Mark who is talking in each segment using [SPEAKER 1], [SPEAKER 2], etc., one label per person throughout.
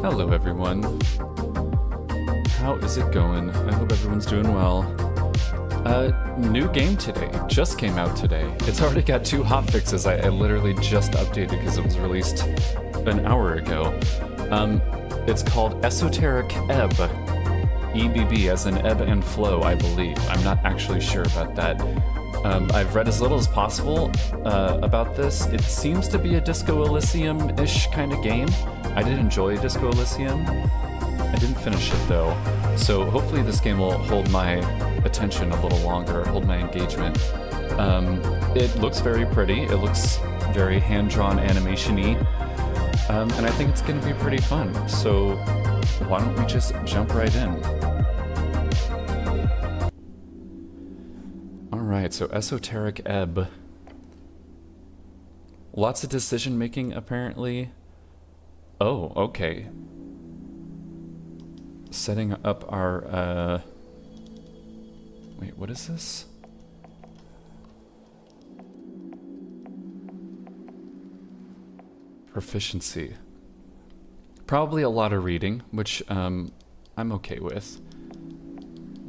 [SPEAKER 1] Hello everyone. How is it going? I hope everyone's doing well. New game today. Just came out today. It's already got 2 hotfixes. I literally just updated because it was released an hour ago. It's called Esoteric Ebb. EBB as in ebb and flow, I believe. I'm not actually sure about that. I've read as little as possible about this. It seems to be a Disco Elysium-ish kind of game. I did enjoy Disco Elysium. I didn't finish it though, so hopefully this game will hold my attention a little longer, hold my engagement. It looks very pretty. It looks very hand-drawn animation-y, and I think it's going to be pretty fun. So why don't we just jump right in? Alright, so Esoteric Ebb. Lots of decision-making, apparently. Oh, okay. Setting up our, wait, what is this? Proficiency. Probably a lot of reading, which, I'm okay with.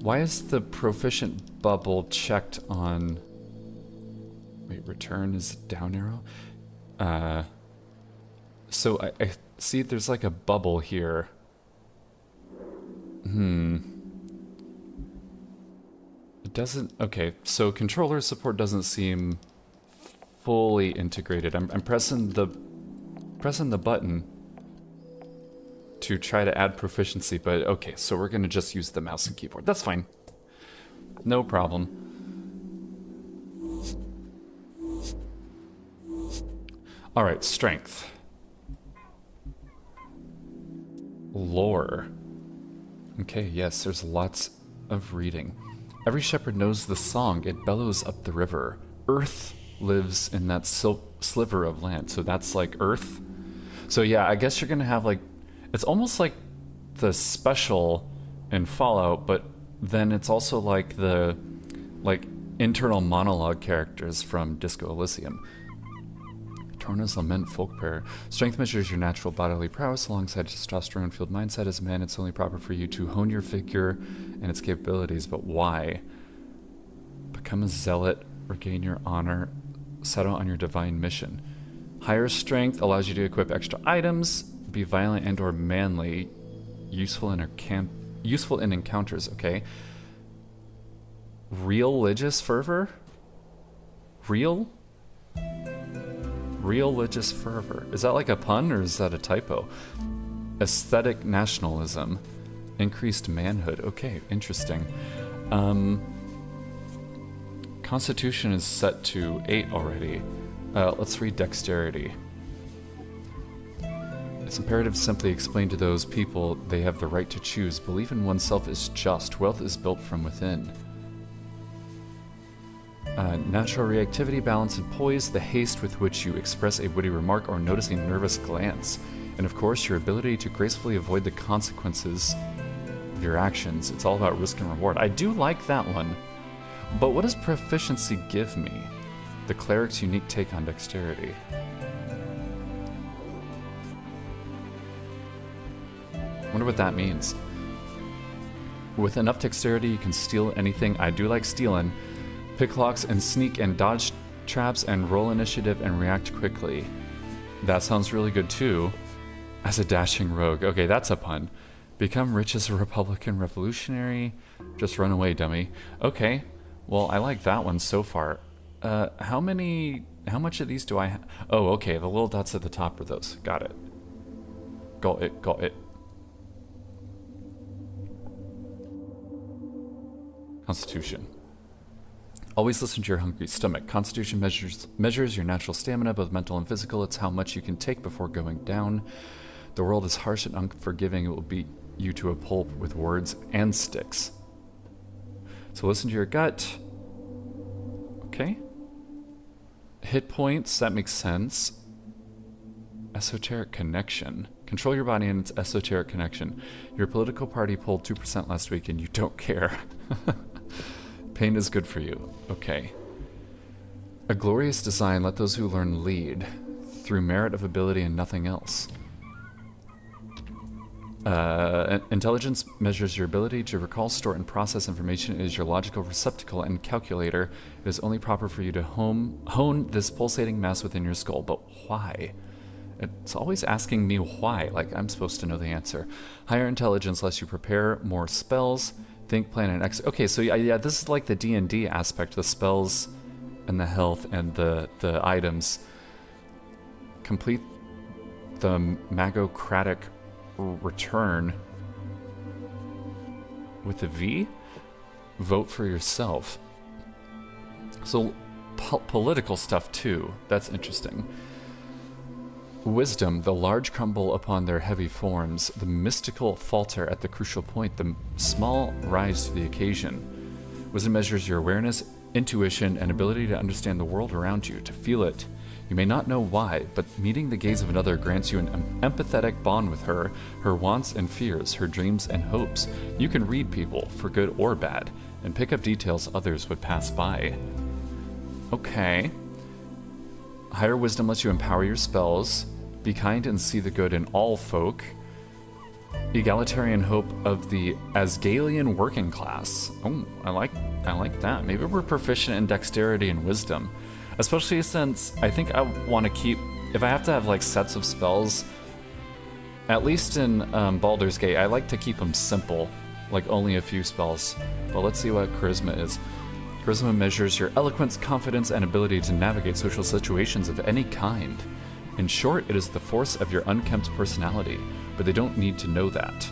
[SPEAKER 1] Why is the proficient bubble checked on... Wait, return is down arrow? So I see there's like a bubble here. It doesn't... Okay, so controller support doesn't seem fully integrated. I'm pressing the button to try to add proficiency, but okay, so we're gonna just use the mouse and keyboard. That's fine. No problem. Alright, strength. Lore. Okay, yes, there's lots of reading. Every shepherd knows the song, it bellows up the river. Earth lives in that sliver of land, so that's like Earth. So yeah, I guess you're gonna have like, it's almost like the special in Fallout, but then it's also like the internal monologue characters from Disco Elysium. Torna's Lament, folk prayer. Strength measures your natural bodily prowess alongside testosterone-fueled mindset. As a man, it's only proper for you to hone your figure and its capabilities, but why? Become a zealot, regain your honor, settle on your divine mission. Higher strength allows you to equip extra items, be violent and or manly, useful in encounters, okay? Religious fervor? Religious fervor. Is that like a pun or is that a typo? Aesthetic nationalism. Increased manhood. Okay, interesting. Constitution is set to 8 already. Let's read dexterity. It's imperative to simply explain to those people they have the right to choose. Belief in oneself is just. Wealth is built from within. Natural reactivity, balance, and poise, the haste with which you express a witty remark or notice a nervous glance. And of course, your ability to gracefully avoid the consequences of your actions. It's all about risk and reward. I do like that one. But what does proficiency give me? The cleric's unique take on dexterity. Wonder what that means. With enough dexterity, you can steal anything. I do like stealing. Pick locks and sneak and dodge traps and roll initiative and react quickly. That sounds really good too. As a dashing rogue. Okay, that's a pun. Become rich as a Republican revolutionary. Just run away, dummy. Okay, well, I like that one so far. How much of these do I have? Oh, okay, the little dots at the top are those. Got it. Got it. Constitution. Always listen to your hungry stomach. Constitution measures your natural stamina, both mental and physical. It's how much you can take before going down. The world is harsh and unforgiving. It will beat you to a pulp with words and sticks. So listen to your gut. Okay. Hit points, that makes sense. Esoteric connection. Control your body and its esoteric connection. Your political party polled 2% last week and you don't care. Pain is good for you. Okay. A glorious design, let those who learn lead, through merit of ability and nothing else. Intelligence measures your ability to recall, store, and process information. It is your logical receptacle and calculator. It is only proper for you to hone this pulsating mass within your skull. But why? It's always asking me why, like I'm supposed to know the answer. Higher intelligence lets you prepare more spells, think, plan, and execute. Okay, so yeah, this is like the D&D aspect, the spells and the health and the items. Complete the magocratic return with a V. Vote for yourself. So political stuff too. That's interesting. Wisdom, the large crumble upon their heavy forms, the mystical falter at the crucial point, the small rise to the occasion. Wisdom measures your awareness, intuition, and ability to understand the world around you, to feel it. You may not know why, but meeting the gaze of another grants you an empathetic bond with her wants and fears, her dreams and hopes. You can read people, for good or bad, and pick up details others would pass by. Okay. Higher wisdom lets you empower your spells, be kind and see the good in all folk. Egalitarian hope of the Asgalian working class. Oh, I like that. Maybe we're proficient in dexterity and wisdom. Especially since I think I want to keep, if I have to have like sets of spells, at least in Baldur's Gate, I like to keep them simple, like only a few spells. But let's see what charisma is. Charisma measures your eloquence, confidence, and ability to navigate social situations of any kind. In short, it is the force of your unkempt personality, but they don't need to know that.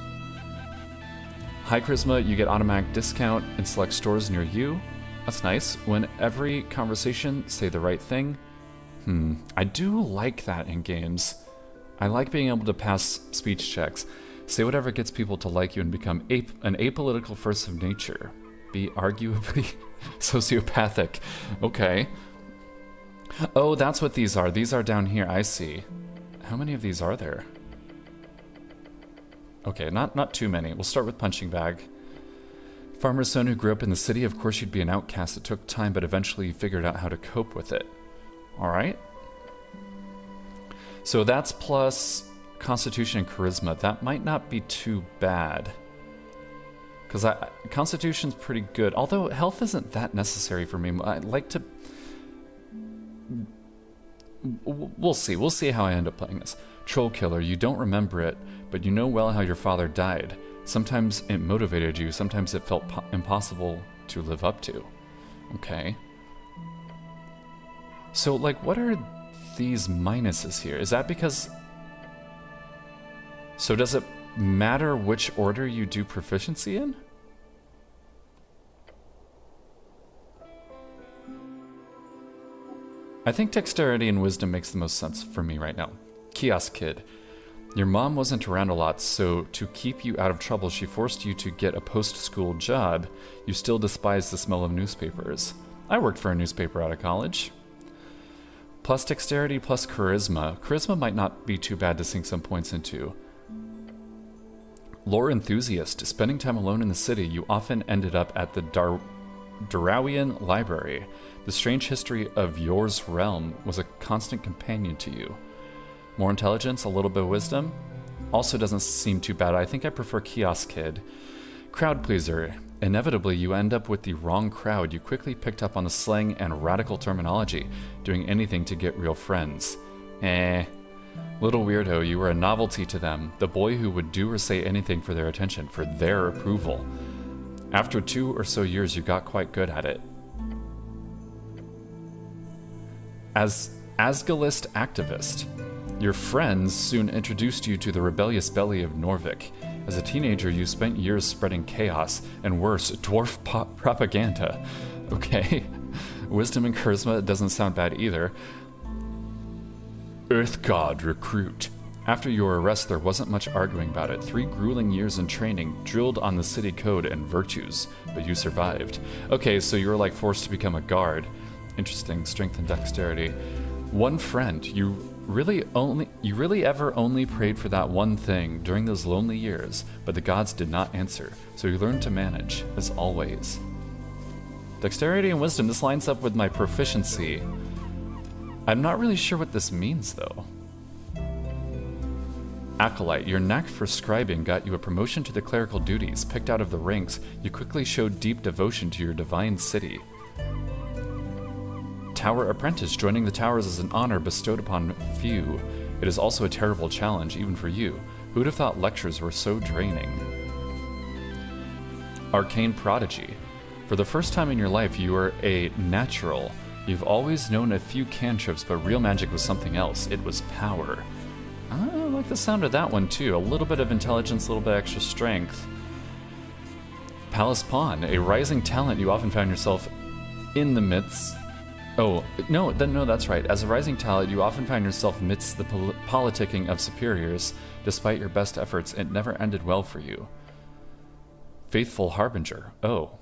[SPEAKER 1] High charisma, you get automatic discount in select stores near you. That's nice. When every conversation, say the right thing. I do like that in games. I like being able to pass speech checks. Say whatever gets people to like you and become an apolitical force of nature. Be arguably sociopathic. Okay. Oh, that's what these are. These are down here. I see. How many of these are there? Okay, not too many. We'll start with punching bag. Farmer's son who grew up in the city, of course you'd be an outcast. It took time, but eventually you figured out how to cope with it. Alright. So that's plus Constitution and Charisma. That might not be too bad. Because Constitution's pretty good. Although health isn't that necessary for me. I like to... We'll see. We'll see how I end up playing this. Troll Killer. You don't remember it, but you know well how your father died. Sometimes it motivated you, sometimes it felt impossible to live up to. Okay. So, like, what are these minuses here? Is that because... So does it matter which order you do proficiency in? I think dexterity and wisdom makes the most sense for me right now. Kiosk Kid. Your mom wasn't around a lot, so to keep you out of trouble, she forced you to get a post-school job. You still despise the smell of newspapers. I worked for a newspaper out of college. Plus dexterity, plus charisma. Charisma might not be too bad to sink some points into. Lore enthusiast. Spending time alone in the city, you often ended up at the Darawian Library. The strange history of Yor's realm was a constant companion to you. More intelligence, a little bit of wisdom. Also doesn't seem too bad. I think I prefer Kiosk Kid. Crowd pleaser. Inevitably, you end up with the wrong crowd. You quickly picked up on the slang and radical terminology, doing anything to get real friends. Little weirdo, you were a novelty to them, the boy who would do or say anything for their attention, for their approval. After 2 or so years, you got quite good at it. As Asgalist activist. Your friends soon introduced you to the rebellious belly of Norvik. As a teenager, you spent years spreading chaos, and worse, dwarf propaganda. Okay. Wisdom and charisma doesn't sound bad either. Earth God recruit. After your arrest, there wasn't much arguing about it. 3 grueling years in training, drilled on the city code and virtues, but you survived. Okay, so you were like forced to become a guard. Interesting, strength and dexterity. One friend, you really ever only prayed for that one thing during those lonely years, but the gods did not answer, so you learned to manage, as always. Dexterity and wisdom, this lines up with my proficiency. I'm not really sure what this means, though. Acolyte, your knack for scribing got you a promotion to the clerical duties. Picked out of the ranks, you quickly showed deep devotion to your divine city. Tower Apprentice, joining the towers is an honor bestowed upon few. It is also a terrible challenge, even for you. Who'd have thought lectures were so draining? Arcane Prodigy. For the first time in your life, you are a natural. You've always known a few cantrips, but real magic was something else. It was power. I like the sound of that one too. A little bit of intelligence, a little bit extra strength. Palace Pawn, a rising talent you often found yourself in the midst. Oh, no, that's right. As a rising talent, you often find yourself amidst the politicking of superiors. Despite your best efforts, it never ended well for you. Faithful Harbinger. Oh,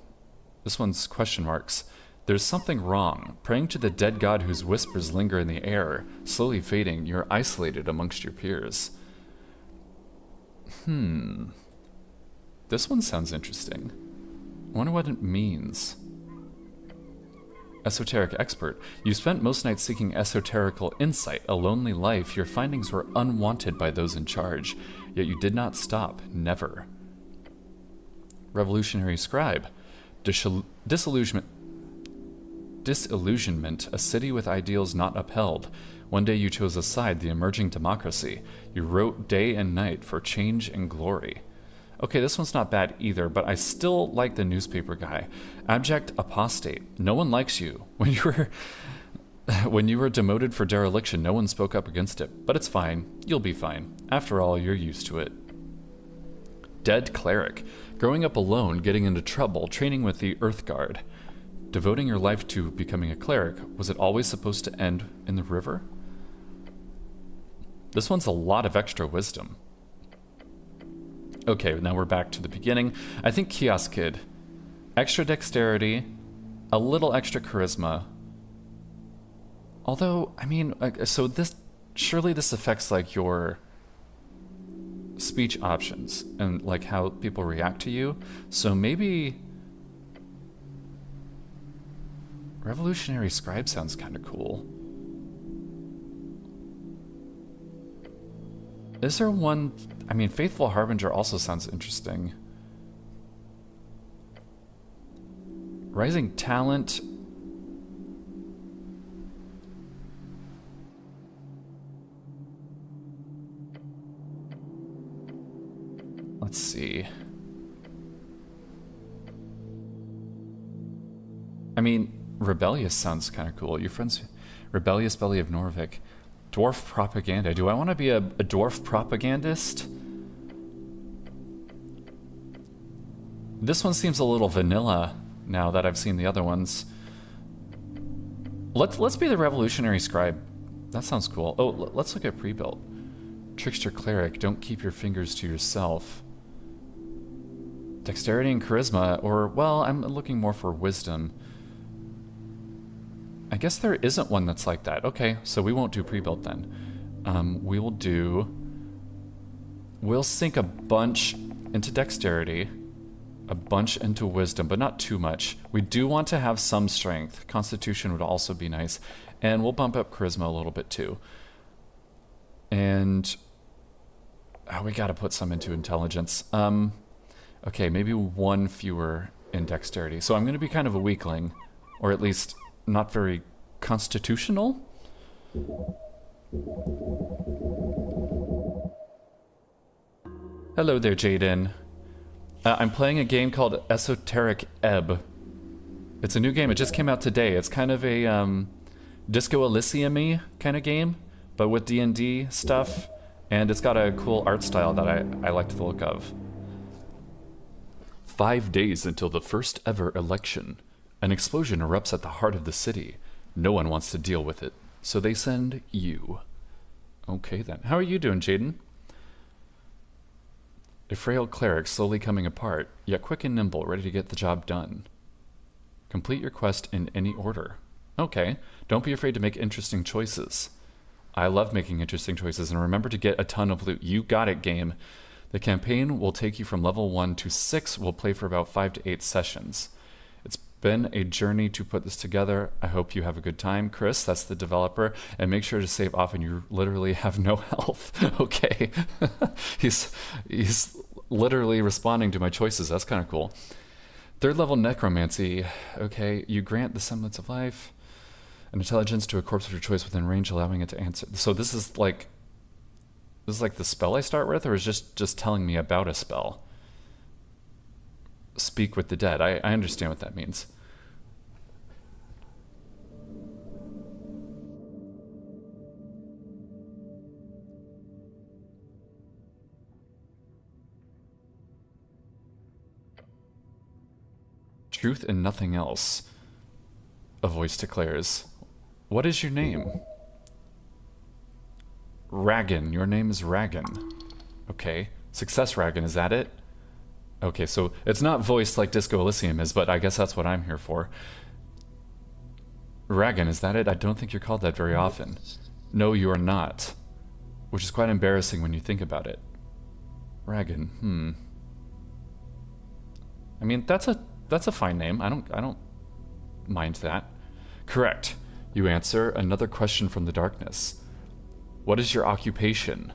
[SPEAKER 1] this one's question marks. There's something wrong. Praying to the dead god whose whispers linger in the air, slowly fading, you're isolated amongst your peers. This one sounds interesting. I wonder what it means. Esoteric Expert. You spent most nights seeking esoterical insight, a lonely life. Your findings were unwanted by those in charge, yet you did not stop, never. Revolutionary Scribe. Disillusionment, a city with ideals not upheld. One day you chose a side, the emerging democracy. You wrote day and night for change and glory. Okay, this one's not bad either, but I still like the newspaper guy. Abject apostate. No one likes you. When you were demoted for dereliction, no one spoke up against it. But it's fine. You'll be fine. After all, you're used to it. Dead cleric. Growing up alone, getting into trouble, training with the Earth Guard. Devoting your life to becoming a cleric, was it always supposed to end in the river? This one's a lot of extra wisdom. Okay, now we're back to the beginning. I think Kiosk Kid. Extra dexterity, a little extra charisma. Although, I mean, so this, surely this affects like your speech options and like how people react to you. So maybe Revolutionary Scribe sounds kind of cool. Is there one? I mean, Faithful Harbinger also sounds interesting. Rising Talent. Let's see. I mean, Rebellious sounds kind of cool. Your friends, Rebellious Belly of Norvik. Dwarf propaganda. Do I want to be a dwarf propagandist? This one seems a little vanilla now that I've seen the other ones. Let's be the Revolutionary Scribe. That sounds cool. Oh, let's look at pre-built. Trickster Cleric. Don't keep your fingers to yourself. Dexterity and charisma, or, well, I'm looking more for wisdom. I guess there isn't one that's like that. Okay, so we won't do pre-built then. We'll sink a bunch into dexterity, a bunch into wisdom, but not too much. We do want to have some strength. Constitution would also be nice. And we'll bump up charisma a little bit too. And we gotta put some into intelligence. Okay, maybe one fewer in dexterity. So I'm gonna be kind of a weakling, or at least not very constitutional. Hello there, Jaden. I'm playing a game called Esoteric Ebb. It's a new game. It just came out today. It's kind of a Disco Elysium-y kind of game, but with D&D stuff, and it's got a cool art style that I like the look of. 5 days until the first ever election. An explosion erupts at the heart of the city. No one wants to deal with it, so they send you. Okay then. How are you doing, Jaden? A frail cleric slowly coming apart, yet quick and nimble, ready to get the job done. Complete your quest in any order. Okay. Don't be afraid to make interesting choices. I love making interesting choices, and remember to get a ton of loot. You got it, game. The campaign will take you from level 1 to 6. We'll play for about 5 to 8 sessions. It's been a journey to put this together. I hope you have a good time. Chris, that's the developer, and make sure to save often. You literally have no health. Okay. he's literally responding to my choices. That's kind of cool. Third level necromancy. Okay, you grant the semblance of life and intelligence to a corpse of your choice within range, allowing it to answer. So this is like the spell I start with, or is just telling me about a spell? Speak with the dead. I understand what that means. Truth and nothing else, a voice declares. What is your name? Ragan. Your name is Ragan. Okay. Success Ragan, is that it? Okay, so it's not voiced like Disco Elysium is, but I guess that's what I'm here for. Ragan, is that it? I don't think you're called that very often. No, you are not. Which is quite embarrassing when you think about it. Ragan, I mean, that's a fine name. I don't mind that. Correct. You answer. Another question from the darkness. What is your occupation?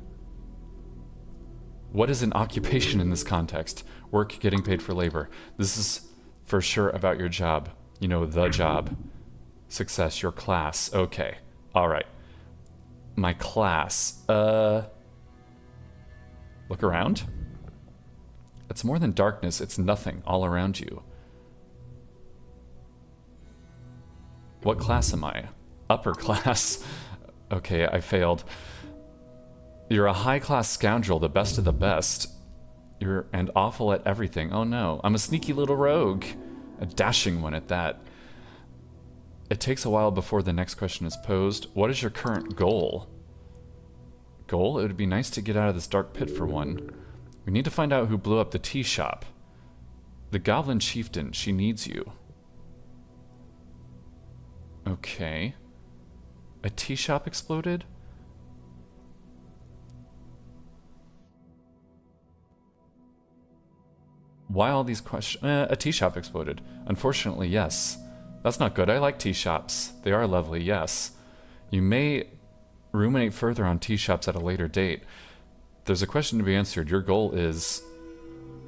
[SPEAKER 1] What is an occupation in this context? Work, getting paid for labor. This is for sure about your job. You know, the job. Success, your class. Okay. All right. My class. Look around. It's more than darkness. It's nothing all around you. What class am I? Upper class. Okay, I failed. You're a high-class scoundrel, the best of the best. You're and awful at everything. Oh no, I'm a sneaky little rogue. A dashing one at that. It takes a while before the next question is posed. What is your current goal? Goal? It would be nice to get out of this dark pit for one. We need to find out who blew up the tea shop. The Goblin Chieftain, she needs you. Okay. A tea shop exploded? Why all these questions? A tea shop exploded. Unfortunately, yes. That's not good. I like tea shops. They are lovely, yes. You may ruminate further on tea shops at a later date. There's a question to be answered. Your goal is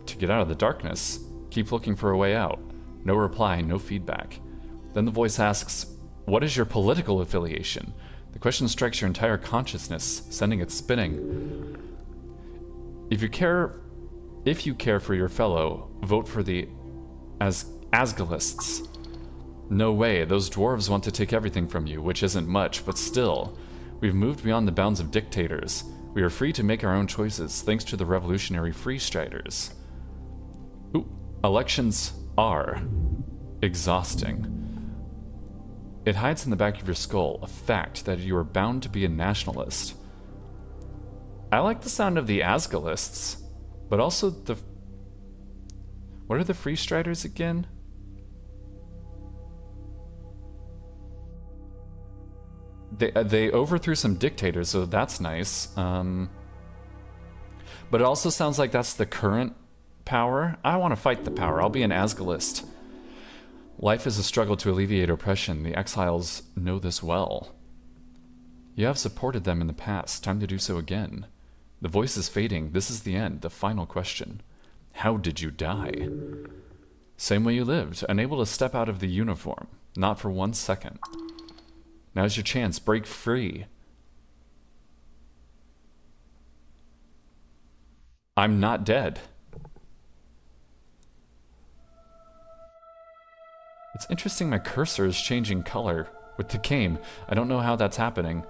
[SPEAKER 1] to get out of the darkness. Keep looking for a way out. No reply, no feedback. Then the voice asks, what is your political affiliation? The question strikes your entire consciousness, sending it spinning. If you care for your fellow, vote for the Asgalists. No way, those dwarves want to take everything from you, which isn't much, but still. We've moved beyond the bounds of dictators. We are free to make our own choices, thanks to the revolutionary freestriders. Ooh, elections are exhausting. It hides in the back of your skull, a fact that you are bound to be a nationalist. I like the sound of the Asgalists, but also the... What are the freestriders again? They overthrew some dictators, so that's nice. But it also sounds like that's the current power. I want to fight the power. I'll be an Asgalist. Life is a struggle to alleviate oppression. The exiles know this well. You have supported them in the past. Time to do so again. The voice is fading. This is the end. The final question. How did you die? Same way you lived. Unable to step out of the uniform. Not for 1 second. Now's your chance. Break free. I'm not dead. It's interesting my cursor is changing color with the game. I don't know how that's happening.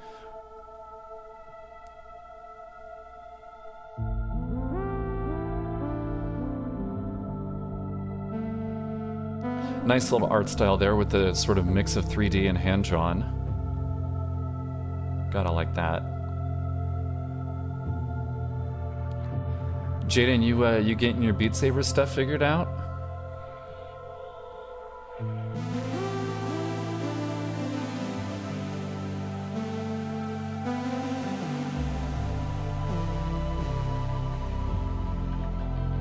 [SPEAKER 1] Nice little art style there with the sort of mix of 3D and hand-drawn. Gotta like that. Jaden, you getting your Beat Saber stuff figured out?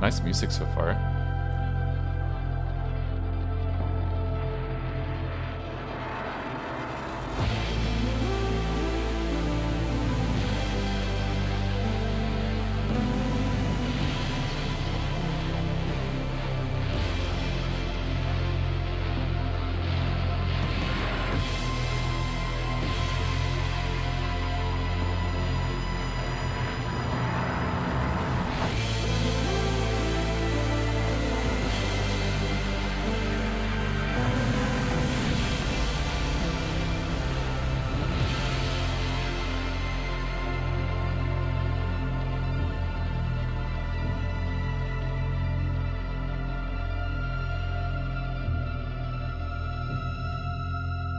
[SPEAKER 1] Nice music so far.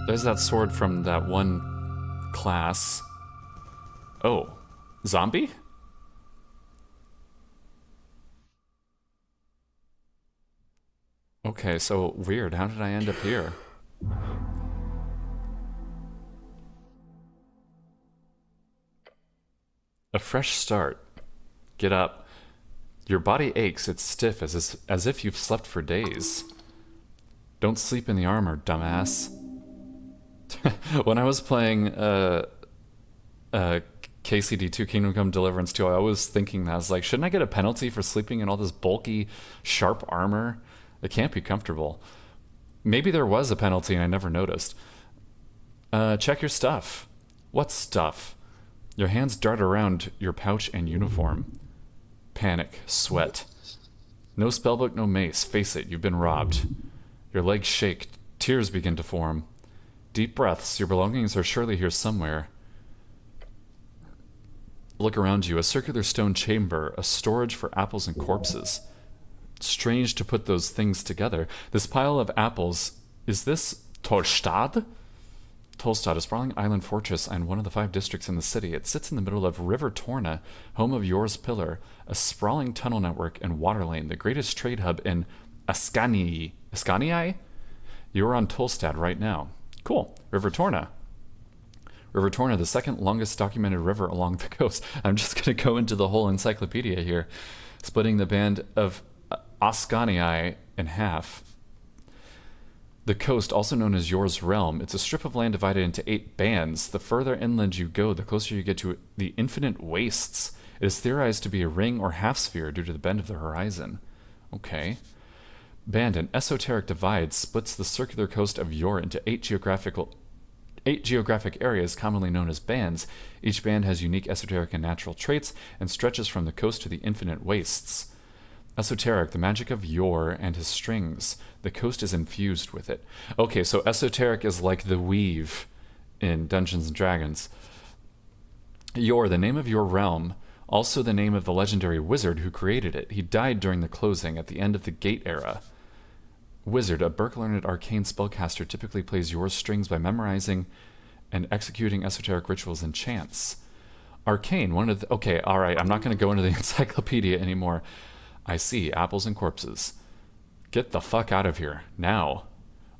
[SPEAKER 1] There's that sword from that one class. Oh, zombie? Okay, so weird. How did I end up here? A fresh start. Get up. Your body aches. It's stiff as if you've slept for days. Don't sleep in the armor, dumbass. When I was playing KCD2 Kingdom Come Deliverance 2, I was thinking that. I was like, shouldn't I get a penalty for sleeping in all this bulky, sharp armor? It can't be comfortable. Maybe there was a penalty and I never noticed. Check your stuff. What stuff? Your hands dart around your pouch and uniform. Panic. Sweat. No spellbook, no mace. Face it, you've been robbed. Your legs shake. Tears begin to form. Deep breaths. Your belongings are surely here somewhere. Look around you. A circular stone chamber. A storage for apples and corpses. Strange to put those things together. This pile of apples... Is this Tolstad? Tolstad, a sprawling island fortress and one of the 5 districts in the city. It sits in the middle of River Torna, home of Yor's Pillar, a sprawling tunnel network and water lane, the greatest trade hub in Ascanii. Ascanii? You're on Tolstad right now. Cool. River Torna. River Torna, the second longest documented river along the coast. I'm just going to go into the whole encyclopedia here, splitting the band of Ascanii in half. The coast, also known as Yor's Realm, it's a strip of land divided into 8 bands. The further inland you go, the closer you get to the infinite wastes. It is theorized to be a ring or half-sphere due to the bend of the horizon. Okay. Band, an esoteric divide, splits the circular coast of Yor into 8 geographic areas commonly known as bands. Each band has unique esoteric and natural traits and stretches from the coast to the infinite wastes. Esoteric, the magic of Yor and his strings. The coast is infused with it. Okay, so esoteric is like the weave in Dungeons and Dragons. Yor, the name of your realm, also the name of the legendary wizard who created it. He died during the closing at the end of the Gate era. Wizard, a Burke-learned arcane spellcaster, typically plays Yor's strings by memorizing and executing esoteric rituals and chants. Arcane, one of the... Okay, alright, I'm not going to go into the encyclopedia anymore. I see. Apples and corpses. Get the fuck out of here. Now.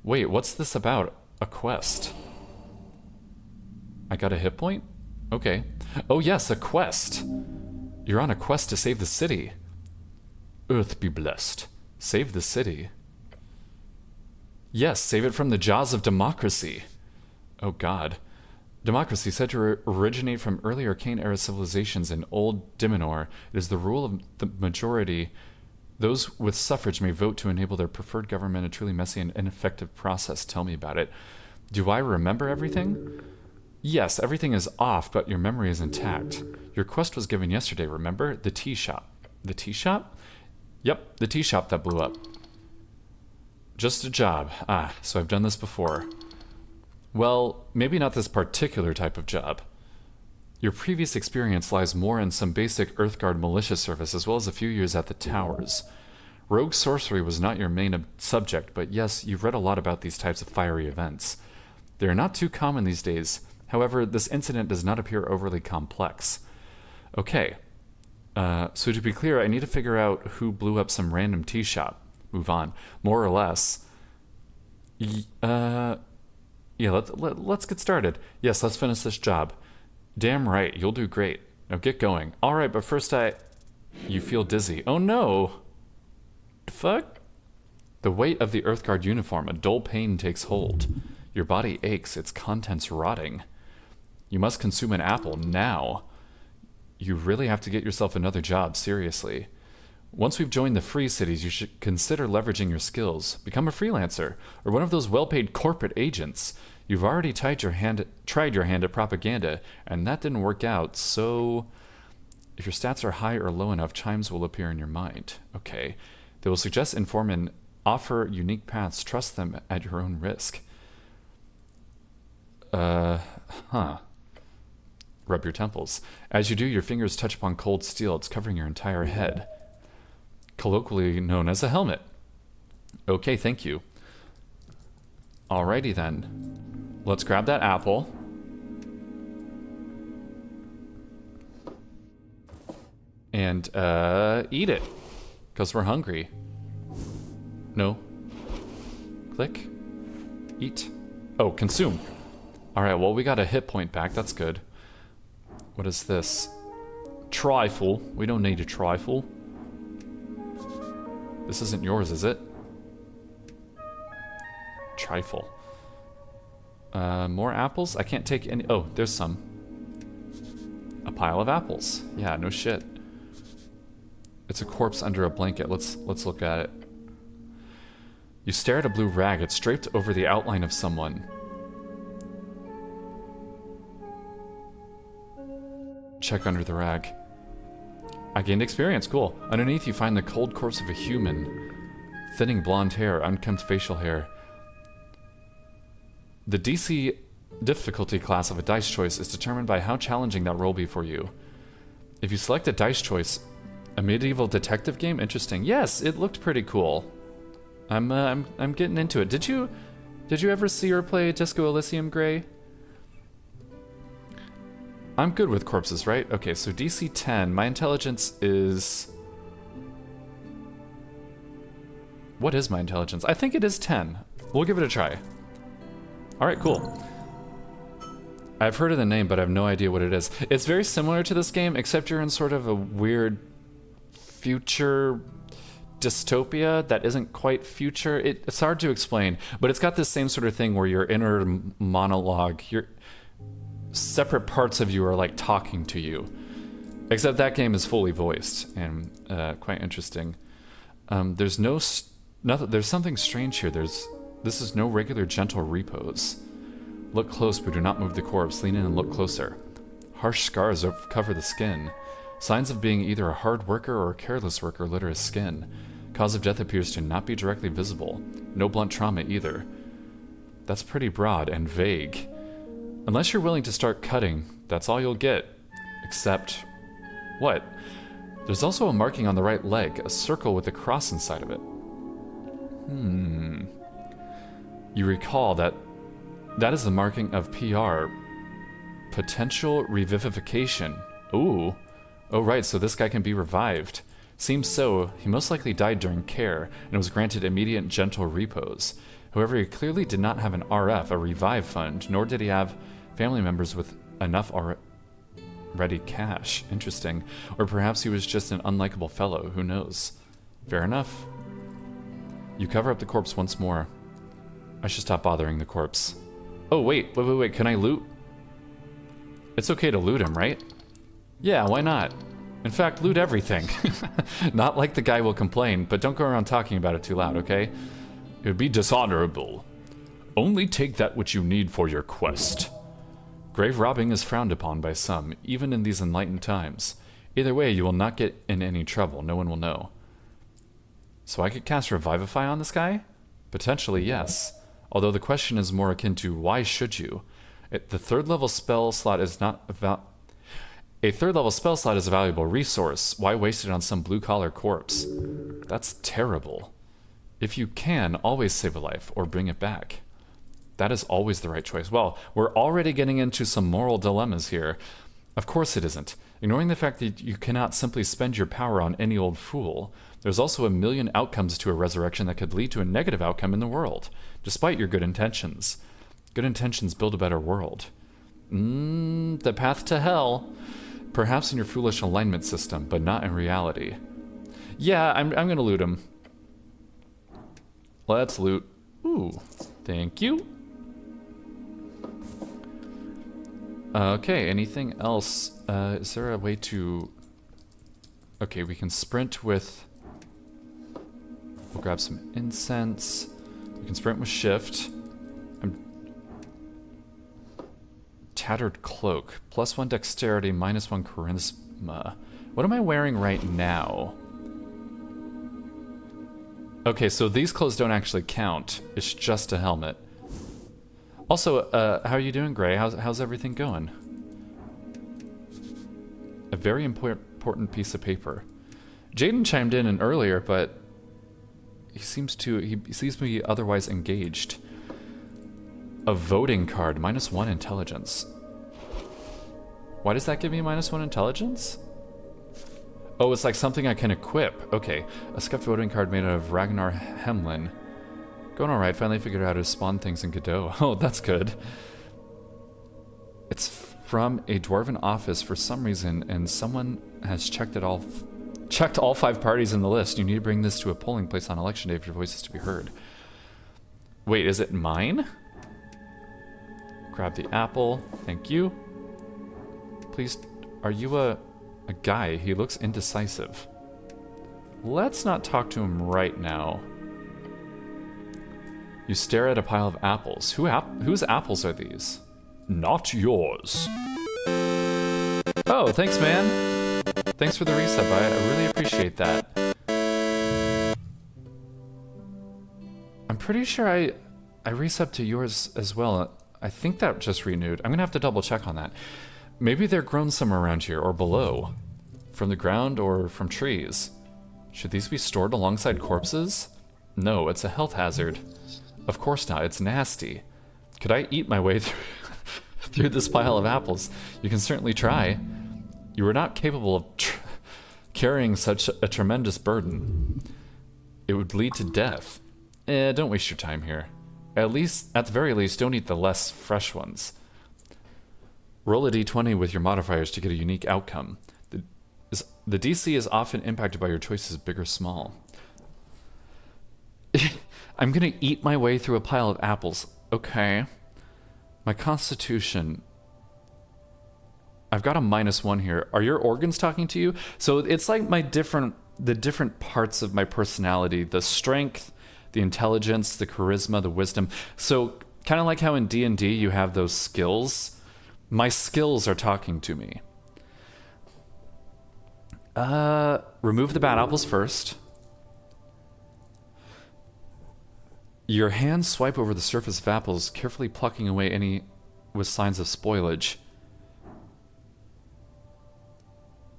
[SPEAKER 1] Wait, what's this about? A quest. I got a hit point? Okay. Oh yes, a quest. You're on a quest to save the city. Earth be blessed. Save the city. Yes, save it from the jaws of democracy. Oh god. Democracy, said to originate from early arcane-era civilizations in Old Dimenor, it is the rule of the majority. Those with suffrage may vote to enable their preferred government, a truly messy and ineffective process. Tell me about it. Do I remember everything? Yes, everything is off, but your memory is intact. Your quest was given yesterday, remember? The tea shop. The tea shop? Yep, the tea shop that blew up. Just a job. Ah, so I've done this before. Well, maybe not this particular type of job. Your previous experience lies more in some basic Earthguard militia service as well as a few years at the towers. Rogue sorcery was not your main subject, but yes, you've read a lot about these types of fiery events. They are not too common these days. However, this incident does not appear overly complex. Okay. So to be clear, I need to figure out who blew up some random tea shop. Move on. More or less. Yeah, let's get started. Yes, let's finish this job. Damn right, you'll do great. Now get going. Alright, but first You feel dizzy. Oh no! The fuck? The weight of the Earthguard uniform, a dull pain takes hold. Your body aches, its contents rotting. You must consume an apple now. You really have to get yourself another job, seriously. Once we've joined the free cities, you should consider leveraging your skills. Become a freelancer, or one of those well-paid corporate agents. You've already tried your hand at propaganda, and that didn't work out, so... If your stats are high or low enough, chimes will appear in your mind. Okay. They will suggest, inform, and offer unique paths. Trust them at your own risk. Rub your temples. As you do, your fingers touch upon cold steel. It's covering your entire head. Colloquially known as a helmet. Okay, thank you. Alrighty then. let's grab that apple. And eat it, because we're hungry. No. Click. Eat. Oh, consume. Alright, well, we got a hit point back. That's good. What is this? Trifle. We don't need a trifle. This isn't yours, is it? Trifle. More apples? I can't take any. Oh, there's some. A pile of apples. Yeah, no shit. It's a corpse under a blanket. Let's look at it. You stare at a blue rag. It's draped over the outline of someone. Check under the rag. I gained experience. Cool. Underneath you find the cold corpse of a human. Thinning blonde hair, unkempt facial hair. The DC difficulty class of a dice choice is determined by how challenging that roll be for you. If you select a dice choice, a medieval detective game? Interesting. Yes, it looked pretty cool. I'm getting into it. Did you ever see or play Disco Elysium, Gray? I'm good with corpses, right? Okay, so DC 10. My intelligence is... What is my intelligence? I think it is 10. We'll give it a try. Alright, cool. I've heard of the name, but I have no idea what it is. It's very similar to this game, except you're in sort of a weird future dystopia that isn't quite future. It's hard to explain, but it's got this same sort of thing where your inner monologue, your separate parts of you are like talking to you. Except that game is fully voiced and quite interesting. There's something strange here. This is no regular gentle repose. Look close, but do not move the corpse. Lean in and look closer. Harsh scars cover the skin. Signs of being either a hard worker or a careless worker litter his skin. Cause of death appears to not be directly visible. No blunt trauma either. That's pretty broad and vague. Unless you're willing to start cutting, that's all you'll get. Except... what? There's also a marking on the right leg, a circle with a cross inside of it. You recall that is the marking of PR. Potential revivification. Ooh. Oh right, so this guy can be revived. Seems so. He most likely died during care, and was granted immediate gentle repose. However, he clearly did not have an RF, a revive fund, nor did he have family members with enough ready cash. Interesting. Or perhaps he was just an unlikable fellow, who knows. Fair enough. You cover up the corpse once more. I should stop bothering the corpse. Oh, wait, can I loot? It's okay to loot him, right? Yeah, why not? In fact, loot everything. Not like the guy will complain, but don't go around talking about it too loud, okay? It would be dishonorable. Only take that which you need for your quest. Grave robbing is frowned upon by some, even in these enlightened times. Either way, you will not get in any trouble. No one will know. So I could cast Revivify on this guy? Potentially, yes. Although the question is more akin to, why should you? The third level spell slot is not a third level spell slot is a valuable resource. Why waste it on some blue-collar corpse? That's terrible. If you can, always save a life or bring it back. That is always the right choice. Well, we're already getting into some moral dilemmas here. Of course it isn't. Ignoring the fact that you cannot simply spend your power on any old fool, there's also a million outcomes to a resurrection that could lead to a negative outcome in the world, despite your good intentions. Good intentions build a better world. The path to hell. Perhaps in your foolish alignment system, but not in reality. Yeah, I'm gonna loot him. Let's loot. Ooh, thank you. Okay, anything else? Is there a way to... Okay, we can sprint with... We'll grab some incense. We can sprint with shift. Tattered cloak. +1 dexterity, -1 charisma. What am I wearing right now? Okay, so these clothes don't actually count. It's just a helmet. Also, how are you doing, Gray? How's everything going? A very important piece of paper. Jaden chimed in earlier, but he seems to be otherwise engaged. A voting card, -1 intelligence. Why does that give me -1 intelligence? Oh, it's like something I can equip. Okay, a scuffed voting card made out of Ragnar Hemlin. Going alright, finally figured out how to spawn things in Godot. Oh, that's good. It's from a dwarven office for some reason, and someone has checked all 5 parties in the list. You need to bring this to a polling place on election day for your voices to be heard. Wait, is it mine? Grab the apple. Thank you. Please, are you a guy? He looks indecisive. Let's not talk to him right now. You stare at a pile of apples. Whose apples are these? Not yours. Oh, thanks, man. Thanks for the resub. I really appreciate that. I'm pretty sure I resubbed to yours as well. I think that just renewed. I'm gonna have to double check on that. Maybe they're grown somewhere around here or below. From the ground or from trees. Should these be stored alongside corpses? No, it's a health hazard. Of course not, it's nasty. Could I eat my way through this pile of apples? You can certainly try. You are not capable of carrying such a tremendous burden. It would lead to death. Don't waste your time here. At the very least, don't eat the less fresh ones. Roll a d20 with your modifiers to get a unique outcome. The DC is often impacted by your choices, big or small. I'm gonna eat my way through a pile of apples. Okay. My constitution. I've got a -1 here. Are your organs talking to you? So it's like the different parts of my personality. The strength, the intelligence, the charisma, the wisdom. So kind of like how in D&D you have those skills. My skills are talking to me. Remove the bad apples first. Your hands swipe over the surface of apples, carefully plucking away any with signs of spoilage.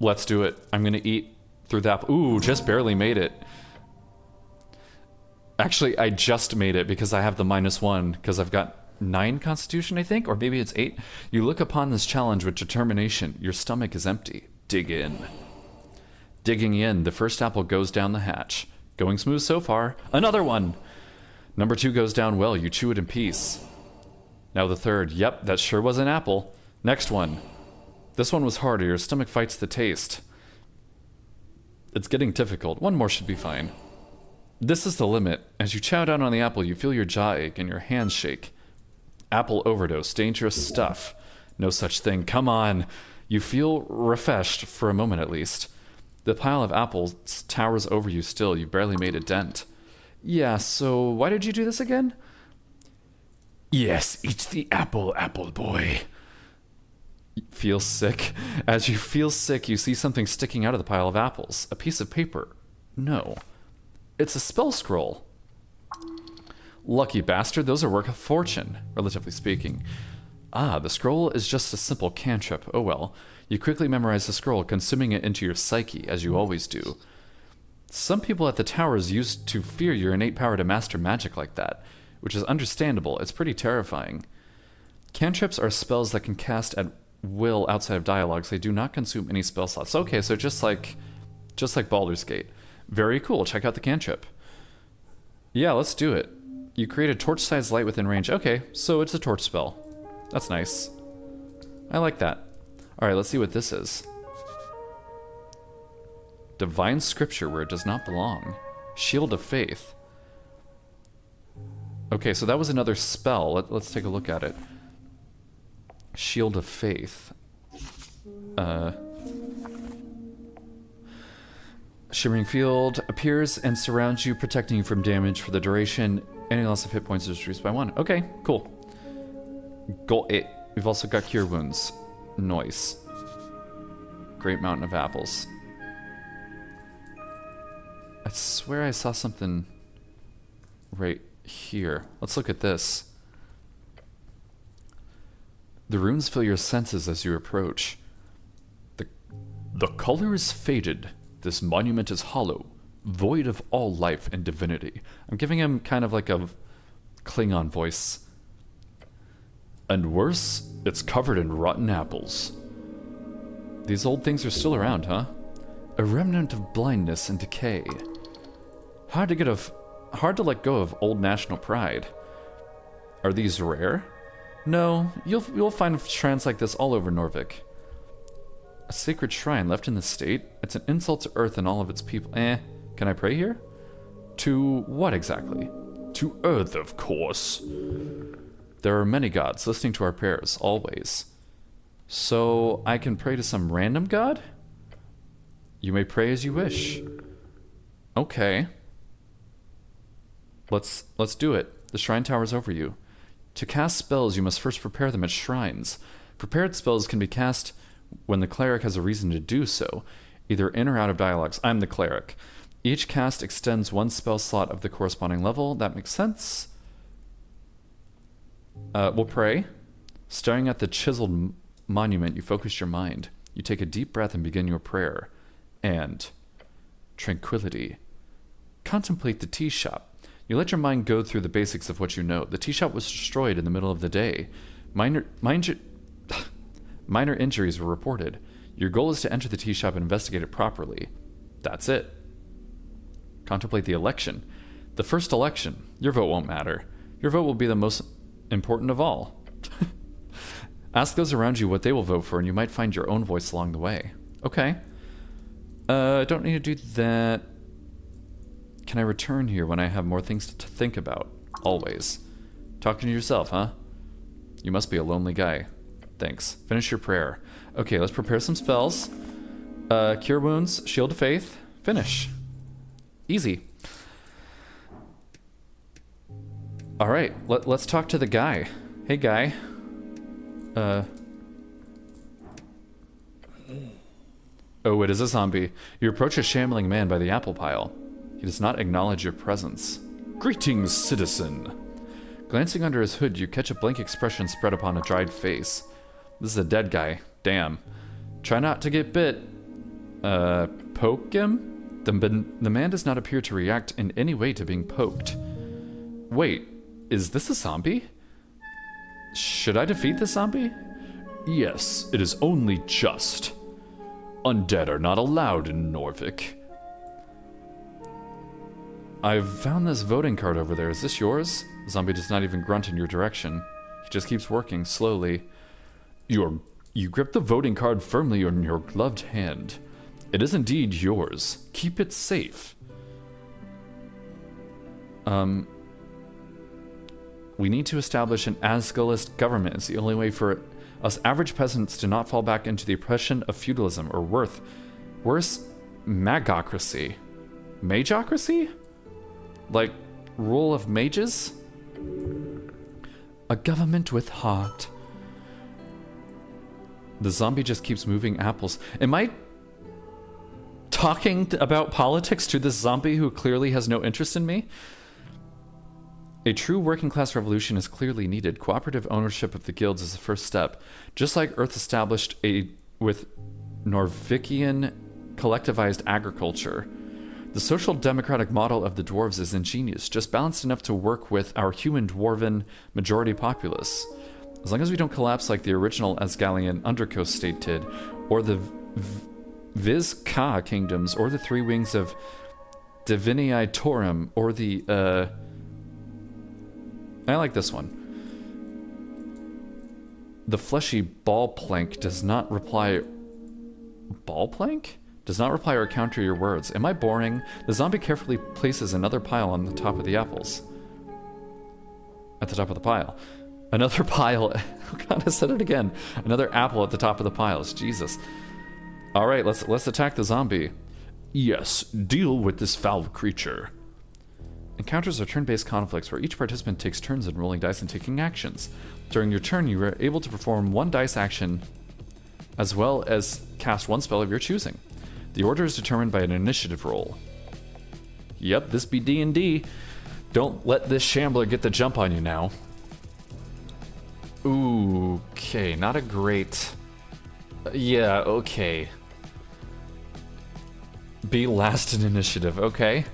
[SPEAKER 1] Let's do it. I'm gonna eat through the apple. Ooh, just barely made it. Actually, I just made it because I have the -1, because I've got 9 constitution, I think, or maybe it's 8. You look upon this challenge with determination. Your stomach is empty. Dig in. Digging in, the first apple goes down the hatch. Going smooth so far. Another one! Number 2 goes down well. You chew it in peace. Now the third. Yep, that sure was an apple. Next one. This one was harder. Your stomach fights the taste. It's getting difficult. One more should be fine. This is the limit. As you chow down on the apple, you feel your jaw ache and your hands shake. Apple overdose. Dangerous stuff. No such thing. Come on. You feel refreshed, for a moment at least. The pile of apples towers over you still. You barely made a dent. Yeah, so why did you do this again? Yes, eat the apple, apple boy. Feel sick? As you feel sick, you see something sticking out of the pile of apples. A piece of paper. No. It's a spell scroll. Lucky bastard, those are worth a fortune, relatively speaking. Ah, the scroll is just a simple cantrip. Oh well. You quickly memorize the scroll, consuming it into your psyche, as you always do. Some people at the towers used to fear your innate power to master magic like that, which is understandable. It's pretty terrifying. Cantrips are spells that can cast at will outside of dialogues. They do not consume any spell slots. Okay, so just like Baldur's Gate. Very cool. Check out the cantrip. Yeah, let's do it. You create a torch-sized light within range. Okay, so it's a torch spell. That's nice. I like that. Alright, let's see what this is. Divine scripture where it does not belong. Shield of faith. Okay, so that was another spell. Let's take a look at it. Shield of faith. Shimmering field appears and surrounds you, protecting you from damage for the duration. Any loss of hit points is reduced by 1. Okay, cool. Goal 8. We've also got cure wounds. Noise. Great mountain of apples. I swear I saw something right here. Let's look at this. The runes fill your senses as you approach. The color is faded. This monument is hollow, void of all life and divinity. I'm giving him kind of like a Klingon voice. And worse, it's covered in rotten apples. These old things are still around, huh? A remnant of blindness and decay. Hard to let go of old national pride. Are these rare? No, you'll find shrines like this all over Norvik. A sacred shrine left in the state? It's an insult to Earth and all of its people. Can I pray here? To what exactly? To Earth, of course. There are many gods listening to our prayers, always. So I can pray to some random god? You may pray as you wish. Okay. Let's do it. The shrine tower's over you. To cast spells, you must first prepare them at shrines. Prepared spells can be cast when the cleric has a reason to do so, either in or out of dialogues. I'm the cleric. Each cast extends one spell slot of the corresponding level. That makes sense. We'll pray. Staring at the chiseled monument, you focus your mind. You take a deep breath and begin your prayer. And tranquility. Contemplate the tea shop. You let your mind go through the basics of what you know. The tea shop was destroyed in the middle of the day. Minor injuries were reported. Your goal is to enter the tea shop and investigate it properly. That's it. Contemplate the election. The first election. Your vote won't matter. Your vote will be the most important of all. Ask those around you what they will vote for, and you might find your own voice along the way. Okay. I don't need to do that. Can I return here when I have more things to think about? Always. Talking to yourself, huh? You must be a lonely guy. Thanks. Finish your prayer. Okay, let's prepare some spells. Cure wounds, shield of faith. Finish. Easy. Alright, let's talk to the guy. Hey, guy. Oh, it is a zombie. You approach a shambling man by the apple pile. He does not acknowledge your presence. Greetings, citizen. Glancing under his hood, you catch a blank expression spread upon a dried face. This is a dead guy. Damn. Try not to get bit. Poke him? The man does not appear to react in any way to being poked. Wait, is this a zombie? Should I defeat this zombie? Yes, it is only just. Undead are not allowed in Norvik. I've found this voting card over there. Is this yours? The zombie does not even grunt in your direction. He just keeps working slowly. You grip the voting card firmly in your gloved hand. It is indeed yours. Keep it safe. We need to establish an Asgalist government. It's the only way for us average peasants to not fall back into the oppression of feudalism, or worse, magocracy. Magocracy? Like, rule of mages? A government with heart. The zombie just keeps moving apples. Am I talking about politics to this zombie who clearly has no interest in me? A true working class revolution is clearly needed. Cooperative ownership of the guilds is the first step. Just like Earth established with Norvikian collectivized agriculture. The social democratic model of the dwarves is ingenious, just balanced enough to work with our human dwarven majority populace. As long as we don't collapse like the original Asgalian Undercoast state did, or the Viz-Ka kingdoms, or the Three Wings of Divinii Torum, or the, I like this one. The fleshy ball plank does not reply... Ball plank? Does not reply or counter your words. Am I boring? The zombie carefully places another pile on the top of the apples. At the top of the pile. Another pile. Oh god, I said it again. Another apple at the top of the piles. Jesus. Alright, let's attack the zombie. Yes, deal with this foul creature. Encounters are turn-based conflicts where each participant takes turns in rolling dice and taking actions. During your turn, you are able to perform one dice action as well as cast one spell of your choosing. The order is determined by an initiative roll. Yep, this be D&D. Don't let this shambler get the jump on you now. Ooh, okay, not a great... yeah, okay. Be last in initiative, okay.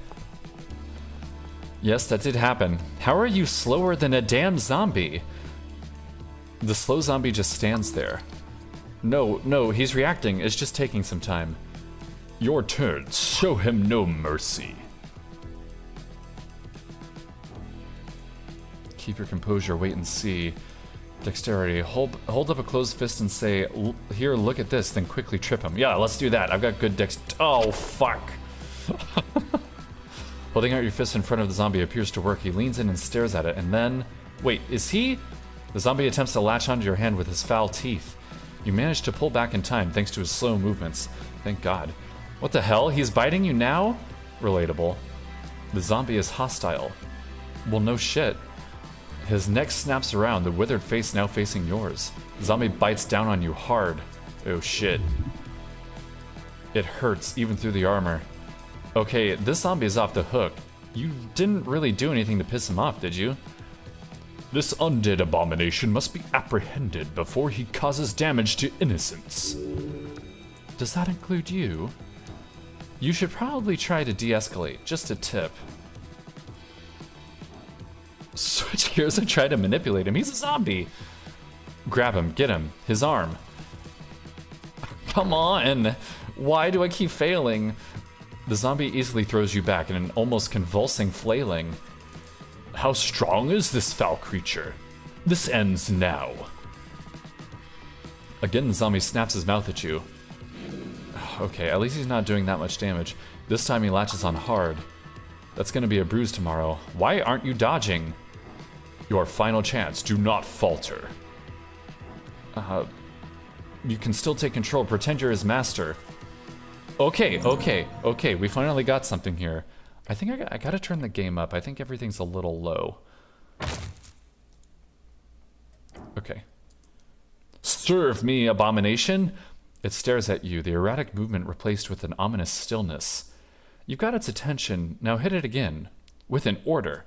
[SPEAKER 1] Yes, that did happen. How are you slower than a damn zombie? The slow zombie just stands there. No, he's reacting. It's just taking some time. Your turn. Show him no mercy. Keep your composure. Wait and see. Dexterity. Hold up a closed fist and say, here, look at this, then quickly trip him. Yeah, let's do that. I've got good oh, fuck. Holding out your fist in front of the zombie appears to work. He leans in and stares at it, and then... Wait, is he? The zombie attempts to latch onto your hand with his foul teeth. You manage to pull back in time thanks to his slow movements. Thank God. What the hell? He's biting you now? Relatable. The zombie is hostile. Well, no shit. His neck snaps around, the withered face now facing yours. The zombie bites down on you hard. Oh shit. It hurts, even through the armor. Okay, this zombie is off the hook. You didn't really do anything to piss him off, did you? This undead abomination must be apprehended before he causes damage to innocents. Does that include you? You should probably try to de-escalate, just a tip. Switch gears and try to manipulate him. He's a zombie. Grab him, get him, his arm. Come on, why do I keep failing? The zombie easily throws you back in an almost convulsing flailing. How strong is this foul creature? This ends now. Again, the zombie snaps his mouth at you. Okay, at least he's not doing that much damage. This time he latches on hard. That's gonna be a bruise tomorrow. Why aren't you dodging? Your final chance, do not falter. You can still take control, pretend you're his master. Okay, we finally got something here. I think I gotta turn the game up. I think everything's a little low. Okay. Serve me, abomination! It stares at you, the erratic movement replaced with an ominous stillness. You've got its attention, now hit it again. With an order.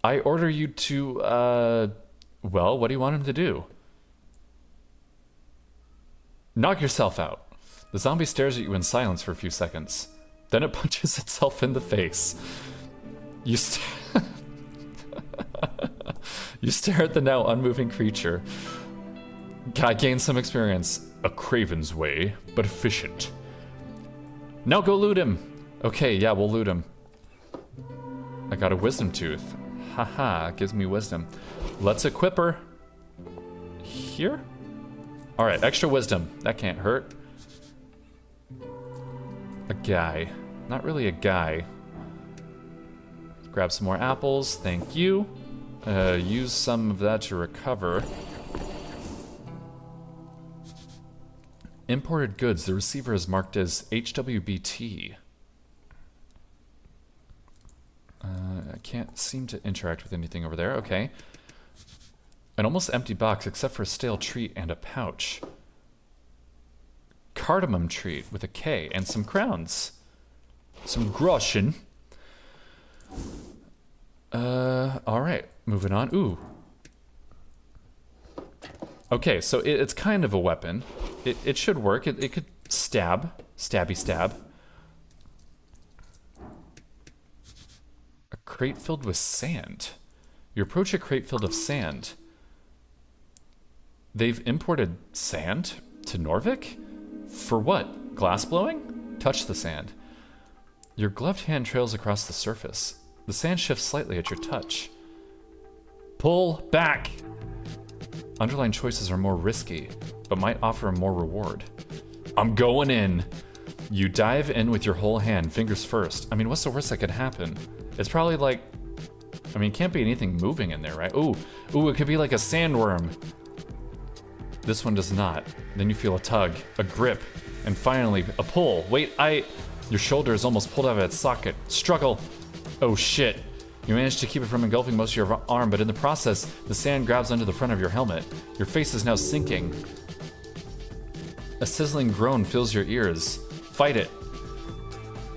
[SPEAKER 1] I order you to, well, what do you want him to do? Knock yourself out. The zombie stares at you in silence for a few seconds. Then it punches itself in the face. You stare at the now unmoving creature. I gain some experience. A craven's way, but efficient. Now go loot him. Okay, yeah, we'll loot him. I got a wisdom tooth. Haha, gives me wisdom. Let's equip her. Here? Alright, extra wisdom. That can't hurt. A guy. Not really a guy. Grab some more apples. Thank you. Use some of that to recover. Imported goods. The receiver is marked as HWBT. I can't seem to interact with anything over there. Okay. An almost empty box except for a stale treat and a pouch. Cardamom treat with a K and some crowns. Some groschen. Alright, moving on. Ooh. Okay, so it's kind of a weapon. It should work. It could stab. Stabby stab. A crate filled with sand. You approach a crate filled of sand. They've imported sand to Norvik? For what? Glass blowing? Touch the sand. Your gloved hand trails across the surface. The sand shifts slightly at your touch. Pull back! Underlined choices are more risky, but might offer more reward. I'm going in! You dive in with your whole hand, fingers first. I mean, what's the worst that could happen? It's probably like... I mean, can't be anything moving in there, right? Ooh, it could be like a sandworm. This one does not. Then you feel a tug, a grip, and finally, a pull. Wait, Your shoulder is almost pulled out of its socket. Struggle! Oh shit. You manage to keep it from engulfing most of your arm, but in the process, the sand grabs onto the front of your helmet. Your face is now sinking. A sizzling groan fills your ears. Fight it.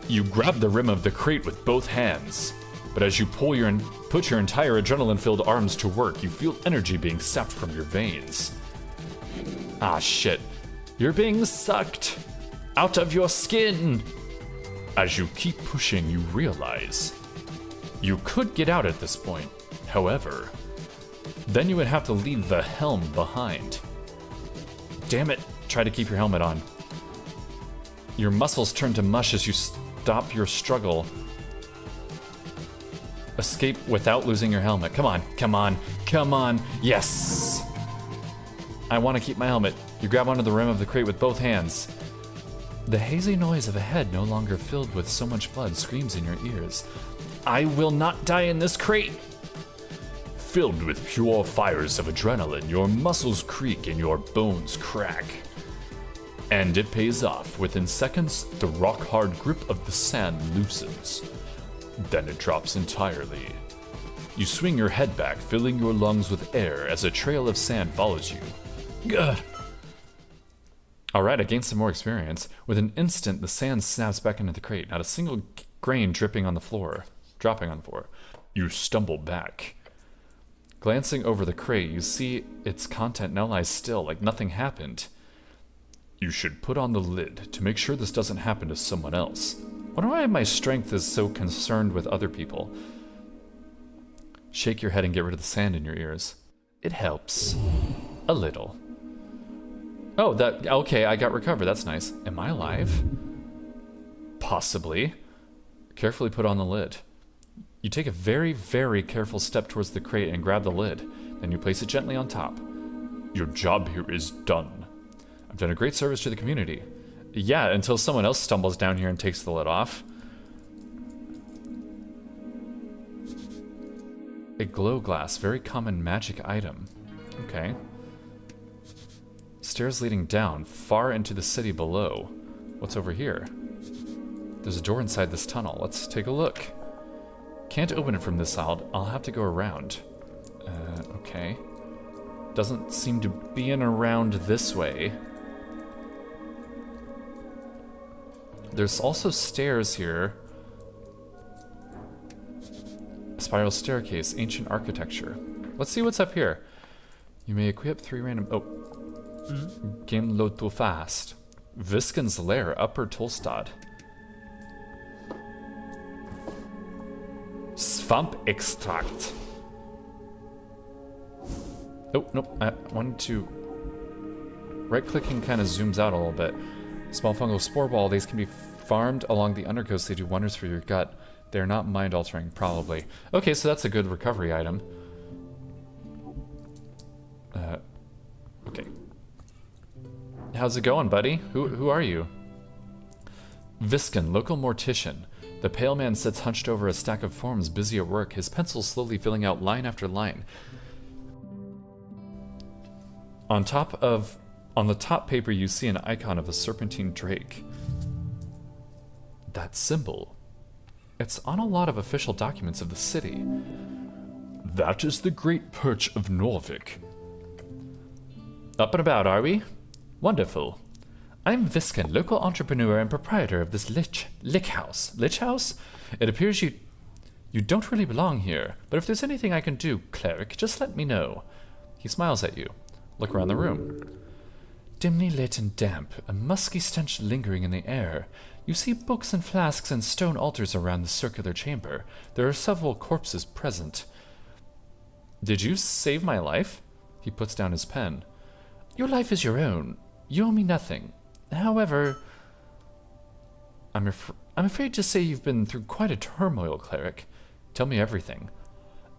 [SPEAKER 1] You grab the rim of the crate with both hands. But as you put your entire adrenaline-filled arms to work, you feel energy being sapped from your veins. Ah, shit. You're being sucked out of your skin. As you keep pushing, you realize you could get out at this point. However, Then you would have to leave the helm behind. Damn it, try to keep your helmet on. Your muscles turn to mush as you stop your struggle. Escape without losing your helmet. Come on, come on, come on. Yes! I want to keep my helmet. You grab onto the rim of the crate with both hands. The hazy noise of a head no longer filled with so much blood screams in your ears. I will not die in this crate! Filled with pure fires of adrenaline, your muscles creak and your bones crack. And it pays off. Within seconds, the rock-hard grip of the sand loosens. Then it drops entirely. You swing your head back, filling your lungs with air as a trail of sand follows you. Gah! Alright, I gained some more experience. With an instant, the sand snaps back into the crate, not a single grain dropping on the floor. You stumble back. Glancing over the crate, you see its content now lies still, like nothing happened. You should put on the lid to make sure this doesn't happen to someone else. Wonder why my strength is so concerned with other people. Shake your head and get rid of the sand in your ears. It helps. A little. Oh, okay, I got recovered, that's nice. Am I alive? Possibly. Carefully put on the lid. You take a very, very careful step towards the crate and grab the lid. Then you place it gently on top. Your job here is done. I've done a great service to the community. Yeah, until someone else stumbles down here and takes the lid off. A glow glass, very common magic item. Okay. Stairs leading down, far into the city below. What's over here? There's a door inside this tunnel. Let's take a look. Can't open it from this side. I'll have to go around. Okay. Doesn't seem to be in around this way. There's also stairs here. A spiral staircase, ancient architecture. Let's see what's up here. You may equip 3 random... Oh. Game load too fast. Viskin's Lair, Upper Tolstad. Swamp extract. Oh, nope. I wanted to... Right-clicking kind of zooms out a little bit. Small fungal spore ball. These can be farmed along the undercoast. They do wonders for your gut. They're not mind-altering, probably. Okay, so that's a good recovery item. Okay. How's it going, buddy? Who are you? Viskin, local mortician. The pale man sits hunched over a stack of forms, busy at work, his pencil slowly filling out line after line. On the top paper, you see an icon of a serpentine drake. That symbol. It's on a lot of official documents of the city. That is the Great Perch of Norvik. Up and about, are we? Wonderful. I'm Viskin, local entrepreneur and proprietor of this Lich House. Lich House? It appears you don't really belong here, but if there's anything I can do, cleric, just let me know. He smiles at you. Look around the room. Dimly lit and damp, a musky stench lingering in the air. You see books and flasks and stone altars around the circular chamber. There are several corpses present. Did you save my life? He puts down his pen. Your life is your own. You owe me nothing. However, I'm afraid to say you've been through quite a turmoil, cleric. Tell me everything.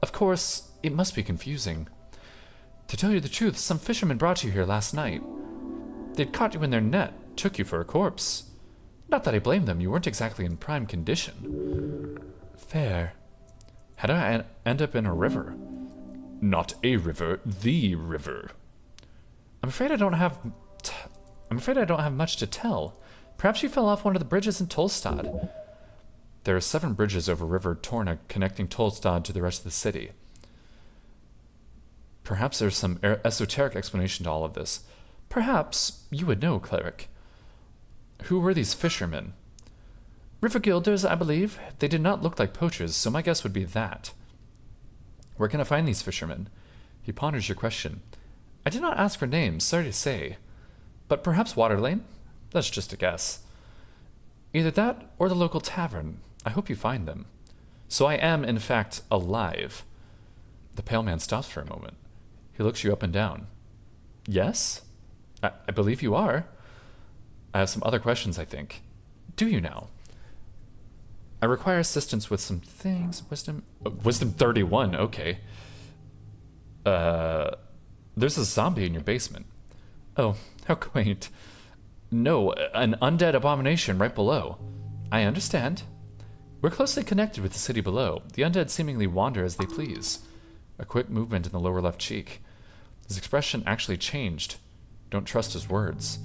[SPEAKER 1] Of course, it must be confusing. To tell you the truth, some fishermen brought you here last night. They'd caught you in their net, took you for a corpse. Not that I blame them, you weren't exactly in prime condition. Fair. How did I end up in a river? Not a river, the river. I'm afraid I don't have much to tell. Perhaps you fell off one of the bridges in Tolstad. There are 7 bridges over River Torna connecting Tolstad to the rest of the city. Perhaps there's some esoteric explanation to all of this. Perhaps you would know, cleric. Who were these fishermen? River guilders, I believe. They did not look like poachers, so my guess would be that. Where can I find these fishermen? He ponders your question. I did not ask for names, sorry to say. But perhaps Waterlane? That's just a guess. Either that or the local tavern. I hope you find them. So I am, in fact, alive. The pale man stops for a moment. He looks you up and down. Yes? I believe you are. I have some other questions, I think. Do you now? I require assistance with some things. Wisdom... wisdom 31, okay. There's a zombie in your basement. Oh, how quaint. No, an undead abomination right below. I understand. We're closely connected with the city below. The undead seemingly wander as they please. A quick movement in the lower left cheek. His expression actually changed. Don't trust his words.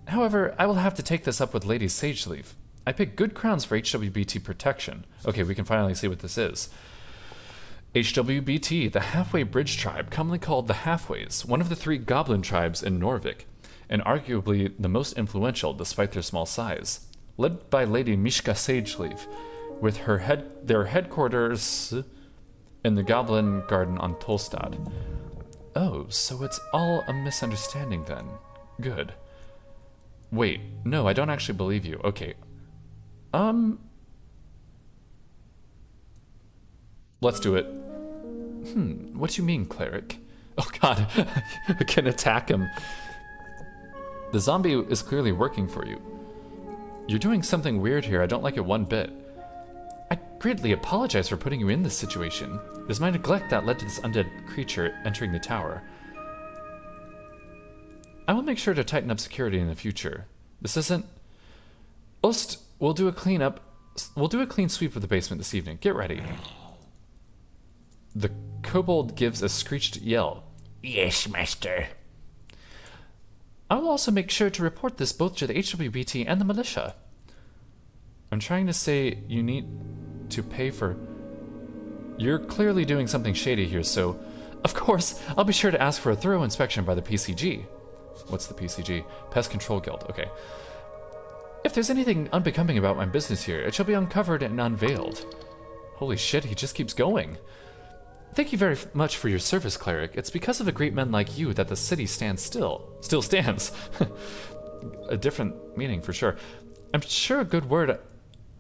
[SPEAKER 1] However, I will have to take this up with Lady Sageleaf. I picked good crowns for HWBT protection. Okay, we can finally see what this is. HWBT, the Halfway Bridge Tribe, commonly called the Halfways, one of the 3 goblin tribes in Norvik, and arguably the most influential despite their small size. Led by Lady Mishka Sageleaf, with their headquarters in the Goblin Garden on Tolstad. Oh, so it's all a misunderstanding then. Good. Wait, no, I don't actually believe you. Okay. Let's do it. What do you mean, cleric? Oh god, I can attack him. The zombie is clearly working for you. You're doing something weird here, I don't like it one bit. I greatly apologize for putting you in this situation. It was my neglect that led to this undead creature entering the tower. I will make sure to tighten up security in the future. This isn't... Ost, we'll do a clean sweep of the basement this evening. Get ready. The kobold gives a screeched yell. Yes, master. I will also make sure to report this both to the HWBT and the militia. I'm trying to say you need to pay for... You're clearly doing something shady here, so... Of course, I'll be sure to ask for a thorough inspection by the PCG. What's the PCG? Pest Control Guild, okay. If there's anything unbecoming about my business here, it shall be uncovered and unveiled. Holy shit, he just keeps going. Thank you very much for your service, cleric. It's because of a great men like you that the city stands still. Still stands. A different meaning for sure. I'm sure a good word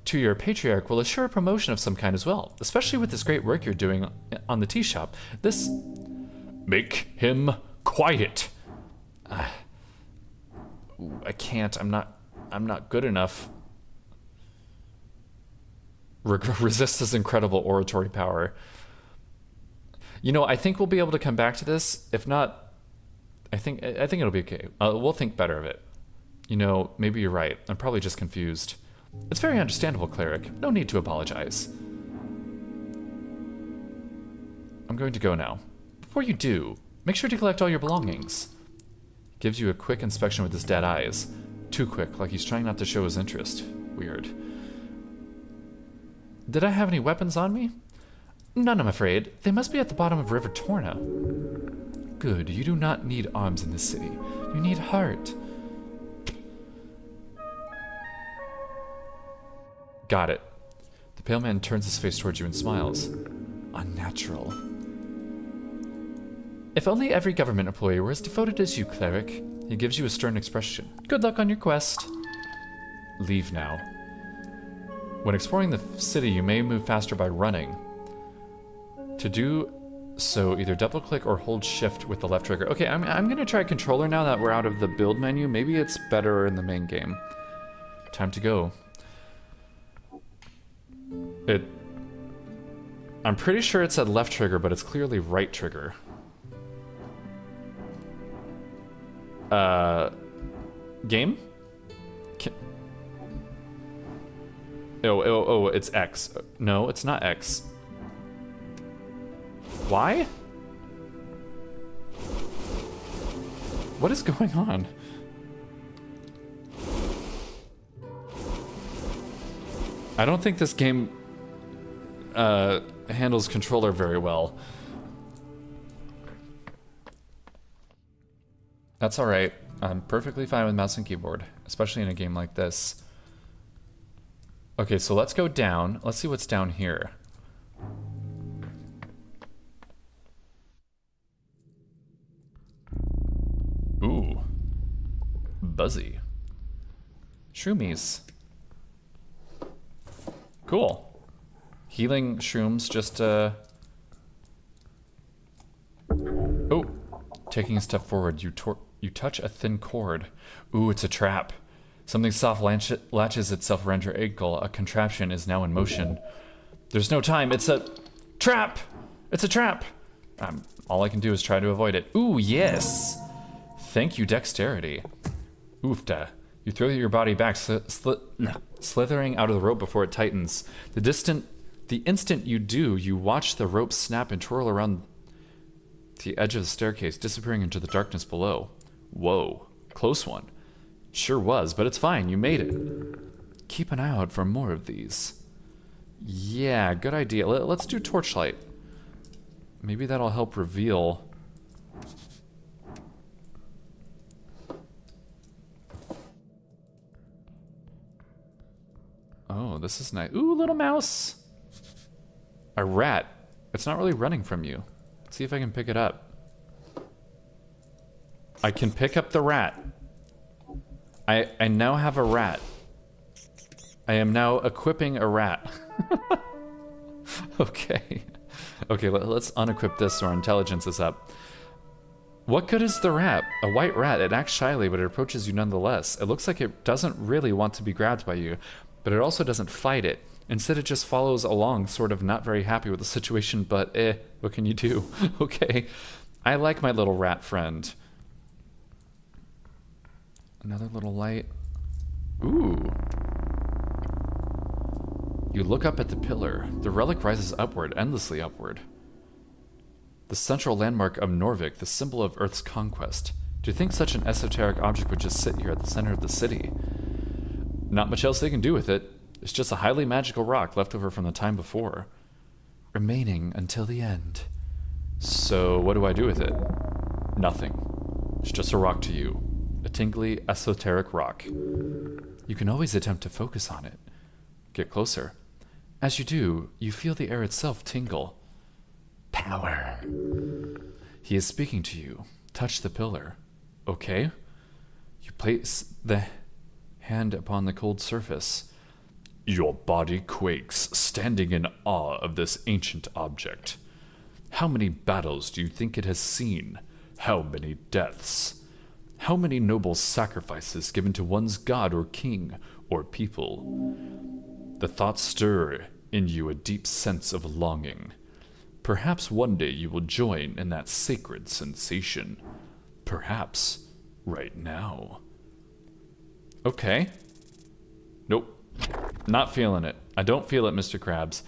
[SPEAKER 1] to your patriarch will assure a promotion of some kind as well, especially with this great work you're doing on the tea shop. This... Make him quiet. I can't. I'm not good enough. Resist his incredible oratory power. You know, I think we'll be able to come back to this. If not, I think it'll be okay. We'll think better of it. You know, maybe you're right. I'm probably just confused. It's very understandable, cleric. No need to apologize. I'm going to go now. Before you do, make sure to collect all your belongings. Gives you a quick inspection with his dead eyes. Too quick, like he's trying not to show his interest. Weird. Did I have any weapons on me? None, I'm afraid. They must be at the bottom of River Torna. Good, you do not need arms in this city. You need heart. Got it. The pale man turns his face towards you and smiles. Unnatural. If only every government employee were as devoted as you, cleric. He gives you a stern expression. Good luck on your quest. Leave now. When exploring the city, you may move faster by running. To do so, either double click or hold shift with the left trigger. Okay, I'm gonna try controller now that we're out of the build menu. Maybe it's better in the main game. Time to go. I'm pretty sure it said left trigger, but it's clearly right trigger. Game? Oh, it's X. No, it's not X. Why? What is going on? I don't think this game handles controller very well. That's alright. I'm perfectly fine with mouse and keyboard, especially in a game like this. Okay, so let's go down. Let's see what's down here. Ooh. Buzzy. Shroomies. Cool. Healing shrooms just Taking a step forward, you touch a thin cord. Ooh, it's a trap. Something soft latches itself around your ankle. A contraption is now in motion. There's no time. It's a trap! It's a trap! All I can do is try to avoid it. Ooh, yes! Thank you, dexterity. Oofta. You throw your body back, slithering out of the rope before it tightens. The instant you do, you watch the rope snap and twirl around the edge of the staircase, disappearing into the darkness below. Whoa. Close one. Sure was, but it's fine. You made it. Keep an eye out for more of these. Yeah, good idea. Let's do torchlight. Maybe that'll help reveal... Oh, this is nice. Ooh, little mouse! A rat. It's not really running from you. Let's see if I can pick it up. I can pick up the rat. I now have a rat. I am now equipping a rat. Okay. Okay, let's unequip this so our intelligence is up. What good is the rat? A white rat. It acts shyly, but it approaches you nonetheless. It looks like it doesn't really want to be grabbed by you, but it also doesn't fight it. Instead, it just follows along, sort of not very happy with the situation, but what can you do? Okay. I like my little rat friend. Another little light. Ooh. You look up at the pillar. The relic rises upward, endlessly upward. The central landmark of Norvik, the symbol of Earth's conquest. Do you think such an esoteric object would just sit here at the center of the city? Not much else they can do with it. It's just a highly magical rock left over from the time before. Remaining until the end. So, what do I do with it? Nothing. It's just a rock to you. A tingly, esoteric rock. You can always attempt to focus on it. Get closer. As you do, you feel the air itself tingle. Power. He is speaking to you. Touch the pillar. Okay. You place the hand upon the cold surface. Your body quakes, standing in awe of this ancient object. How many battles do you think it has seen? How many deaths? How many noble sacrifices given to one's god or king or people? The thoughts stir in you a deep sense of longing. Perhaps one day you will join in that sacred sensation. Perhaps right now. Okay. Nope. Not feeling it. I don't feel it, Mr. Krabs.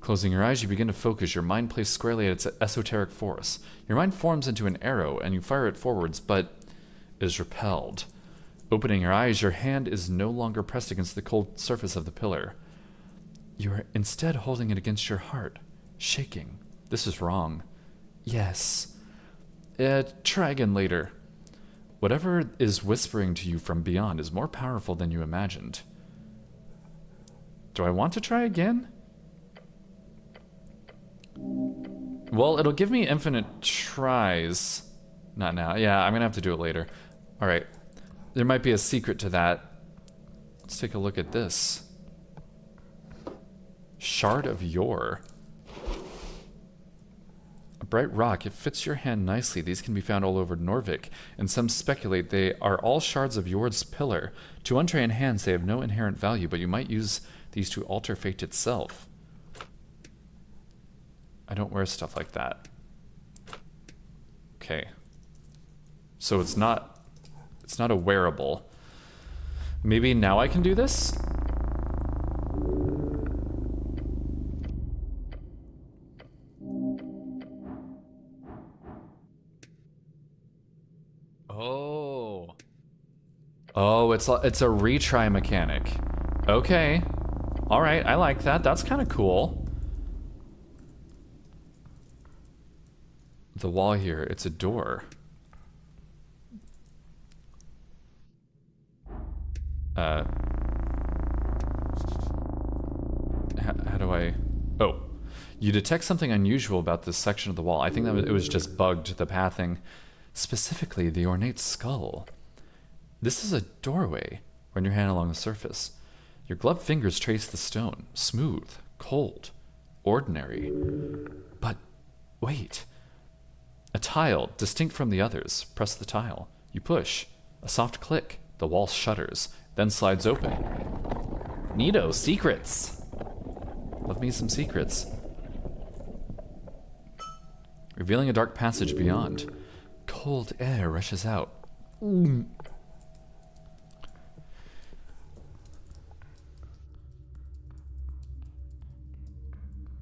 [SPEAKER 1] Closing your eyes, you begin to focus, your mind placed squarely at its esoteric force. Your mind forms into an arrow, and you fire it forwards, but is repelled. Opening your eyes, your hand is no longer pressed against the cold surface of the pillar. You are instead holding it against your heart, shaking. This is wrong. Yes. Try again later. Whatever is whispering to you from beyond is more powerful than you imagined. Do I want to try again? Well, it'll give me infinite tries. Not now. Yeah, I'm gonna have to do it later. Alright. There might be a secret to that. Let's take a look at this. Shard of Yore. A bright rock. It fits your hand nicely. These can be found all over Norvik, and some speculate they are all shards of Yore's pillar. To untrained hands, they have no inherent value, but you might use these to alter fate itself. I don't wear stuff like that. Okay. So it's not a wearable. Maybe now I can do this? Oh. Oh, it's a retry mechanic. Okay. All right, I like that. That's kind of cool. The wall here, it's a door. How do I... Oh. You detect something unusual about this section of the wall. I think that it was just bugged, the pathing. Specifically, the ornate skull. This is a doorway. Run your hand along the surface. Your gloved fingers trace the stone. Smooth, cold, ordinary. But wait. A tile, distinct from the others. Press the tile. You push. A soft click. The wall shudders, then slides open. Neato, secrets. Love me some secrets. Revealing a dark passage beyond. Cold air rushes out.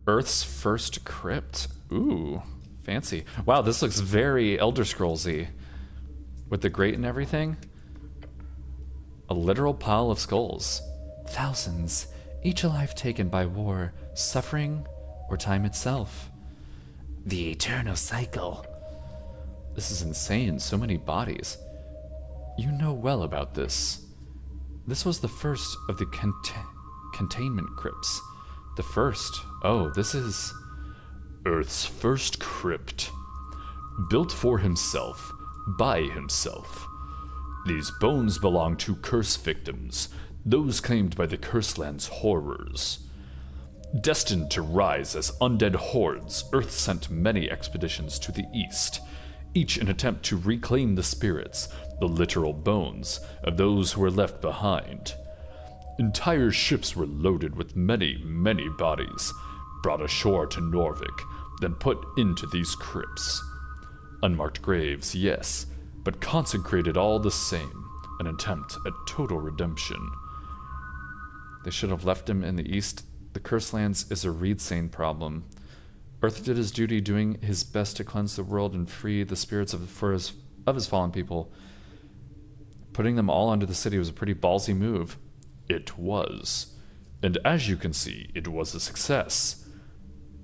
[SPEAKER 1] Earth's first crypt. Ooh, fancy. Wow, this looks very Elder Scrolls-y. With the grate and everything. A literal pile of skulls. Thousands, each alive taken by war, suffering, or time itself. The eternal cycle. This is insane, so many bodies. You know well about this. This was the first of the containment crypts. The first. Oh, this is Earth's first crypt. Built for himself, by himself. These bones belong to curse victims, those claimed by the Curseland's horrors. Destined to rise as undead hordes, Earth sent many expeditions to the east, each an attempt to reclaim the spirits, the literal bones, of those who were left behind. Entire ships were loaded with many, many bodies, brought ashore to Norvik, then put into these crypts. Unmarked graves, yes, but consecrated all the same, an attempt at total redemption. They should have left him in the east. The Curselands is a Reedsane problem. Earth did his duty, doing his best to cleanse the world and free the spirits of his fallen people. Putting them all under the city was a pretty ballsy move. It was. And as you can see, it was a success.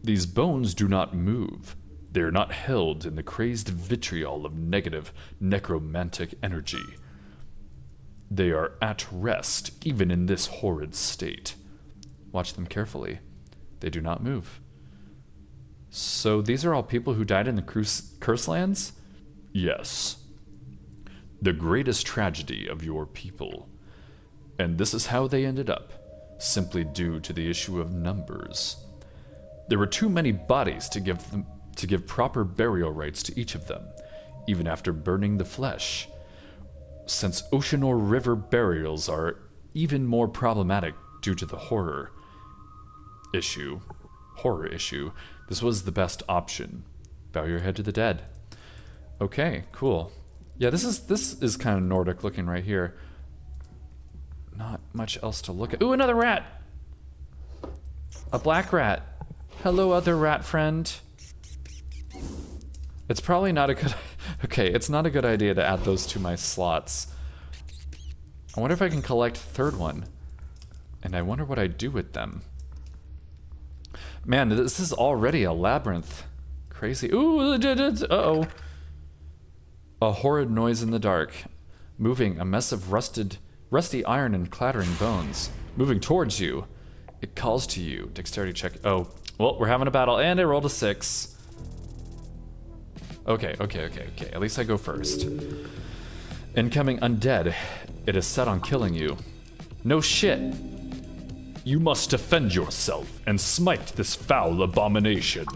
[SPEAKER 1] These bones do not move. They are not held in the crazed vitriol of negative, necromantic energy. They are at rest, even in this horrid state. Watch them carefully. They do not move. So these are all people who died in the Curselands? Yes. The greatest tragedy of your people. And this is how they ended up, simply due to the issue of numbers. There were too many bodies to give proper burial rites to each of them, even after burning the flesh. Since ocean or river burials are even more problematic due to the horror issue, this was the best option. Bow your head to the dead. Okay, cool. Yeah, this is kind of Nordic looking right here. Not much else to look at. Ooh, another rat! A black rat. Hello, other rat friend. It's probably not a good... Okay, it's not a good idea to add those to my slots. I wonder if I can collect the third one. And I wonder what I do with them. Man, this is already a labyrinth. Crazy. Ooh, uh-oh. A horrid noise in the dark. Moving, a mess of rusty iron and clattering bones. Moving towards you. It calls to you. Dexterity check. Oh, well, we're having a battle, and I rolled a 6. Okay. At least I go first. Incoming undead. It is set on killing you. No shit. You must defend yourself and smite this foul abomination.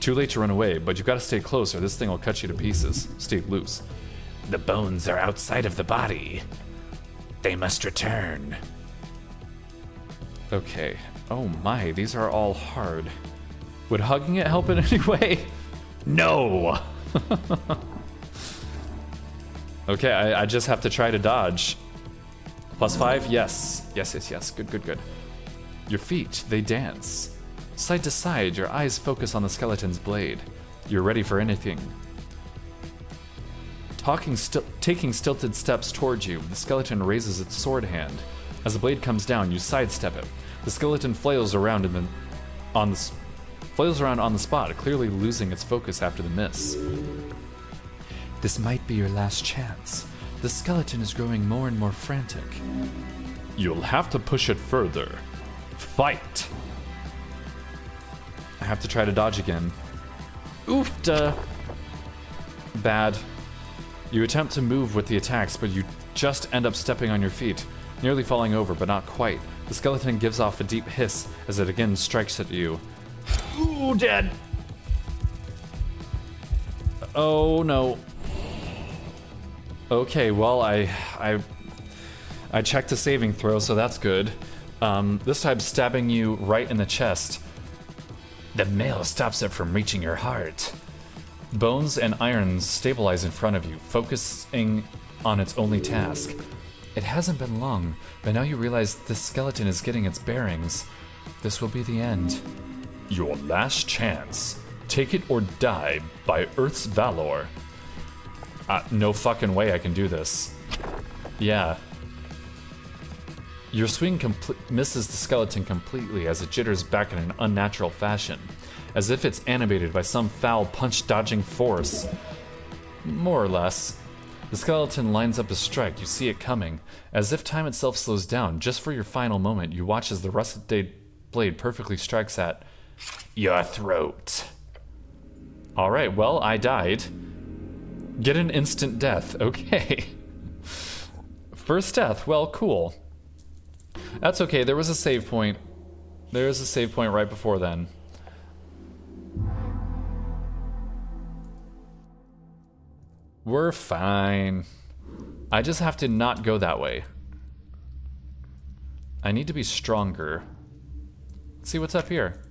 [SPEAKER 1] Too late to run away, but you've got to stay close or this thing will cut you to pieces. Stay loose. The bones are outside of the body. They must return. Okay. Oh my, these are all hard. Would hugging it help in any way? No! Okay, I just have to try to dodge. +5, yes. Yes. Good. Your feet, they dance. Side to side, your eyes focus on the skeleton's blade. You're ready for anything. Taking stilted steps towards you, the skeleton raises its sword hand. As the blade comes down, you sidestep it. The skeleton flails around on the spot, clearly losing its focus after the miss. This might be your last chance. The skeleton is growing more and more frantic. You'll have to push it further. Fight! I have to try to dodge again. Oof, duh. Bad. You attempt to move with the attacks, but you just end up stepping on your feet, nearly falling over, but not quite. The skeleton gives off a deep hiss as it again strikes at you. Ooh, dead! Oh no. Okay, well, I checked a saving throw, so that's good. This time stabbing you right in the chest. The mail stops it from reaching your heart. Bones and irons stabilize in front of you, focusing on its only task. It hasn't been long, but now you realize the skeleton is getting its bearings. This will be the end. Your last chance. Take it or die by Earth's valor. No fucking way I can do this. Yeah. Your swing misses the skeleton completely as it jitters back in an unnatural fashion, as if it's animated by some foul punch-dodging force. More or less. The skeleton lines up a strike, you see it coming. As if time itself slows down, just for your final moment, you watch as the rusted blade perfectly strikes at your throat. Alright, well, I died. Get an instant death, okay. First death, well, cool. That's okay, there was a save point. There was a save point right before then. We're fine. I just have to not go that way. I need to be stronger. Let's see what's up here.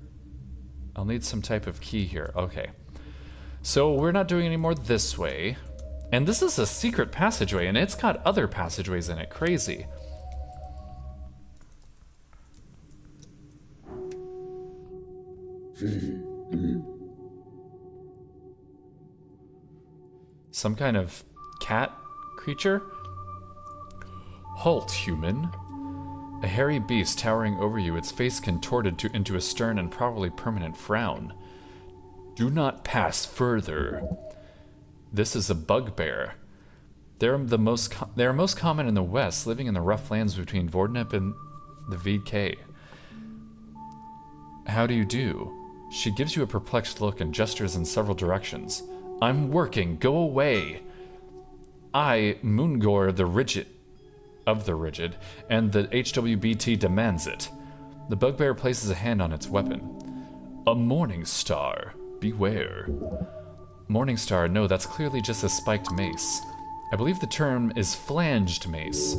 [SPEAKER 1] I'll need some type of key here. Okay. So we're not doing any more this way. And this is a secret passageway, and it's got other passageways in it. Crazy. Some kind of cat creature? Halt, human. A hairy beast towering over you, its face contorted into a stern and probably permanent frown. Do not pass further. This is a bugbear. They are most common in the west, living in the rough lands between Vordnip and the VK. How do you do? She gives you a perplexed look and gestures in several directions. I'm working, go away. I, Moongor the Rigid, and the HWBT demands it. The bugbear places a hand on its weapon. A morning star, beware. Morning star, no, that's clearly just a spiked mace. I believe the term is flanged mace.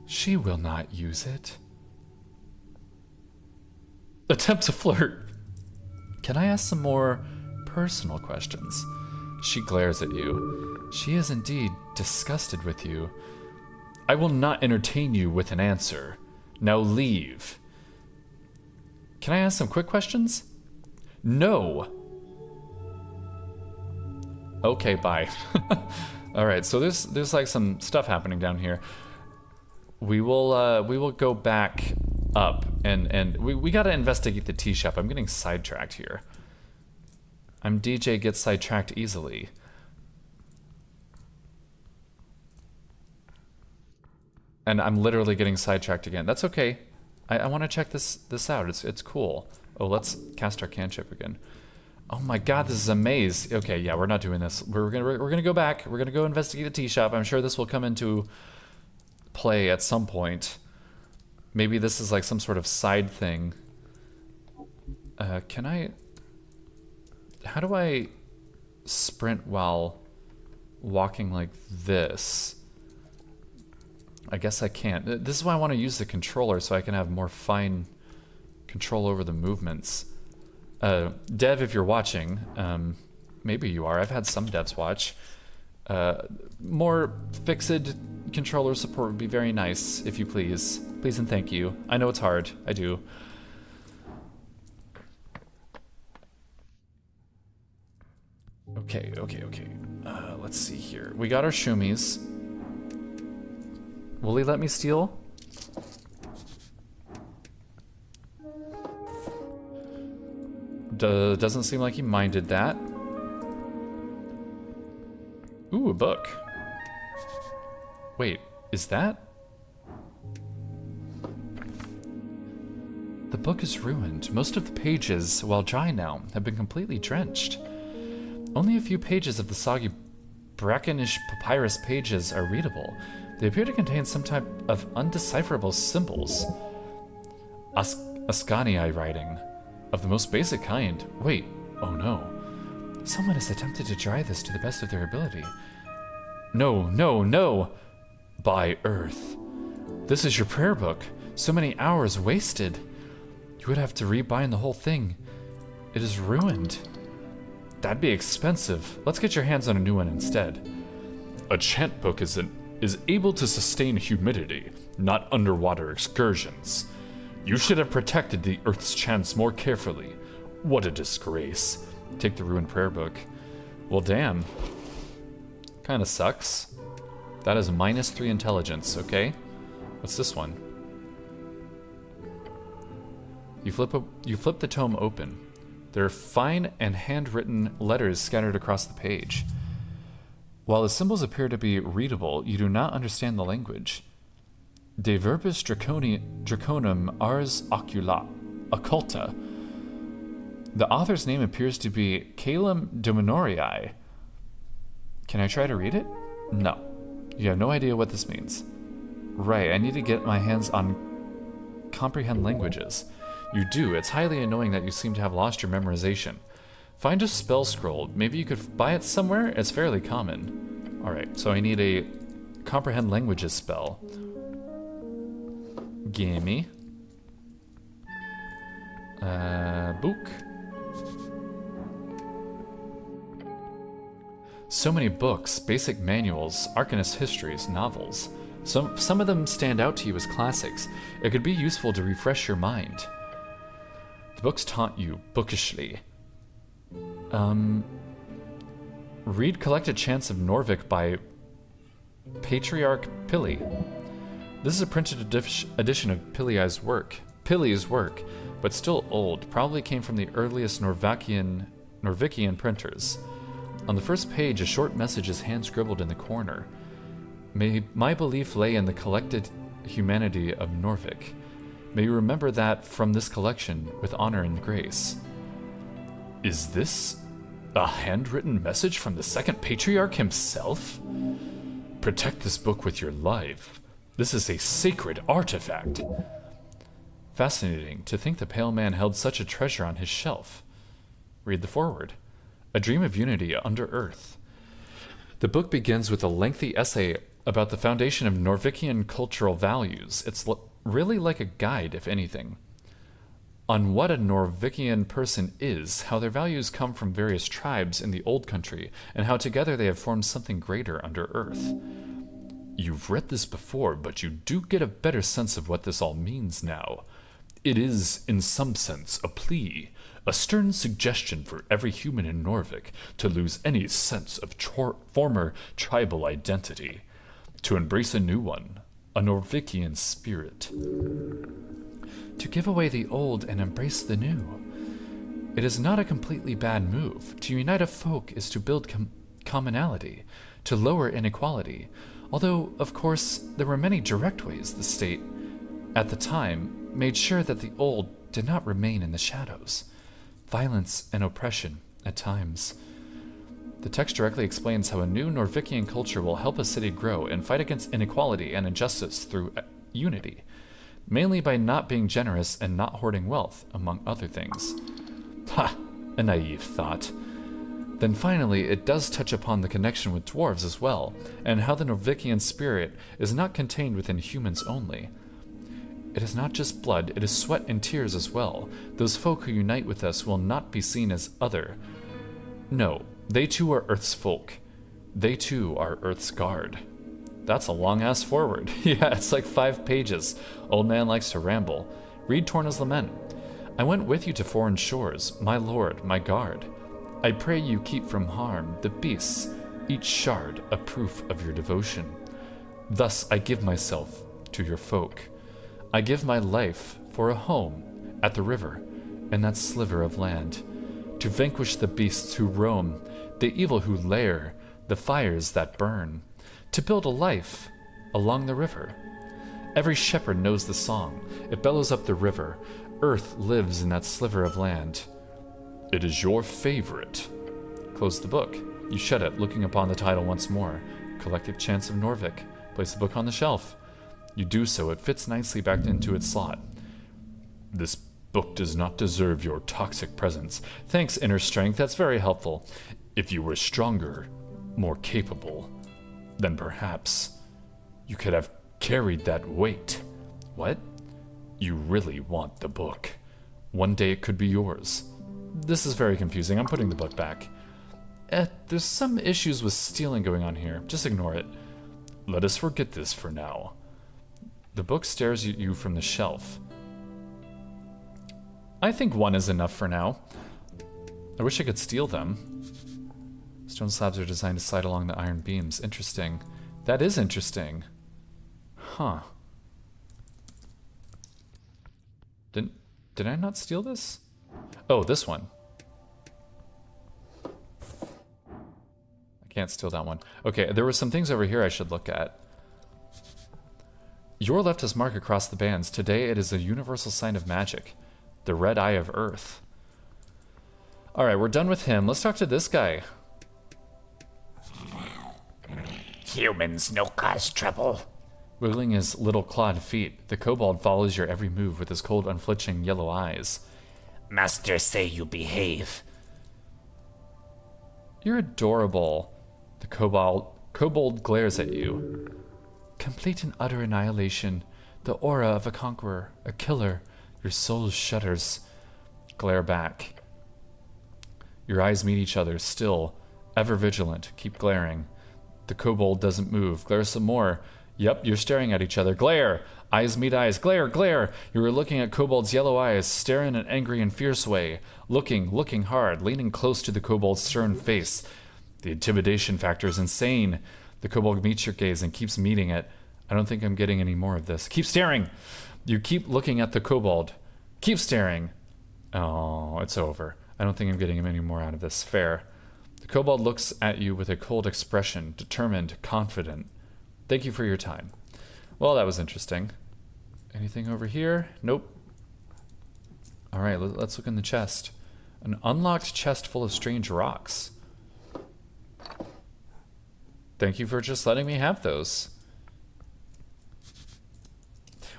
[SPEAKER 1] She will not use it. Attempt to flirt. Can I ask some more personal questions? She glares at you. She is indeed disgusted with you. I will not entertain you with an answer. Now leave. Can I ask some quick questions? No. Okay, bye. Alright, so there's like some stuff happening down here. We will go back up and we gotta investigate the tea shop. I'm getting sidetracked here. I'm DJ gets sidetracked easily. And I'm literally getting sidetracked again. That's okay. I want to check this out. It's cool. Oh, let's cast our cantrip again. Oh my god, this is a maze. Okay, yeah, we're not doing this. We're gonna go back. We're gonna go investigate the tea shop. I'm sure this will come into play at some point. Maybe this is like some sort of side thing. Can I... How do I sprint while walking like this? I guess I can't. This is why I want to use the controller, so I can have more fine control over the movements. Dev, if you're watching, maybe you are. I've had some devs watch. More fixed controller support would be very nice, if you please. Please and thank you. I know it's hard. I do. Okay. Let's see here. We got our shumis. Will he let me steal? Doesn't seem like he minded that. Ooh, a book. Wait, is that? The book is ruined. Most of the pages, while dry now, have been completely drenched. Only a few pages of the soggy brackenish papyrus pages are readable. They appear to contain some type of undecipherable symbols. Ascanii writing. Of the most basic kind. Wait, oh no. Someone has attempted to dry this to the best of their ability. No, no, no! By Earth. This is your prayer book. So many hours wasted. You would have to rebind the whole thing. It is ruined. That'd be expensive. Let's get your hands on a new one instead. A chant book is able to sustain humidity, not underwater excursions. You should have protected the Earth's chants more carefully. What a disgrace. Take the ruined prayer book. Well, damn. Kinda sucks. That is -3 intelligence, okay? What's this one? You flip the tome open. There are fine and handwritten letters scattered across the page. While the symbols appear to be readable, you do not understand the language. De verbis draconum ars occulta. The author's name appears to be Calum Dominorii. Can I try to read it? No. You have no idea what this means. Right, I need to get my hands on comprehend languages. You do. It's highly annoying that you seem to have lost your memorization. Find a spell scroll. Maybe you could buy it somewhere? It's fairly common. Alright, so I need a comprehend languages spell. Gimme. Book. So many books, basic manuals, arcanist histories, novels. Some of them stand out to you as classics. It could be useful to refresh your mind. The books taunt you bookishly. Read Collected Chants of Norvik by Patriarch Pili. This is a printed edition of Pili's work, but still old. Probably came from the earliest Norvikian printers. On the first page, a short message is hand-scribbled in the corner. My belief lay in the collected humanity of Norvik. May you remember that from this collection with honor and grace. Is this a handwritten message from the second patriarch himself? Protect this book with your life. This is a sacred artifact. Fascinating to think the Pale Man held such a treasure on his shelf. Read the foreword. A dream of unity under earth. The book begins with a lengthy essay about the foundation of Norvikian cultural values. It's really like a guide, if anything, on what a Norvikian person is, how their values come from various tribes in the Old Country, and how together they have formed something greater under earth. You've read this before, but you do get a better sense of what this all means now. It is, in some sense, a plea, a stern suggestion for every human in Norvik to lose any sense of former tribal identity, to embrace a new one, a Norvikian spirit. To give away the old and embrace the new. It is not a completely bad move. To unite a folk is to build commonality, to lower inequality, although, of course, there were many direct ways the state, at the time, made sure that the old did not remain in the shadows. Violence and oppression, at times. The text directly explains how a new Norvikian culture will help a city grow and fight against inequality and injustice through unity, mainly by not being generous and not hoarding wealth, among other things. Ha! A naive thought. Then finally, it does touch upon the connection with dwarves as well, and how the Norvikian spirit is not contained within humans only. It is not just blood, it is sweat and tears as well. Those folk who unite with us will not be seen as other. No, they too are Earth's folk. They too are Earth's guard. That's a long-ass forward. Yeah, it's like 5 pages. Old man likes to ramble. Read Torna's Lament. I went with you to foreign shores, my lord, my guard. I pray you keep from harm the beasts, each shard a proof of your devotion. Thus I give myself to your folk. I give my life for a home at the river and that sliver of land, to vanquish the beasts who roam, the evil who lair, the fires that burn, to build a life along the river. Every shepherd knows the song. It bellows up the river. Earth lives in that sliver of land. It is your favorite. Close the book. You shut it, looking upon the title once more. Collected Chants of Norvik. Place the book on the shelf. You do so. It fits nicely back into its slot. This book does not deserve your toxic presence. Thanks, inner strength, that's very helpful. If you were stronger, more capable, then perhaps you could have carried that weight. What? You really want the book. One day it could be yours. This is very confusing. I'm putting the book back. There's some issues with stealing going on here. Just ignore it. Let us forget this for now. The book stares at you from the shelf. I think one is enough for now. I wish I could steal them. Stone slabs are designed to slide along the iron beams. Interesting. That is interesting. Huh. Did I not steal this? Oh, this one. I can't steal that one. Okay, there were some things over here I should look at. Your left has mark across the bands. Today it is a universal sign of magic. The red eye of Earth. Alright, we're done with him. Let's talk to this guy.
[SPEAKER 2] Humans no cause trouble.
[SPEAKER 1] Wiggling his little clawed feet, the kobold follows your every move with his cold, unflinching yellow eyes.
[SPEAKER 2] Master say you behave.
[SPEAKER 1] You're adorable. The kobold glares at you. Complete and utter annihilation. The aura of a conqueror, a killer. Your soul shudders. Glare back. Your eyes meet each other, still, ever vigilant. Keep glaring. The kobold doesn't move. Glare some more. Yep, you're staring at each other. Glare! Eyes meet eyes. Glare, glare! You are looking at kobold's yellow eyes, staring in an angry and fierce way. Looking hard, leaning close to the kobold's stern face. The intimidation factor is insane. The kobold meets your gaze and keeps meeting it. I don't think I'm getting any more of this. Keep staring! You keep looking at the kobold. Keep staring. Oh, it's over. I don't think I'm getting any more out of this. Fair. The kobold looks at you with a cold expression, determined, confident. Thank you for your time. Well, that was interesting. Anything over here? Nope. Alright, let's look in the chest. An unlocked chest full of strange rocks. Thank you for just letting me have those.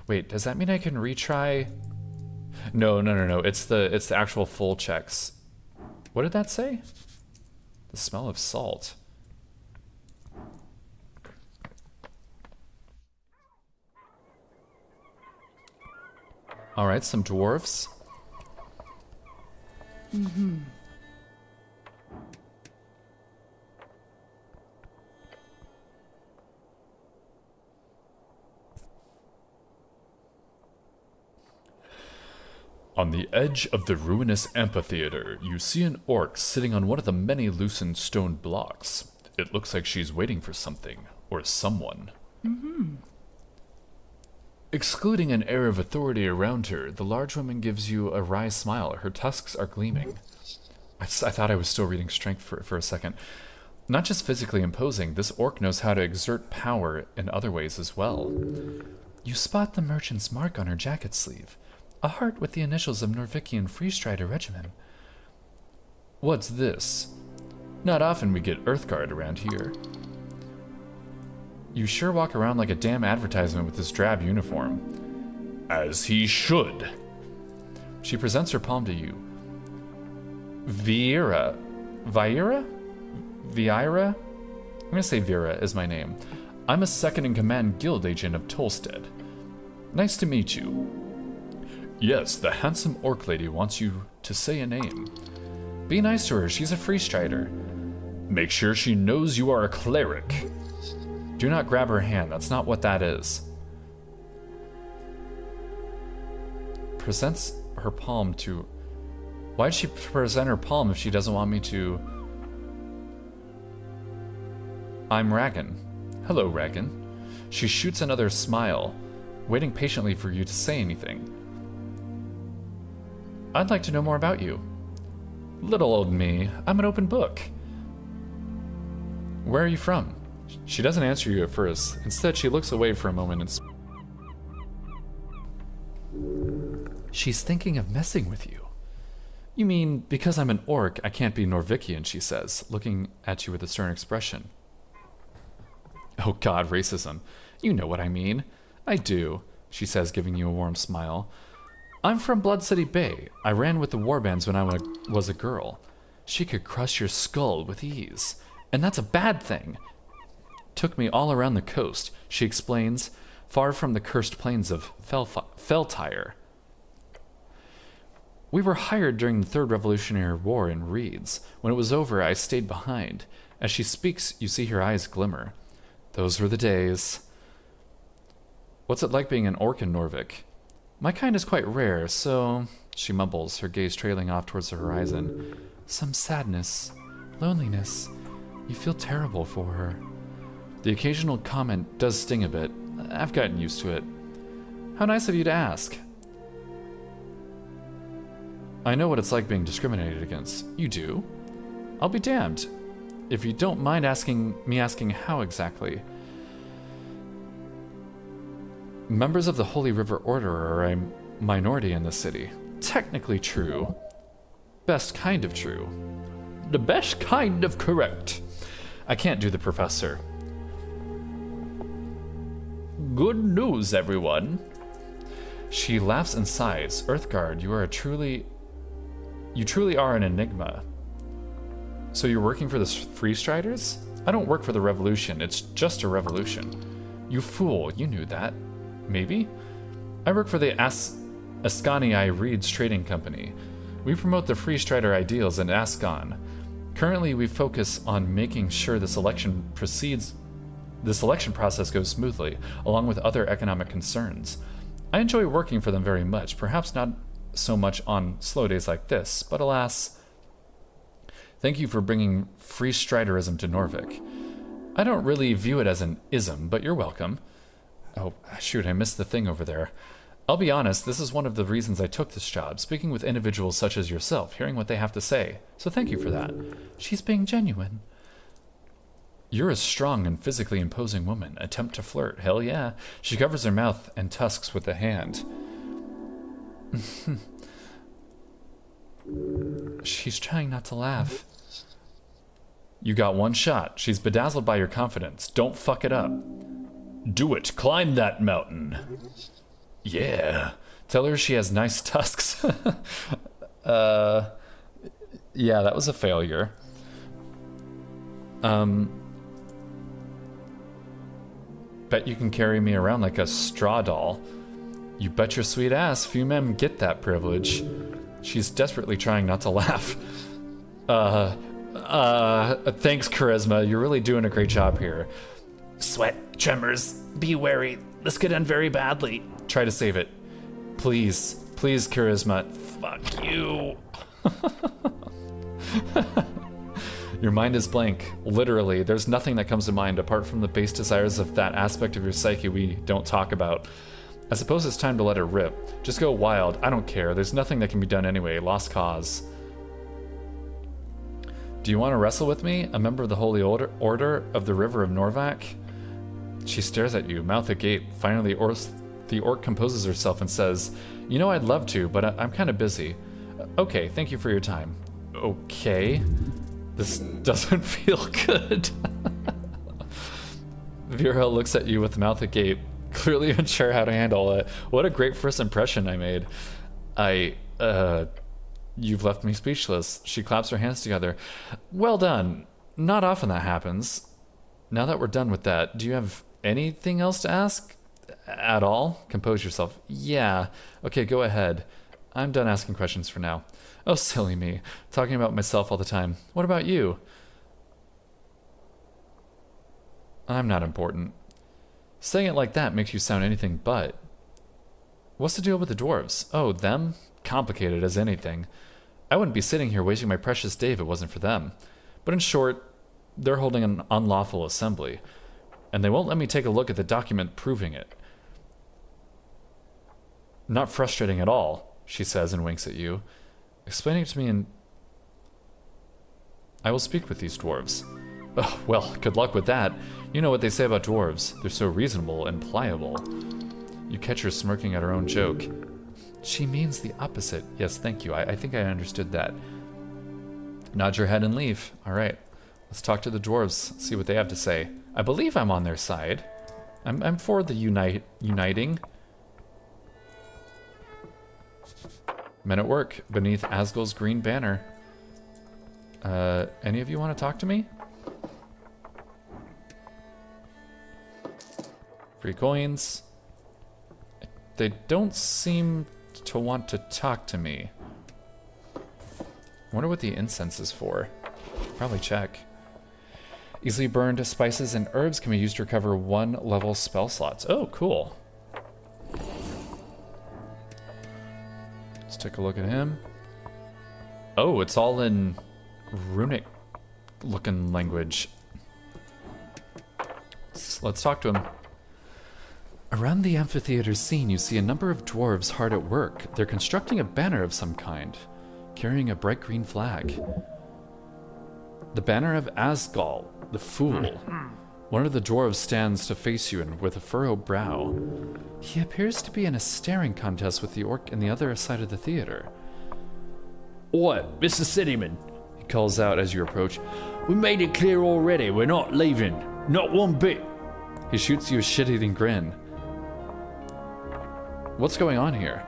[SPEAKER 1] Wait, does that mean I can retry? No. It's the actual full checks. What did that say? The smell of salt. All right, some dwarves. On the edge of the ruinous amphitheater, you see an orc sitting on one of the many loosened stone blocks. It looks like she's waiting for something, or someone. Excluding an air of authority around her, the large woman gives you a wry smile. Her tusks are gleaming. I thought I was still reading strength for a second. Not just physically imposing, this orc knows how to exert power in other ways as well. You spot the merchant's mark on her jacket sleeve. A heart with the initials of Norvikian Freestrider Regiment. What's this? Not often we get Earthguard around here. You sure walk around like a damn advertisement with this drab uniform. As he should. She presents her palm to you. Vieira? I'm gonna say Vera is my name. I'm a second-in-command guild agent of Tolstead. Nice to meet you. Yes, the handsome orc lady wants you to say a name. Be nice to her, she's a free strider. Make sure she knows you are a cleric. Do not grab her hand, that's not what that is. Presents her palm to... Why'd she present her palm if she doesn't want me to... I'm Ragan. Hello, Ragan. She shoots another smile, waiting patiently for you to say anything. I'd like to know more about you. Little old me, I'm an open book. Where are you from? She doesn't answer you at first. Instead, she looks away for a moment and... She's thinking of messing with you. You mean, because I'm an orc, I can't be Norvikian, she says, looking at you with a stern expression. Oh god, racism. You know what I mean. I do, she says, giving you a warm smile. I'm from Blood City Bay. I ran with the warbands when I was a girl. She could crush your skull with ease. And that's a bad thing. Took me all around the coast, she explains, far from the cursed plains of Feltire. We were hired during the Third Revolutionary War in Reeds. When it was over, I stayed behind. As she speaks, you see her eyes glimmer. Those were the days. What's it like being an orc in Norvik? My kind is quite rare, so... She mumbles, her gaze trailing off towards the horizon. Some sadness, loneliness. You feel terrible for her. The occasional comment does sting a bit. I've gotten used to it. How nice of you to ask. I know what it's like being discriminated against. You do? I'll be damned. If you don't mind asking how exactly. Members of the Holy River Order are a minority in this city. Technically true. Best kind of true. The best kind of correct. I can't do the professor. Good news, everyone. She laughs and sighs. Earthguard, you truly are an enigma. So you're working for the Freestriders? I don't work for the Revolution. It's just a revolution. You fool, you knew that. Maybe? I work for the Ascanii Reeds Trading Company. We promote the Freestrider ideals in Ascon. Currently, we focus on making sure this election process goes smoothly, along with other economic concerns. I enjoy working for them very much, perhaps not so much on slow days like this, but alas... Thank you for bringing Freestriderism to Norvik. I don't really view it as an ism, but you're welcome. Oh, shoot, I missed the thing over there. I'll be honest, this is one of the reasons I took this job, speaking with individuals such as yourself, hearing what they have to say. So thank you for that. She's being genuine. You're a strong and physically imposing woman. Attempt to flirt. Hell yeah. She covers her mouth and tusks with a hand. She's trying not to laugh. You got one shot. She's bedazzled by your confidence. Don't fuck it up. Do it. Climb that mountain. Yeah. Tell her she has nice tusks. Yeah, that was a failure. Bet you can carry me around like a straw doll. You bet your sweet ass few men get that privilege. She's desperately trying not to laugh. Thanks, Charisma. You're really doing a great job here.
[SPEAKER 2] Sweat, tremors, be wary. This could end very badly.
[SPEAKER 1] Try to save it. Please. Please, Charisma.
[SPEAKER 2] Fuck you.
[SPEAKER 1] Your mind is blank. Literally, there's nothing that comes to mind apart from the base desires of that aspect of your psyche we don't talk about. I suppose it's time to let it rip. Just go wild. I don't care. There's nothing that can be done anyway. Lost cause. Do you want to wrestle with me? A member of the Holy Order of the River of Norvak? She stares at you, mouth agape. Finally, the orc composes herself and says, You know, I'd love to, but I'm kind of busy. Okay, thank you for your time. Okay. This doesn't feel good. Vera looks at you with mouth agape, clearly unsure how to handle it. What a great first impression I made. You've left me speechless. She claps her hands together. Well done. Not often that happens. Now that we're done with that, do you have anything else to ask? At all? Compose yourself. Yeah. Okay, go ahead. I'm done asking questions for now. Oh, silly me. Talking about myself all the time. What about you? I'm not important. Saying it like that makes you sound anything but. What's the deal with the dwarves? Oh, them? Complicated as anything. I wouldn't be sitting here wasting my precious day if it wasn't for them. But in short, they're holding an unlawful assembly, and they won't let me take a look at the document proving it. Not frustrating at all, she says and winks at you. Explain it to me and I will speak with these dwarves. Oh, well, good luck with that. You know what they say about dwarves. They're so reasonable and pliable. You catch her smirking at her own joke. She means the opposite. Yes, thank you. I think I understood that. Nod your head and leave. All right. Let's talk to the dwarves, see what they have to say. I believe I'm on their side. I'm for the uniting. Men at work beneath Asgul's green banner. Any of you want to talk to me? Free coins. They don't seem to want to talk to me. I wonder what the incense is for. Probably check. Easily burned spices and herbs can be used to recover 1 level spell slots. Oh, cool. Let's take a look at him. Oh, it's all in runic looking language. Let's talk to him. Around the amphitheater scene, you see a number of dwarves hard at work. They're constructing a banner of some kind, carrying a bright green flag. The banner of Asgal, the Fool. One of the dwarves stands to face you and with a furrowed brow. He appears to be in a staring contest with the orc in the other side of the theater.
[SPEAKER 3] What, Mr. Cityman?
[SPEAKER 1] He calls out as you approach.
[SPEAKER 3] We made it clear already, we're not leaving. Not one bit.
[SPEAKER 1] He shoots you a shit-eating grin. What's going on here?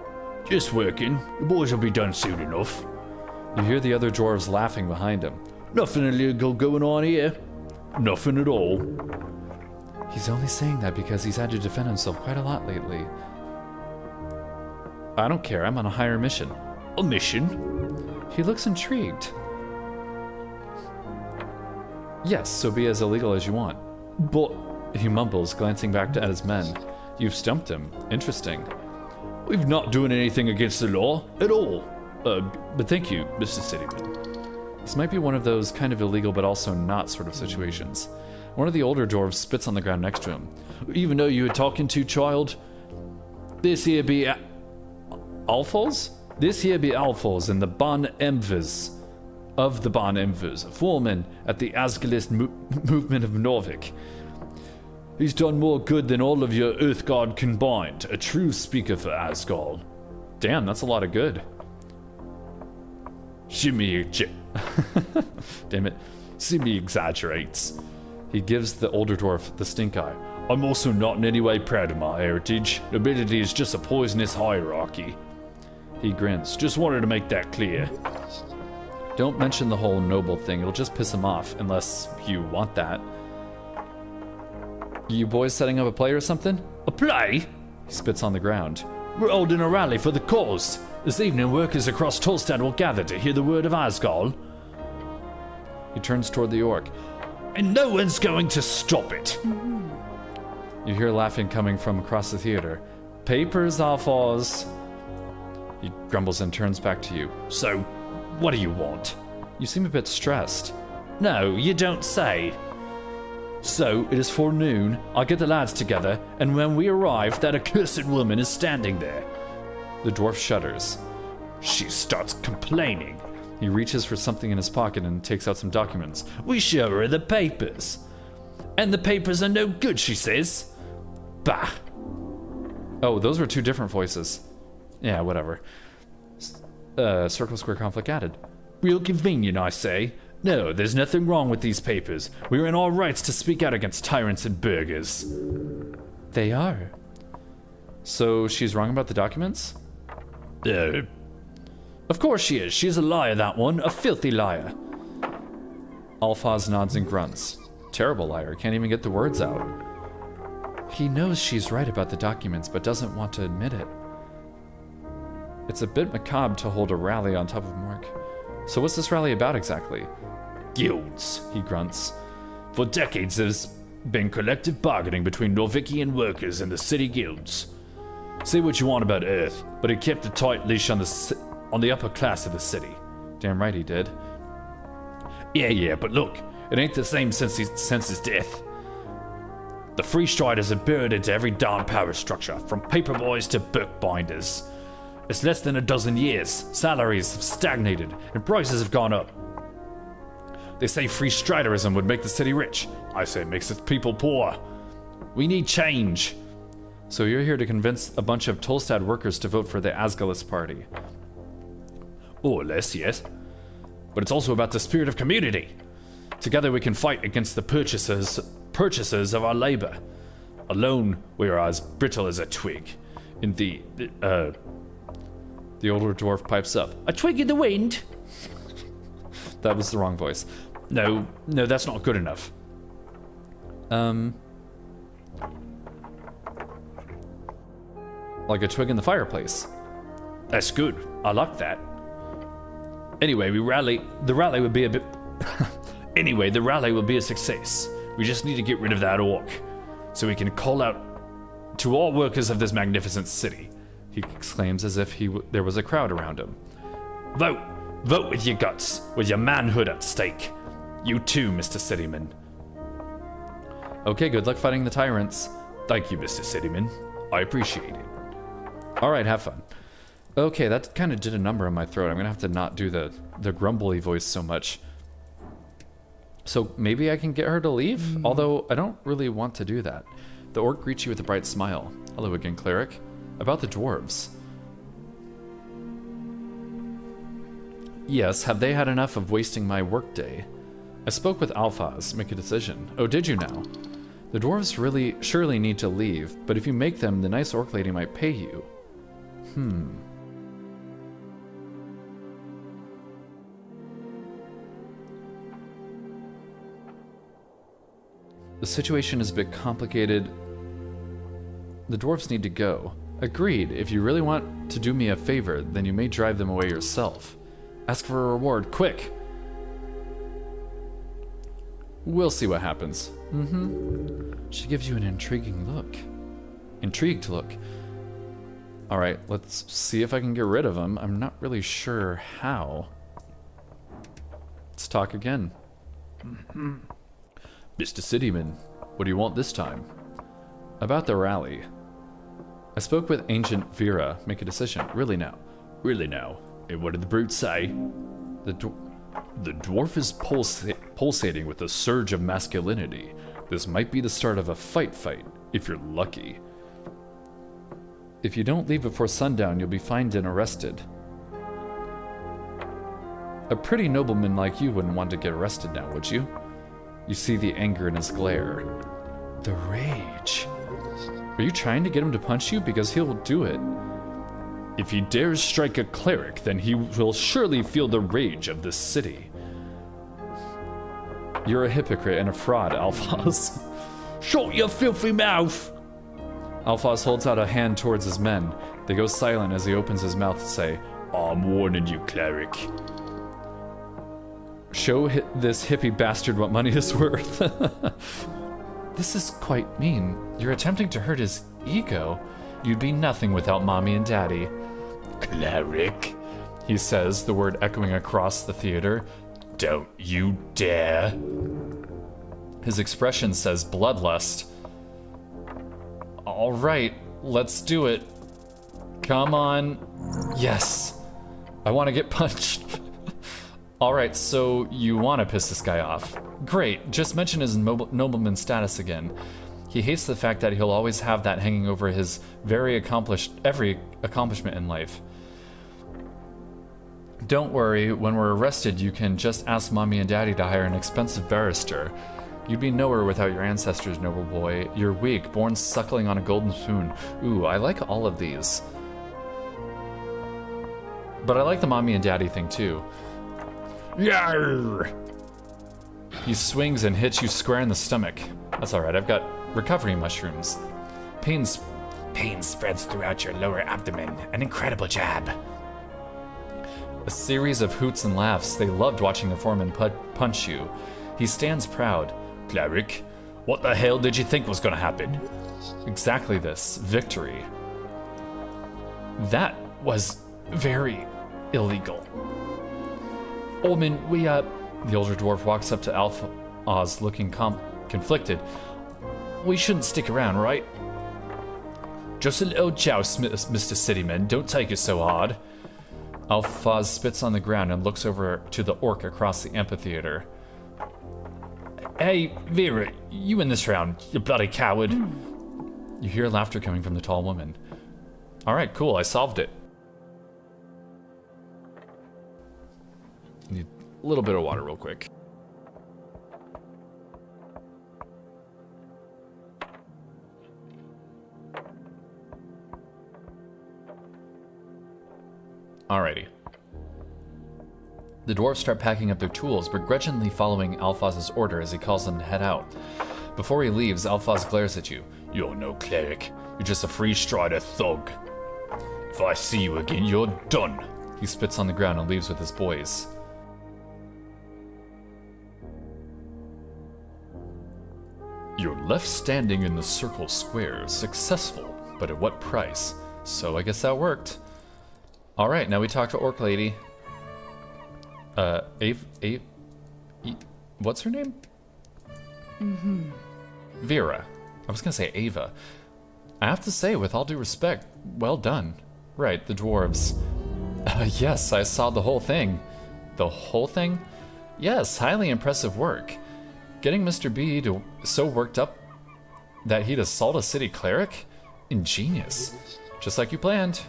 [SPEAKER 3] Just working. The boys will be done soon enough.
[SPEAKER 1] You hear the other dwarves laughing behind him.
[SPEAKER 3] Nothing illegal going on here. Nothing at all.
[SPEAKER 1] He's only saying that because he's had to defend himself quite a lot lately. I don't care, I'm on a higher mission.
[SPEAKER 3] A mission?
[SPEAKER 1] He looks intrigued. Yes, so be as illegal as you want.
[SPEAKER 3] But...
[SPEAKER 1] He mumbles, glancing back at his men. You've stumped him. Interesting.
[SPEAKER 3] We've not doing anything against the law at all.
[SPEAKER 1] But thank you, Mr. Cityman. This might be one of those kind of illegal but also not sort of situations. One of the older dwarves spits on the ground next to him.
[SPEAKER 3] Even though you were talking to, child, this here be
[SPEAKER 1] Alphals?
[SPEAKER 3] This here be Alphals and the Bon Emvers of the Bon Emvers, foreman at the Asgalist movement of Norvik. He's done more good than all of your Earthguard combined. A true speaker for Asgard.
[SPEAKER 1] Damn, that's a lot of good.
[SPEAKER 3] Shimmy,
[SPEAKER 1] damn it.
[SPEAKER 3] Shimmy exaggerates.
[SPEAKER 1] He gives the older dwarf the stink eye.
[SPEAKER 3] I'm also not in any way proud of my heritage. Nobility is just a poisonous hierarchy.
[SPEAKER 1] He grins.
[SPEAKER 3] Just wanted to make that clear.
[SPEAKER 1] Don't mention the whole noble thing. It'll just piss him off, unless you want that. You boys setting up a play or something?
[SPEAKER 3] A play?
[SPEAKER 1] He spits on the ground.
[SPEAKER 3] We're holding a rally for the cause. This evening, workers across Tolstad will gather to hear the word of Asgard.
[SPEAKER 1] He turns toward the orc.
[SPEAKER 3] And no one's going to stop it.
[SPEAKER 1] You hear laughing coming from across the theater. Papers, Alphas. He grumbles and turns back to you.
[SPEAKER 3] So, what do you want?
[SPEAKER 1] You seem a bit stressed.
[SPEAKER 3] No, you don't say.
[SPEAKER 1] So, it is forenoon, I'll get the lads together, and when we arrive, that accursed woman is standing there. The dwarf shudders.
[SPEAKER 3] She starts complaining.
[SPEAKER 1] He reaches for something in his pocket and takes out some documents.
[SPEAKER 3] We show her the papers. And the papers are no good, she says. Bah.
[SPEAKER 1] Oh, those were two different voices. Yeah, whatever. Circle square conflict added.
[SPEAKER 3] Real convenient, I say. No, there's nothing wrong with these papers. We're in our rights to speak out against tyrants and burghers.
[SPEAKER 1] They are. So she's wrong about the documents?
[SPEAKER 3] Of course she is. She's a liar, that one. A filthy liar.
[SPEAKER 1] Alphaz nods and grunts. Terrible liar. Can't even get the words out. He knows she's right about the documents, but doesn't want to admit it. It's a bit macabre to hold a rally on top of Mork. So what's this rally about exactly?
[SPEAKER 3] Guilds,
[SPEAKER 1] he grunts.
[SPEAKER 3] For decades there's been collective bargaining between Norvikian workers and the city guilds. Say what you want about Earth, but it kept a tight leash on the upper class of the city.
[SPEAKER 1] Damn right he did.
[SPEAKER 3] Yeah, but look, it ain't the same since his death. The free striders are buried into every darn power structure, from paperboys to book binders. It's less than a dozen years. Salaries have stagnated, and prices have gone up. They say free striderism would make the city rich. I say it makes its people poor. We need change.
[SPEAKER 1] So you're here to convince a bunch of Tolstad workers to vote for the Asgalist party?
[SPEAKER 3] Or less, yes. But it's also about the spirit of community. Together we can fight against the purchasers of our labor. Alone, we are as brittle as a twig.
[SPEAKER 1] The older dwarf pipes up.
[SPEAKER 3] A twig in the wind?
[SPEAKER 1] That was the wrong voice.
[SPEAKER 3] No, that's not good enough.
[SPEAKER 1] Like a twig in the fireplace.
[SPEAKER 3] That's good. I like that. Anyway, the rally would be a bit... Anyway, the rally will be a success. We just need to get rid of that orc, so we can call out to all workers of this magnificent city.
[SPEAKER 1] He exclaims as if there was a crowd around him.
[SPEAKER 3] Vote! Vote with your guts, with your manhood at stake. You too, Mr. Cityman.
[SPEAKER 1] Okay, good luck fighting the tyrants.
[SPEAKER 3] Thank you, Mr. Cityman. I appreciate it.
[SPEAKER 1] Alright, have fun. Okay, that kind of did a number on my throat. I'm gonna have to not do the grumbly voice so much. So maybe I can get her to leave? Although I don't really want to do that. The orc greets you with a bright smile. Hello again, cleric. About the dwarves. Yes, have they had enough of wasting my workday? I spoke with Alphas. Make a decision. Oh, did you now? The dwarves surely need to leave, but if you make them, the nice orc lady might pay you. The situation is a bit complicated. The dwarves need to go. Agreed. If you really want to do me a favor, then you may drive them away yourself. Ask for a reward, quick! We'll see what happens. She gives you an intriguing look. Intrigued look. Alright, let's see if I can get rid of him. I'm not really sure how. Let's talk again. Mr. Cityman, what do you want this time? About the rally. I spoke with Ancient Vera. Make a decision. Really now.
[SPEAKER 3] Really now. And what did the brute say?
[SPEAKER 1] The dwarf is pulsating with a surge of masculinity. This might be the start of a fight, if you're lucky. If you don't leave before sundown, you'll be fined and arrested. A pretty nobleman like you wouldn't want to get arrested now, would you? You see the anger in his glare. The rage. Are you trying to get him to punch you? Because he'll do it.
[SPEAKER 3] If he dares strike a cleric, then he will surely feel the rage of this city.
[SPEAKER 1] You're a hypocrite and a fraud, Alphas.
[SPEAKER 3] Shut your filthy mouth!
[SPEAKER 1] Alphas holds out a hand towards his men. They go silent as he opens his mouth to say,
[SPEAKER 3] I'm warning you, cleric.
[SPEAKER 1] Show this hippie bastard what money is worth. This is quite mean. You're attempting to hurt his ego. You'd be nothing without mommy and daddy.
[SPEAKER 3] Cleric,
[SPEAKER 1] he says, the word echoing across the theater.
[SPEAKER 3] Don't you dare.
[SPEAKER 1] His expression says bloodlust. All right, let's do it. Come on. Yes. I want to get punched. All right, so you want to piss this guy off. Great, just mention his nobleman status again. He hates the fact that he'll always have that hanging over his every accomplishment in life. Don't worry, when we're arrested, you can just ask mommy and daddy to hire an expensive barrister. You'd be nowhere without your ancestors, noble boy. You're weak, born suckling on a golden spoon. Ooh, I like all of these. But I like the mommy and daddy thing too.
[SPEAKER 3] Yarr!
[SPEAKER 1] He swings and hits you square in the stomach. That's alright, I've got recovery mushrooms. Pain spreads throughout your lower abdomen. An incredible jab. A series of hoots and laughs. They loved watching the foreman punch you. He stands proud.
[SPEAKER 3] Cleric, what the hell did you think was gonna happen?
[SPEAKER 1] Exactly this. Victory. That was very illegal. Oldman, the older dwarf walks up to Alpha Oz looking conflicted. We shouldn't stick around, right?
[SPEAKER 3] Just a little joust, Mr. Cityman. Don't take it so hard.
[SPEAKER 1] Alphaz spits on the ground and looks over to the orc across the amphitheater.
[SPEAKER 3] Hey, Vera, you in this round, you bloody coward.
[SPEAKER 1] You hear laughter coming from the tall woman. Alright, cool, I solved it. Need a little bit of water real quick. Alrighty. The dwarves start packing up their tools, begrudgingly following Alphaz's order as he calls them to head out. Before he leaves, Alphaz glares at you. You're no cleric. You're just a free-strider thug. If I see you again, you're done. He spits on the ground and leaves with his boys. You're left standing in the circle square, successful, but at what price? So I guess that worked. Alright, now we talk to Orc Lady. What's her name? Vera. I was gonna say Ava. I have to say, with all due respect, well done. Right, the dwarves. Yes, I saw the whole thing. The whole thing? Yes, highly impressive work. Getting Mr. B to so worked up that he'd assault a city cleric? Ingenious. Just like you planned.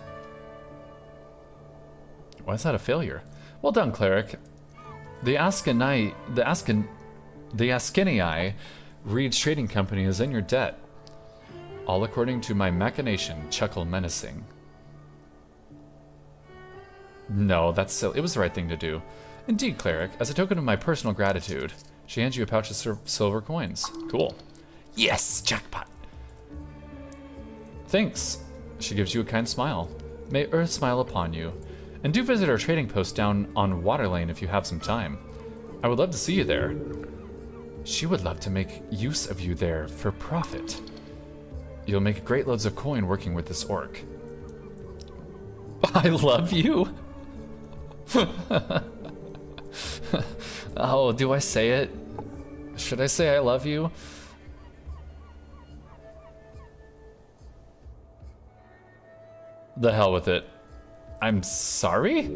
[SPEAKER 1] Why is that a failure? Well done, cleric. The Askenii Reed's Trading Company is in your debt. All according to my machination, chuckle menacing. No, that's silly. It was the right thing to do. Indeed, cleric. As a token of my personal gratitude, she hands you a pouch of silver coins. Cool. Yes, jackpot. Thanks. She gives you a kind smile. May Earth smile upon you. And do visit our trading post down on Waterlane if you have some time. I would love to see you there. She would love to make use of you there for profit. You'll make great loads of coin working with this orc. I love you? Oh, do I say it? Should I say I love you? The hell with it. I'm sorry?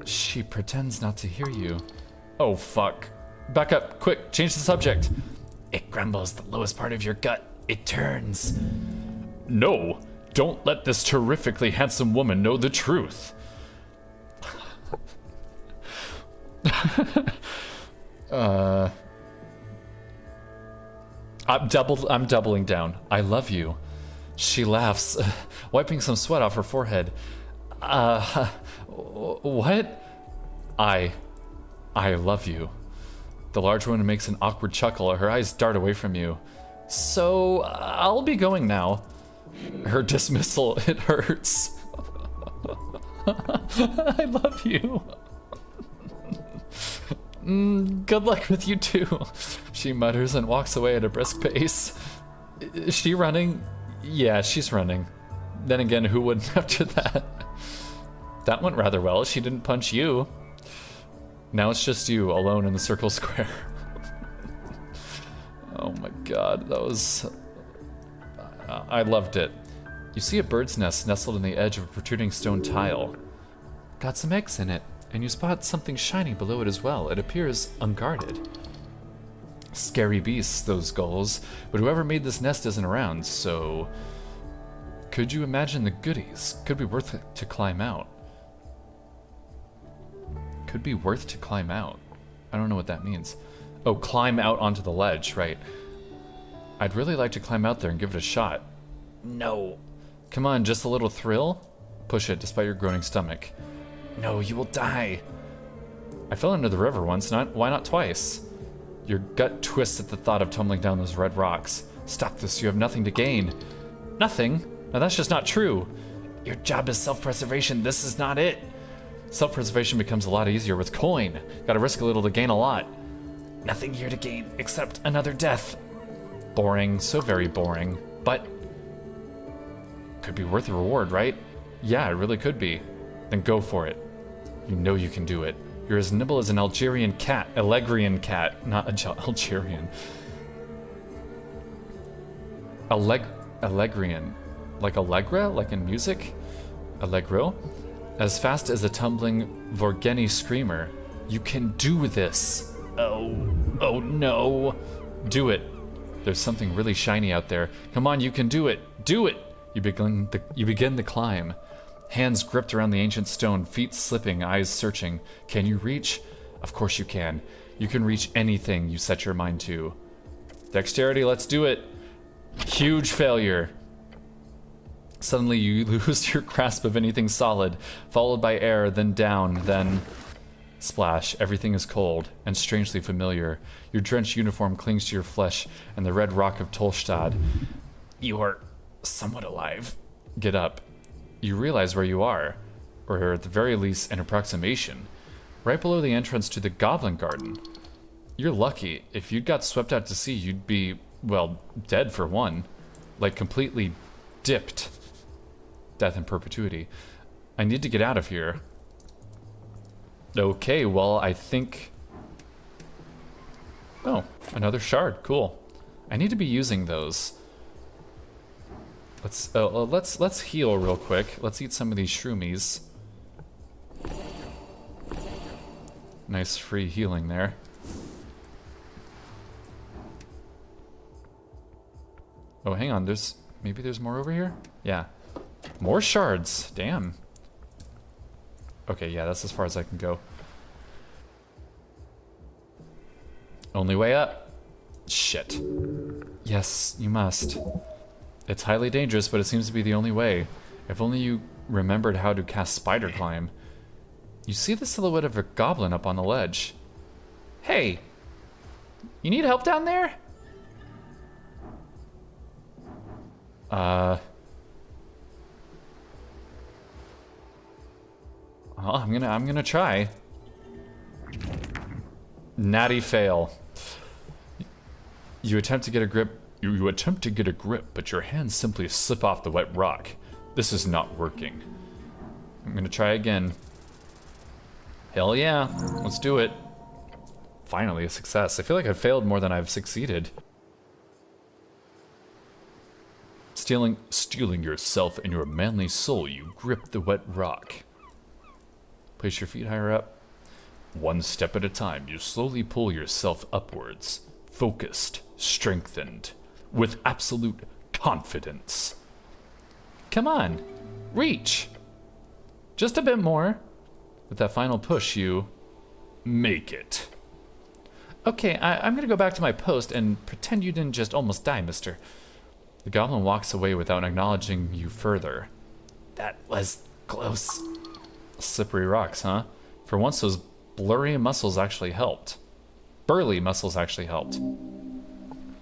[SPEAKER 1] She pretends not to hear you. Oh, fuck. Back up, quick, change the subject. It grumbles the lowest part of your gut. It turns. No, don't let this terrifically handsome woman know the truth. I'm doubling down. I love you. She laughs, wiping some sweat off her forehead. What? I love you. The large woman makes an awkward chuckle. Her eyes dart away from you. So, I'll be going now. Her dismissal, it hurts. I love you. Good luck with you too, she mutters and walks away at a brisk pace. Is she running? Yeah, she's running. Then again, who wouldn't after that? That went rather well. She didn't punch you. Now it's just you, alone in the circle square. Oh my god, that was... I loved it. You see a bird's nest nestled in the edge of a protruding stone tile. Got some eggs in it, and you spot something shiny below it as well. It appears unguarded. Scary beasts, those gulls, but whoever made this nest isn't around, so... Could you imagine the goodies? Could be worth it to climb out. Could be worth to climb out. I don't know what that means. Oh, climb out onto the ledge, right. I'd really like to climb out there and give it a shot. No. Come on, just a little thrill? Push it, despite your groaning stomach. No, you will die. I fell into the river once, why not twice? Your gut twists at the thought of tumbling down those red rocks. Stop this, you have nothing to gain. Nothing? Now that's just not true. Your job is self-preservation, this is not it. Self-preservation becomes a lot easier with coin. Gotta risk a little to gain a lot. Nothing here to gain, except another death. Boring, so very boring. But, could be worth the reward, right? Yeah, it really could be. Then go for it. You know you can do it. You're as nimble as an Algerian cat. Allegrian cat, not Algerian. Allegrian. Like Allegra? Like in music? Allegro? As fast as a tumbling Vorgeni screamer. You can do this. Oh no. Do it. There's something really shiny out there. Come on, you can do it. Do it. You begin the climb. Hands gripped around the ancient stone, feet slipping, eyes searching. Can you reach? Of course you can. You can reach anything you set your mind to. Dexterity, let's do it. Huge failure. Suddenly you lose your grasp of anything solid, followed by air, then down, then... Splash. Everything is cold and strangely familiar. Your drenched uniform clings to your flesh, and the red rock of Tolstad. You are somewhat alive. Get up. You realize where you are, or at the very least an approximation, right below the entrance to the Goblin Garden. You're lucky. If you got swept out to sea, you'd be, well, dead for one. Like completely dipped. Death in perpetuity. I need to get out of here. Okay, well, I think... Oh, another shard. Cool. I need to be using those. Let's heal real quick. Let's eat some of these shroomies. Nice free healing there. Oh, hang on. Maybe there's more over here? Yeah. More shards. Damn. Okay, yeah, that's as far as I can go. Only way up. Shit. Yes, you must. It's highly dangerous, but it seems to be the only way. If only you remembered how to cast Spider Climb. You see the silhouette of a goblin up on the ledge. Hey! You need help down there? Well, I'm gonna try. Natty fail. You attempt to get a grip. You attempt to get a grip, but your hands simply slip off the wet rock. This is not working. I'm gonna try again. Hell yeah, let's do it. Finally, a success. I feel like I've failed more than I've succeeded. Stealing yourself and your manly soul, you grip the wet rock. Place your feet higher up. One step at a time, you slowly pull yourself upwards. Focused, strengthened, with absolute confidence. Come on, reach. Just a bit more. With that final push, you make it. Okay, I'm gonna go back to my post and pretend you didn't just almost die, mister. The goblin walks away without acknowledging you further. That was close. Slippery rocks, huh? For once, those blurry muscles actually helped. Burly muscles actually helped.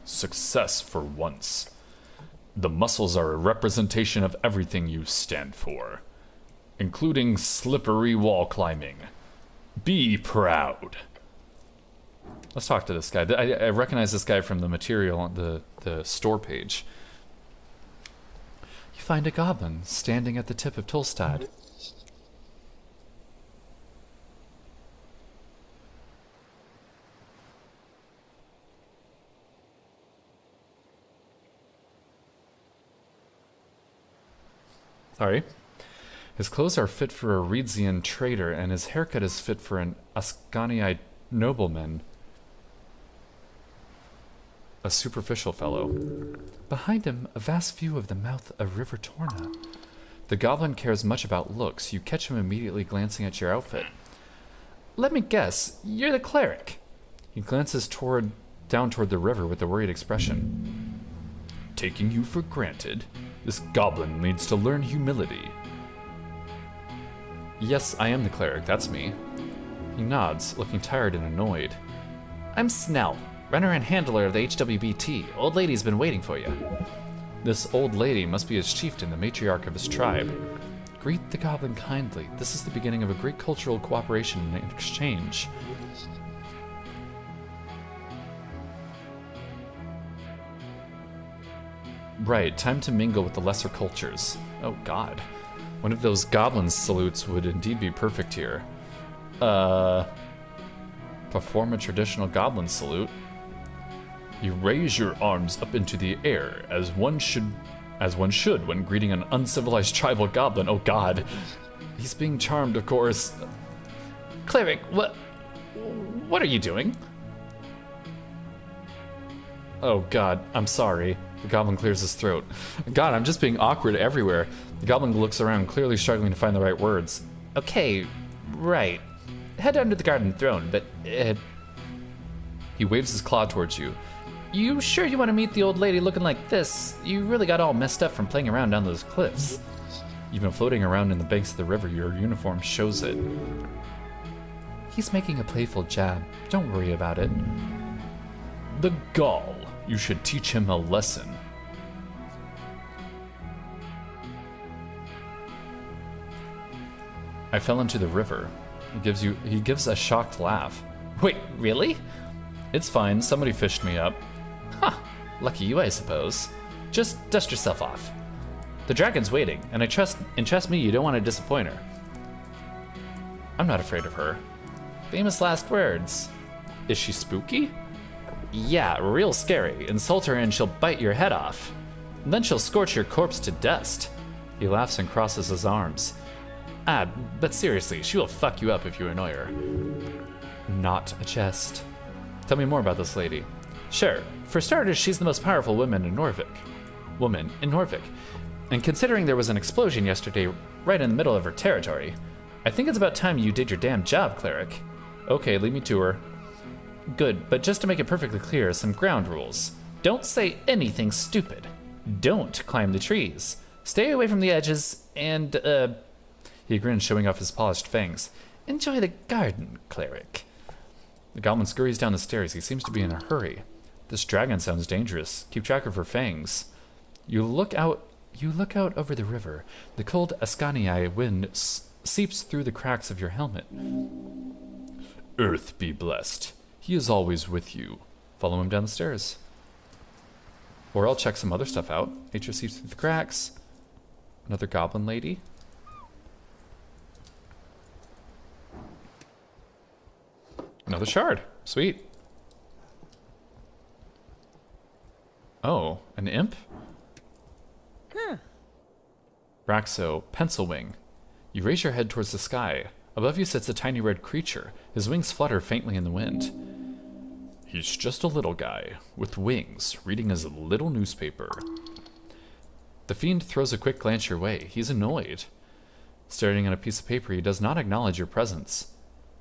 [SPEAKER 1] Success for once. The muscles are a representation of everything you stand for, including slippery wall climbing. Be proud. Let's talk to this guy. I recognize this guy from the material on the store page. You find a goblin standing at the tip of Tolstad. Sorry. His clothes are fit for a Reedsian trader, and his haircut is fit for an Ascaniite nobleman. A superficial fellow. Behind him, a vast view of the mouth of River Torna. The goblin cares much about looks. You catch him immediately glancing at your outfit. Let me guess, you're the cleric. He glances down toward the river with a worried expression. Taking you for granted, this goblin needs to learn humility. Yes, I am the cleric, that's me. He nods, looking tired and annoyed. I'm Snell, runner and handler of the HWBT. Old lady's been waiting for you. This old lady must be his chieftain, the matriarch of his tribe. Greet the goblin kindly. This is the beginning of a great cultural cooperation and exchange. Right, time to mingle with the lesser cultures. Oh god. One of those goblin salutes would indeed be perfect here. Perform a traditional goblin salute. You raise your arms up into the air as one should when greeting an uncivilized tribal goblin. Oh god. He's being charmed, of course. Cleric, what are you doing? Oh god, I'm sorry. The goblin clears his throat. God, I'm just being awkward everywhere. The goblin looks around, clearly struggling to find the right words. Okay, right. Head under the garden throne, but He waves his claw towards you.
[SPEAKER 2] You sure you want to meet the old lady looking like this? You really got all messed up from playing around down those cliffs.
[SPEAKER 1] You've been floating around in the banks of the river. Your uniform shows it. He's making a playful jab. Don't worry about it. The gall. You should teach him a lesson. I fell into the river. He gives a shocked laugh.
[SPEAKER 2] Wait, really?
[SPEAKER 1] It's fine. Somebody fished me up.
[SPEAKER 2] Huh. Lucky you, I suppose. Just dust yourself off. The dragon's waiting, and trust me, you don't want to disappoint her.
[SPEAKER 1] I'm not afraid of her.
[SPEAKER 2] Famous last words.
[SPEAKER 1] Is she spooky?
[SPEAKER 2] Yeah, real scary. Insult her and she'll bite your head off. And then she'll scorch your corpse to dust.
[SPEAKER 1] He laughs and crosses his arms.
[SPEAKER 2] But seriously, she will fuck you up if you annoy her.
[SPEAKER 1] Not a jest. Tell me more about this lady.
[SPEAKER 2] Sure. For starters, she's the most powerful woman in Norvik. And considering there was an explosion yesterday right in the middle of her territory, I think it's about time you did your damn job, cleric.
[SPEAKER 1] Okay, lead me to her.
[SPEAKER 2] Good, but just to make it perfectly clear, some ground rules. Don't say anything stupid. Don't climb the trees. Stay away from the edges, and,
[SPEAKER 1] He grins, showing off his polished fangs.
[SPEAKER 2] Enjoy the garden, cleric.
[SPEAKER 1] The goblin scurries down the stairs. He seems to be in a hurry. This dragon sounds dangerous. Keep track of her fangs. You look out over the river. The cold Ascanii wind seeps through the cracks of your helmet. Earth be blessed. He is always with you. Follow him down the stairs. Or I'll check some other stuff out. Nature seeps through the cracks. Another goblin lady. Another shard. Sweet. Oh, an imp? Raxo, pencil wing. You raise your head towards the sky. Above you sits a tiny red creature. His wings flutter faintly in the wind. He's just a little guy, with wings, reading his little newspaper. The fiend throws a quick glance your way. He's annoyed. Staring at a piece of paper, he does not acknowledge your presence.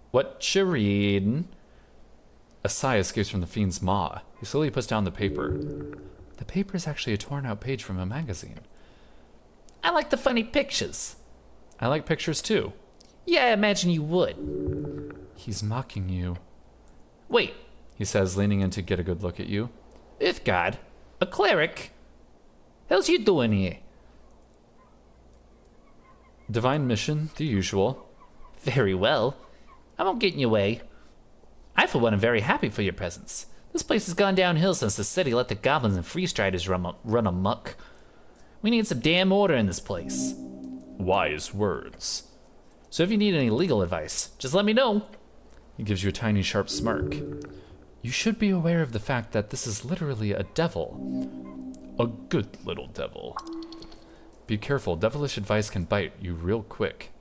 [SPEAKER 1] What you readin'? A sigh escapes from the fiend's maw. He slowly puts down the paper. The paper is actually a torn-out page from a magazine.
[SPEAKER 2] I like the funny pictures.
[SPEAKER 1] I like pictures too.
[SPEAKER 2] Yeah, I imagine you would.
[SPEAKER 1] He's mocking you.
[SPEAKER 2] Wait,
[SPEAKER 1] he says, leaning in to get a good look at you.
[SPEAKER 2] Earth God, a cleric? How's you doing here?
[SPEAKER 1] Divine mission, the usual.
[SPEAKER 2] Very well. I won't get in your way. I, for one, am very happy for your presence. This place has gone downhill since the city let the goblins and freestriders run amok. We need some damn order in this place.
[SPEAKER 1] Wise words.
[SPEAKER 2] So if you need any legal advice, just let me know.
[SPEAKER 1] He gives you a tiny, sharp smirk. You should be aware of the fact that this is literally a devil. A good little devil. Be careful, devilish advice can bite you real quick.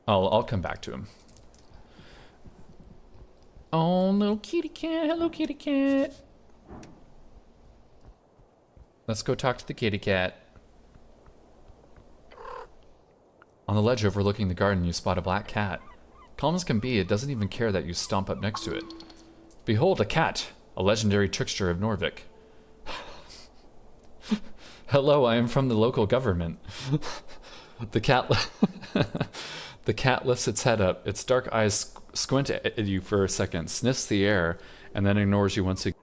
[SPEAKER 1] I'll come back to him.
[SPEAKER 2] Oh, little kitty cat. Hello, kitty cat.
[SPEAKER 1] Let's go talk to the kitty cat. On the ledge overlooking the garden, you spot a black cat. Calm as can be, it doesn't even care that you stomp up next to it. Behold, a cat, a legendary trickster of Norvik. Hello, I am from the local government. The cat lifts its head up. Its dark eyes squint at you for a second, sniffs the air, and then ignores you once again.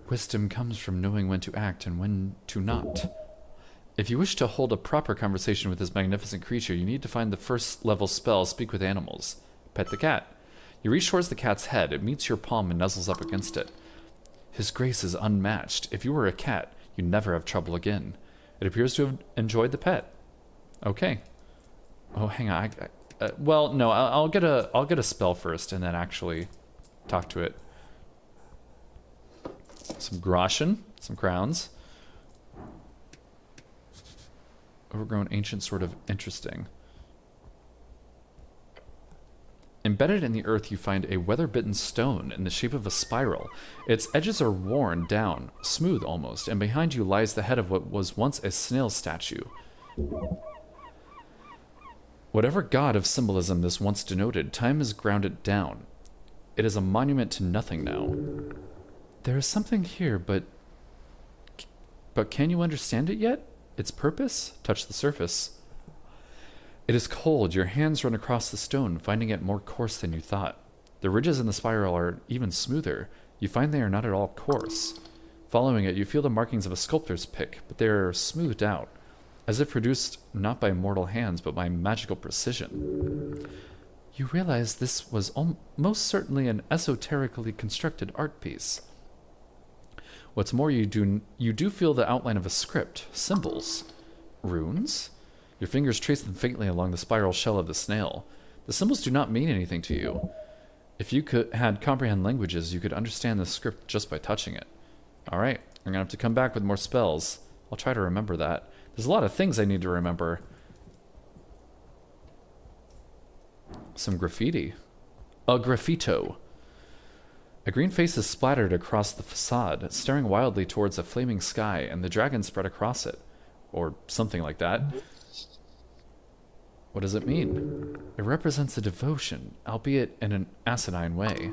[SPEAKER 1] Wisdom comes from knowing when to act and when to not. If you wish to hold a proper conversation with this magnificent creature, you need to find the first level spell, Speak with Animals. Pet the cat. You reach towards the cat's head. It meets your palm and nuzzles up against it. His grace is unmatched. If you were a cat, you'd never have trouble again. It appears to have enjoyed the pet. Okay. Oh, hang on. Well, no. I'll get a spell first, and then actually talk to it. Some groschen, some crowns. Overgrown ancient, sort of interesting. Embedded in the earth, you find a weather-bitten stone in the shape of a spiral. Its edges are worn down, smooth almost, and behind you lies the head of what was once a snail statue. Whatever god of symbolism this once denoted, time has ground it down. It is a monument to nothing now. There is something here, but can you understand it yet? Its purpose? Touch the surface. It is cold. Your hands run across the stone, finding it more coarse than you thought. The ridges in the spiral are even smoother. You find they are not at all coarse. Following it, you feel the markings of a sculptor's pick, but they are smoothed out, as if produced not by mortal hands, but by magical precision. You realize this was most certainly an esoterically constructed art piece. What's more, you do feel the outline of a script, symbols, runes. Your fingers trace them faintly along the spiral shell of the snail. The symbols do not mean anything to you. If you had comprehend languages, you could understand the script just by touching it. All right, I'm gonna have to come back with more spells. I'll try to remember that. There's a lot of things I need to remember. Some graffiti. A graffito. A green face is splattered across the facade, staring wildly towards a flaming sky, and the dragon spread across it. Or something like that. What does it mean? It represents a devotion, albeit in an asinine way.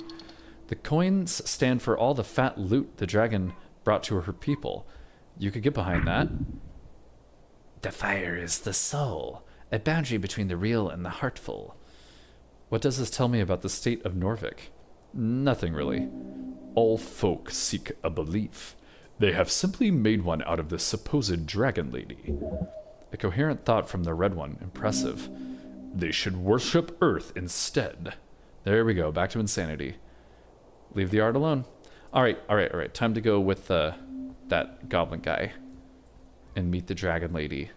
[SPEAKER 1] The coins stand for all the fat loot the dragon brought to her people. You could get behind that.
[SPEAKER 2] The fire is the soul, a boundary between the real and the heartful.
[SPEAKER 1] What does this tell me about the state of Norvik? Nothing really.
[SPEAKER 3] All folk seek a belief. They have simply made one out of this supposed dragon lady.
[SPEAKER 1] A coherent thought from the red one. Impressive.
[SPEAKER 3] They should worship Earth instead.
[SPEAKER 1] There we go. Back to insanity. Leave the art alone. All right. Time to go with that goblin guy and meet the dragon lady.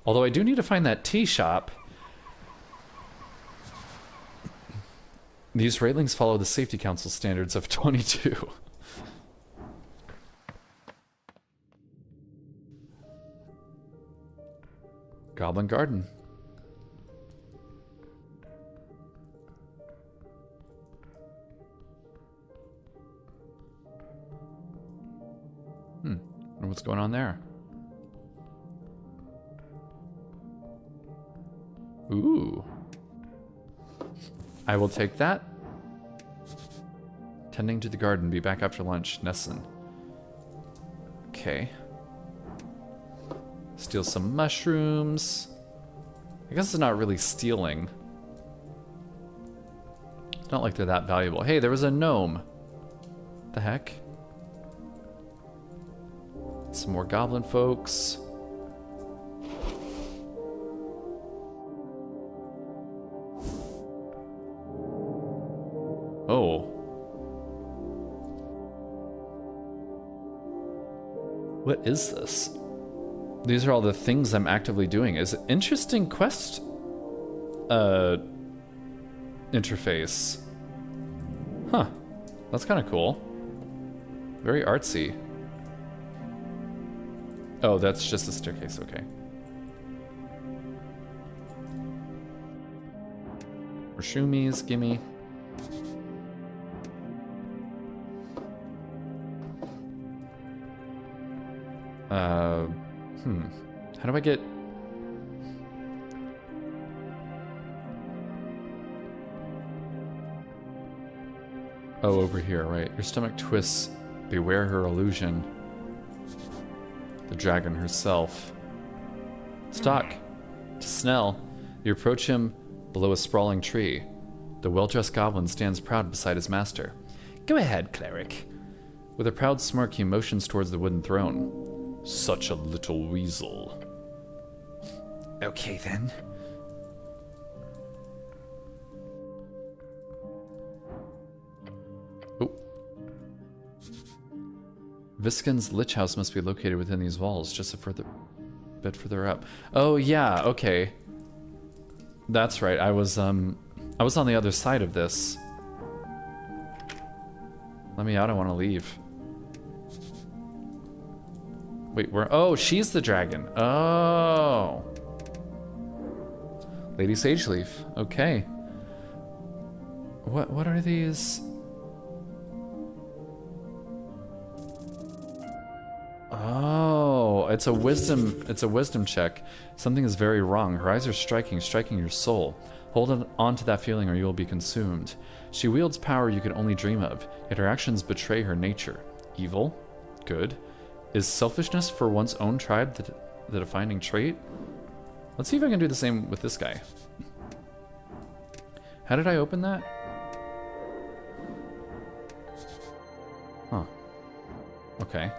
[SPEAKER 1] Although I do need to find that tea shop. These railings follow the Safety Council standards of 22. Goblin Garden. Wonder what's going on there? Ooh. I will take that. Tending to the garden. Be back after lunch. Nessun. Okay. Steal some mushrooms. I guess it's not really stealing. It's not like they're that valuable. Hey, there was a gnome. The heck? Some more goblin folks. Oh. What is this? These are all the things I'm actively doing. Is an interesting quest interface. Huh. That's kind of cool. Very artsy. Oh, that's just a staircase, okay. Rashoomies, gimme. How do I get... Oh, over here, right. Your stomach twists. Beware her illusion. The dragon herself. Stock. To Snell. You approach him below a sprawling tree. The well-dressed goblin stands proud beside his master.
[SPEAKER 2] Go ahead, cleric.
[SPEAKER 1] With a proud smirk, he motions towards the wooden throne.
[SPEAKER 3] Such a little weasel.
[SPEAKER 2] Okay, then.
[SPEAKER 1] Oh. Viscon's Lich House must be located within these walls, just a bit further up. Oh yeah, okay. That's right. I was on the other side of this. Let me out. I want to leave. Wait, where? Oh, she's the dragon. Oh. Lady Sageleaf. Okay. What are these? Oh, it's a wisdom check. Something is very wrong. Her eyes are striking your soul. Hold on to that feeling or you will be consumed. She wields power you can only dream of, yet her actions betray her nature. Evil? Good? Is selfishness for one's own tribe the defining trait? Let's see if I can do the same with this guy. How did I open that? Huh. Okay.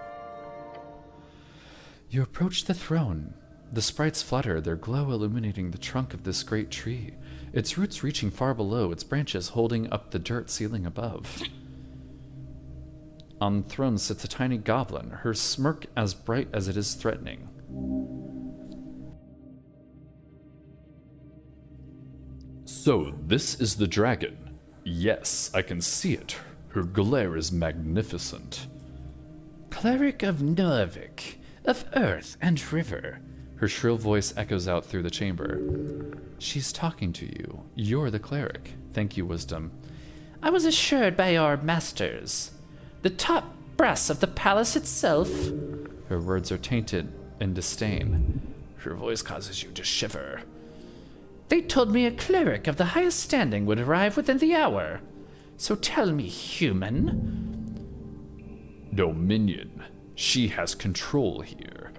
[SPEAKER 1] You approach the throne. The sprites flutter, their glow illuminating the trunk of this great tree, its roots reaching far below, its branches holding up the dirt ceiling above. On the throne sits a tiny goblin, her smirk as bright as it is threatening. So, this is the dragon. Yes, I can see it. Her glare is magnificent.
[SPEAKER 2] Cleric of Norvik, of earth and river.
[SPEAKER 1] Her shrill voice echoes out through the chamber. She's talking to you. You're the cleric. Thank you, Wisdom.
[SPEAKER 2] I was assured by our masters. The top brass of the palace itself.
[SPEAKER 1] Her words are tainted in disdain. Her voice causes you to shiver.
[SPEAKER 2] They told me a cleric of the highest standing would arrive within the hour. So tell me, human.
[SPEAKER 1] No, minion. She has control here.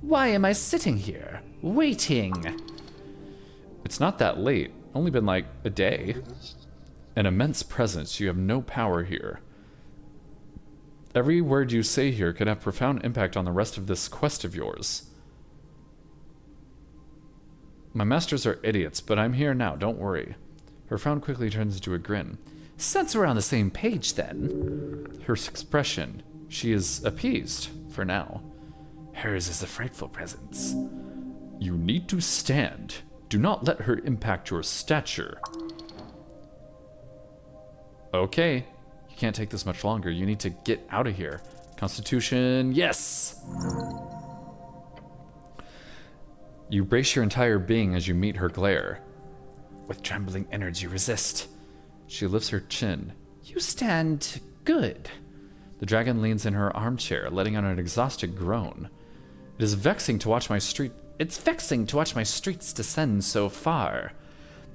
[SPEAKER 2] Why am I sitting here, waiting?
[SPEAKER 1] It's not that late. Only been like a day. An immense presence. You have no power here. Every word you say here could have profound impact on the rest of this quest of yours. My masters are idiots, but I'm here now, don't worry. Her frown quickly turns into a grin.
[SPEAKER 2] Since we're on the same page, then.
[SPEAKER 1] Her expression. She is appeased, for now.
[SPEAKER 2] Hers is a frightful presence.
[SPEAKER 1] You need to stand. Do not let her impact your stature. Okay. You can't take this much longer. You need to get out of here. Constitution, yes! You brace your entire being as you meet her glare.
[SPEAKER 2] With trembling innards you resist.
[SPEAKER 1] She lifts her chin.
[SPEAKER 2] You stand good.
[SPEAKER 1] The dragon leans in her armchair, letting out an exhausted groan. It's vexing to watch my streets descend so far.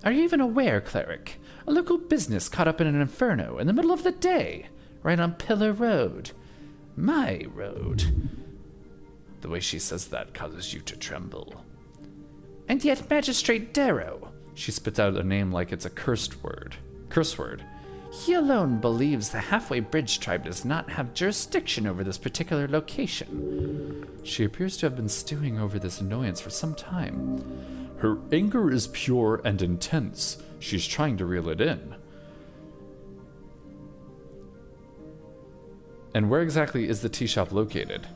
[SPEAKER 2] Are you even aware, cleric? A local business caught up in an inferno in the middle of the day, right on Pillar Road. My road.
[SPEAKER 1] The way she says that causes you to tremble.
[SPEAKER 2] And yet Magistrate Darrow.
[SPEAKER 1] She spits out a name like it's a curse word.
[SPEAKER 2] He alone believes the Halfway Bridge tribe does not have jurisdiction over this particular location.
[SPEAKER 1] She appears to have been stewing over this annoyance for some time. Her anger is pure and intense. She's trying to reel it in. And where exactly is the tea shop located?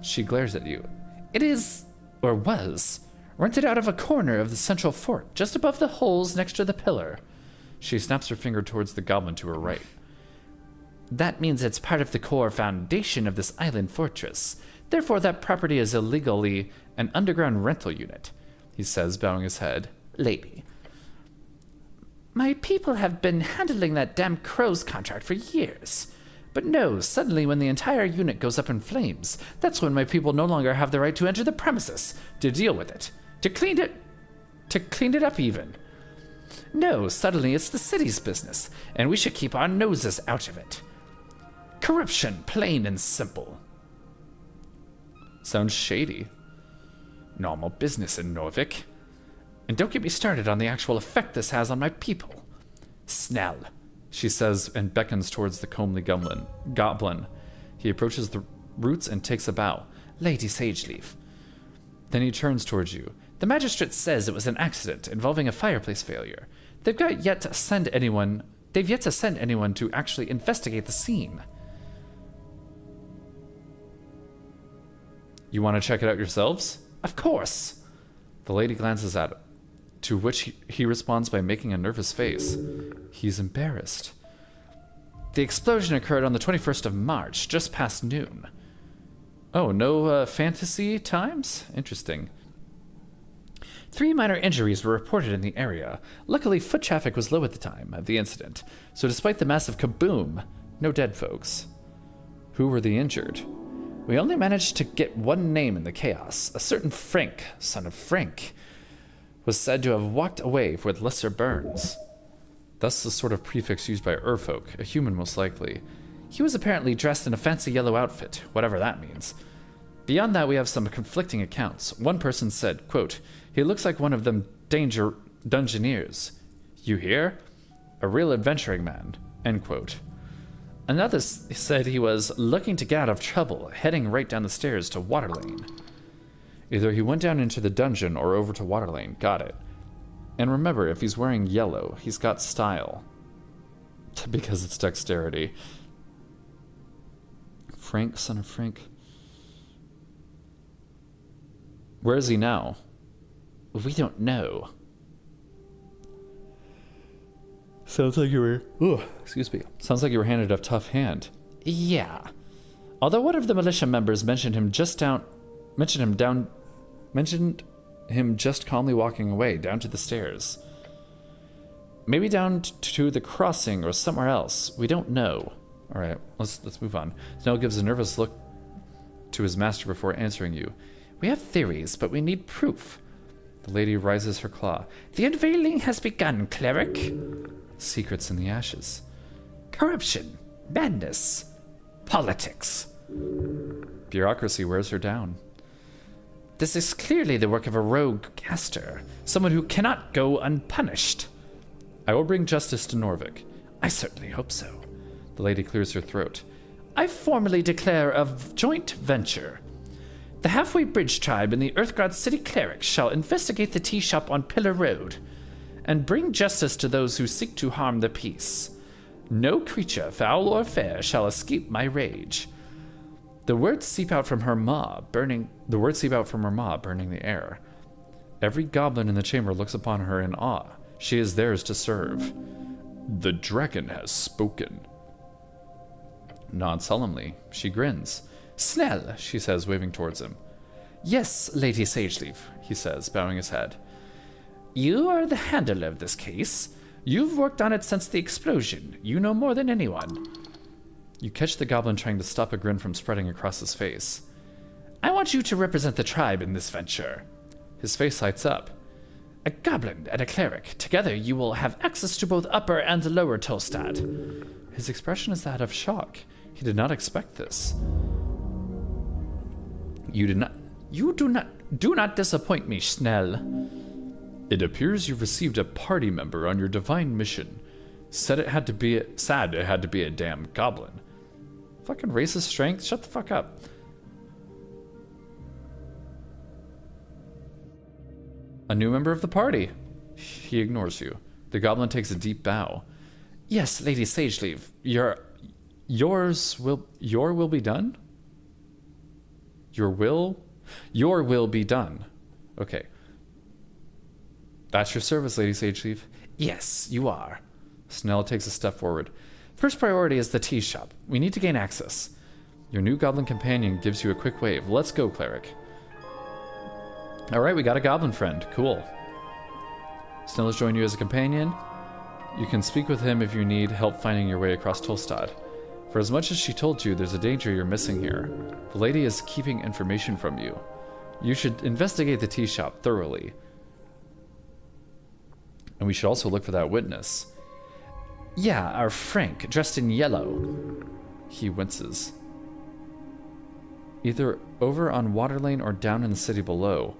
[SPEAKER 1] She glares at you.
[SPEAKER 2] It is, or was, rented out of a corner of the central fort, just above the holes next to the pillar.
[SPEAKER 1] She snaps her finger towards the goblin to her right.
[SPEAKER 2] That means it's part of the core foundation of this island fortress. Therefore, that property is illegally an underground rental unit, he says, bowing his head. Lady. My people have been handling that damn crow's contract for years. But no, suddenly when the entire unit goes up in flames, that's when my people no longer have the right to enter the premises, to deal with it, to clean it up even. No, suddenly it's the city's business, and we should keep our noses out of it. Corruption, plain and simple.
[SPEAKER 1] Sounds shady.
[SPEAKER 2] Normal business in Norvik. And don't get me started on the actual effect this has on my people. Snell,
[SPEAKER 1] she says and beckons towards the comely goblin. He approaches the roots and takes a bow.
[SPEAKER 2] Lady Sageleaf.
[SPEAKER 1] Then he turns towards you.
[SPEAKER 2] The magistrate says it was an accident involving a fireplace failure. They've yet to send anyone to actually investigate the scene.
[SPEAKER 1] You want to check it out yourselves?
[SPEAKER 2] Of course.
[SPEAKER 1] The lady glances at him, to which he responds by making a nervous face. He's embarrassed.
[SPEAKER 2] The explosion occurred on the 21st of March, just past noon.
[SPEAKER 1] Oh, no fantasy times? Interesting.
[SPEAKER 2] 3 minor injuries were reported in the area. Luckily, foot traffic was low at the time of the incident, so despite the massive kaboom, no dead folks.
[SPEAKER 1] Who were the injured? We only managed to get one name in the chaos. A certain Frank, son of Frank, was said to have walked away with lesser burns. Thus the sort of prefix used by Urfolk, a human most likely. He was apparently dressed in a fancy yellow outfit, whatever that means. Beyond that, we have some conflicting accounts. One person said, quote, "He looks like one of them dungeoneers. You hear? A real adventuring man," end quote. Another said he was looking to get out of trouble, heading right down the stairs to Waterlane. Either he went down into the dungeon or over to Waterlane. Got it. And remember, if he's wearing yellow, he's got style. Because it's dexterity. Frank, son of Frank. Where is he now?
[SPEAKER 2] We don't know.
[SPEAKER 1] Sounds like you were... excuse me. Sounds like you were handed a tough hand.
[SPEAKER 2] Yeah.
[SPEAKER 1] Although one of the militia members mentioned him just calmly walking away down to the stairs. Maybe down to the crossing or somewhere else. We don't know. All right, let's move on. Snell gives a nervous look to his master before answering you.
[SPEAKER 2] We have theories, but we need proof.
[SPEAKER 1] The lady raises her claw.
[SPEAKER 2] The unveiling has begun, cleric.
[SPEAKER 1] Secrets in the ashes.
[SPEAKER 2] Corruption, madness, politics.
[SPEAKER 1] Bureaucracy wears her down.
[SPEAKER 2] This is clearly the work of a rogue caster, someone who cannot go unpunished.
[SPEAKER 1] I will bring justice to Norvik.
[SPEAKER 2] I certainly hope so.
[SPEAKER 1] The lady clears her throat.
[SPEAKER 2] I formally declare a joint venture. The Halfway Bridge tribe and the Earthguard City clerics shall investigate the tea shop on Pillar Road and bring justice to those who seek to harm the peace. No creature, foul or fair, shall escape my rage. The words seep out from her maw, burning the air. Every goblin in the chamber looks upon her in awe. She is theirs to serve. The dragon has spoken. Nod solemnly. She grins. Snell,
[SPEAKER 1] She says, waving towards him.
[SPEAKER 2] Yes, Lady Sageleaf,
[SPEAKER 1] He says, bowing his head.
[SPEAKER 2] You are the handler of this case. You've worked on it since the explosion. You know more than anyone.
[SPEAKER 1] You catch the goblin trying to stop a grin from spreading across his face.
[SPEAKER 2] I want you to represent the tribe in this venture.
[SPEAKER 1] His face lights up.
[SPEAKER 2] A goblin and a cleric. Together you will have access to both upper and lower Tolstad.
[SPEAKER 1] His expression is that of shock. He did not expect this.
[SPEAKER 2] You do not disappoint me, Snell.
[SPEAKER 1] It appears you've received a party member on your divine mission. Sad it had to be a damn goblin. Fucking racist strength, shut the fuck up. A new member of the party. He ignores you. The goblin takes a deep bow.
[SPEAKER 2] Yes, Lady Sageleaf.
[SPEAKER 1] Your will be done? Your will be done. Okay. That's your service, Lady Sageleaf.
[SPEAKER 2] Yes, you are.
[SPEAKER 1] Snell takes a step forward. First priority is the tea shop. We need to gain access. Your new goblin companion gives you a quick wave. Let's go, cleric. Alright, we got a goblin friend. Cool. Snell has joined you as a companion. You can speak with him if you need help finding your way across Tolstad. For as much as she told you, there's a danger you're missing here. The lady is keeping information from you. You should investigate the tea shop thoroughly. And we should also look for that witness.
[SPEAKER 2] Yeah, our Frank, dressed in yellow.
[SPEAKER 1] He winces. Either over on Waterlane or down in the city below.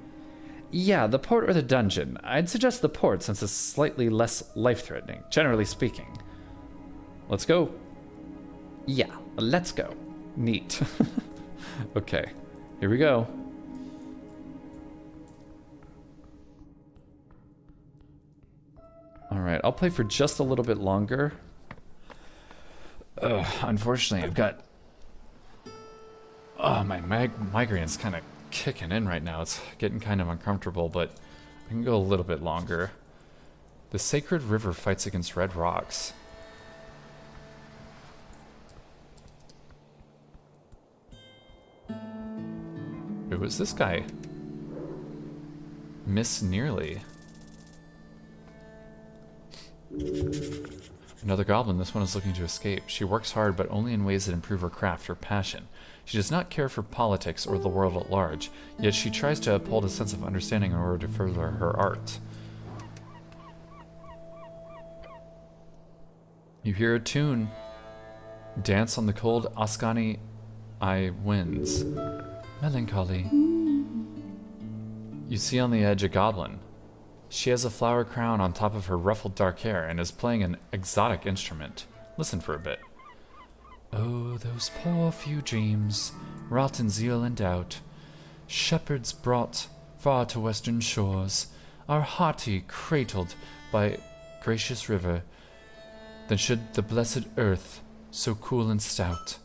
[SPEAKER 2] Yeah, the port or the dungeon. I'd suggest the port since it's slightly less life-threatening, generally speaking.
[SPEAKER 1] Let's go.
[SPEAKER 2] Yeah, let's go.
[SPEAKER 1] Neat. Okay, here we go. Alright, I'll play for just a little bit longer. Unfortunately, I've got... my migraine's kind of kicking in right now. It's getting kind of uncomfortable, but I can go a little bit longer. The sacred river fights against red rocks. Who is this guy? Miss Nearly. Another goblin. This one is looking to escape. She works hard, but only in ways that improve her craft or passion. She does not care for politics or the world at large, yet she tries to uphold a sense of understanding in order to further her art. You hear a tune. Dance on the cold Ascani eye winds. Melancholy. You see on the edge a goblin. She has a flower crown on top of her ruffled dark hair and is playing an exotic instrument. Listen for a bit. Oh, those poor few dreams, wrought in zeal and doubt, shepherds brought far to western shores, are haughty, cradled by gracious river. Then should the blessed earth, so cool and stout.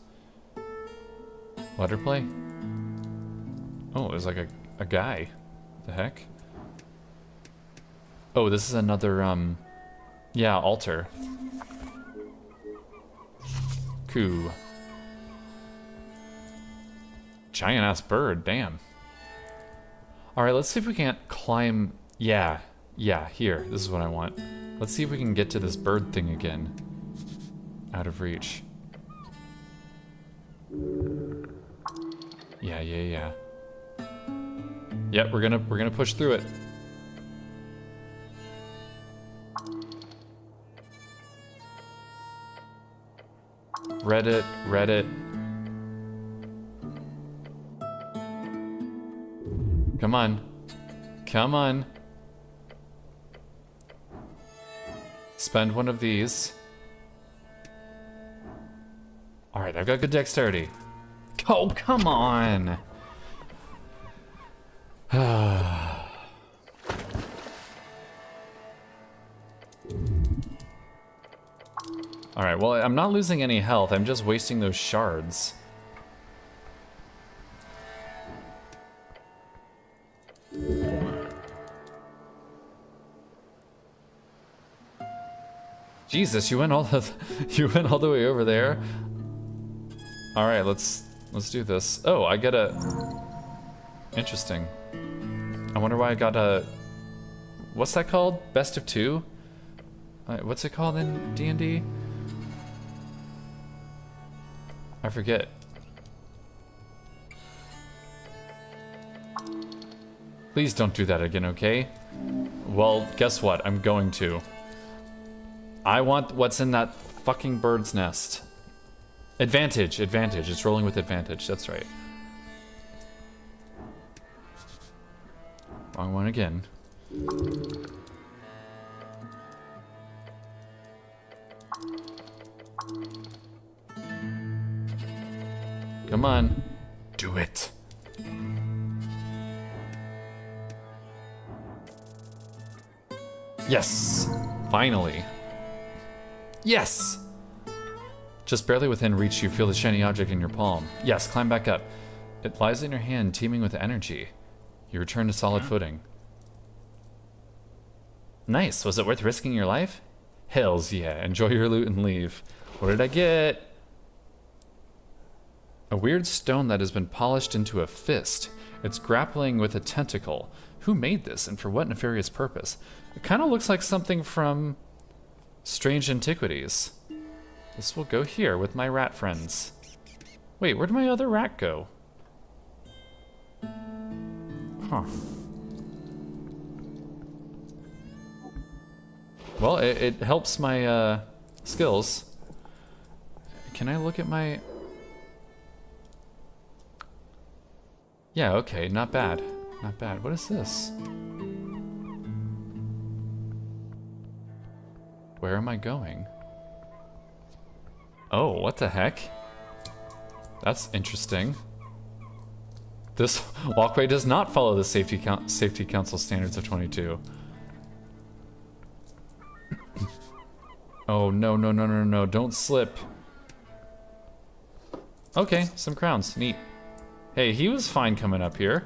[SPEAKER 1] Let her play. Oh, there's like a guy. The heck? Oh, this is another, yeah, altar. Cool. Giant-ass bird, damn. Alright, let's see if we can't climb... Yeah, here. This is what I want. Let's see if we can get to this bird thing again. Out of reach. Yeah. Yep, we're gonna push through it. Reddit. Come on. Spend one of these. Alright, I've got good dexterity. Oh, come on! Alright, well, I'm not losing any health. I'm just wasting those shards. Jesus, you went all the way over there. All right, let's do this. Oh, I get a... Interesting. I wonder why I got a... What's that called? Best of two? What's it called in D&D? I forget. Please don't do that again, okay? Well, guess what? I'm going to. I want what's in that fucking bird's nest. Advantage. It's rolling with advantage. That's right. Wrong one again. Come on. Do it. Yes. Finally. Yes! Just barely within reach, you feel the shiny object in your palm. Yes, climb back up. It lies in your hand, teeming with energy. You return to solid footing. Nice. Was it worth risking your life? Hells yeah. Enjoy your loot and leave. What did I get? A weird stone that has been polished into a fist. It's grappling with a tentacle. Who made this and for what nefarious purpose? It kind of looks like something from Strange Antiquities. This will go here with my rat friends. Wait, where'd my other rat go? Huh. Well, it helps my skills. Can I look at my... Yeah, okay, not bad. Not bad. What is this? Where am I going? Oh, what the heck? That's interesting. This walkway does not follow the Safety Council standards of 22. Oh, no, don't slip. Okay, some crowns, neat. Hey, he was fine coming up here.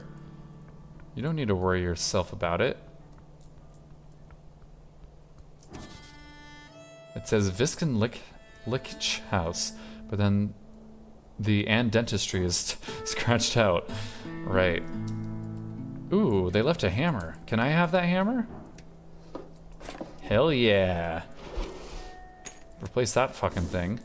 [SPEAKER 1] You don't need to worry yourself about it. It says Viscon Lich House, but then the "and dentistry" is scratched out. Right. Ooh, they left a hammer. Can I have that hammer? Hell yeah. Replace that fucking thing.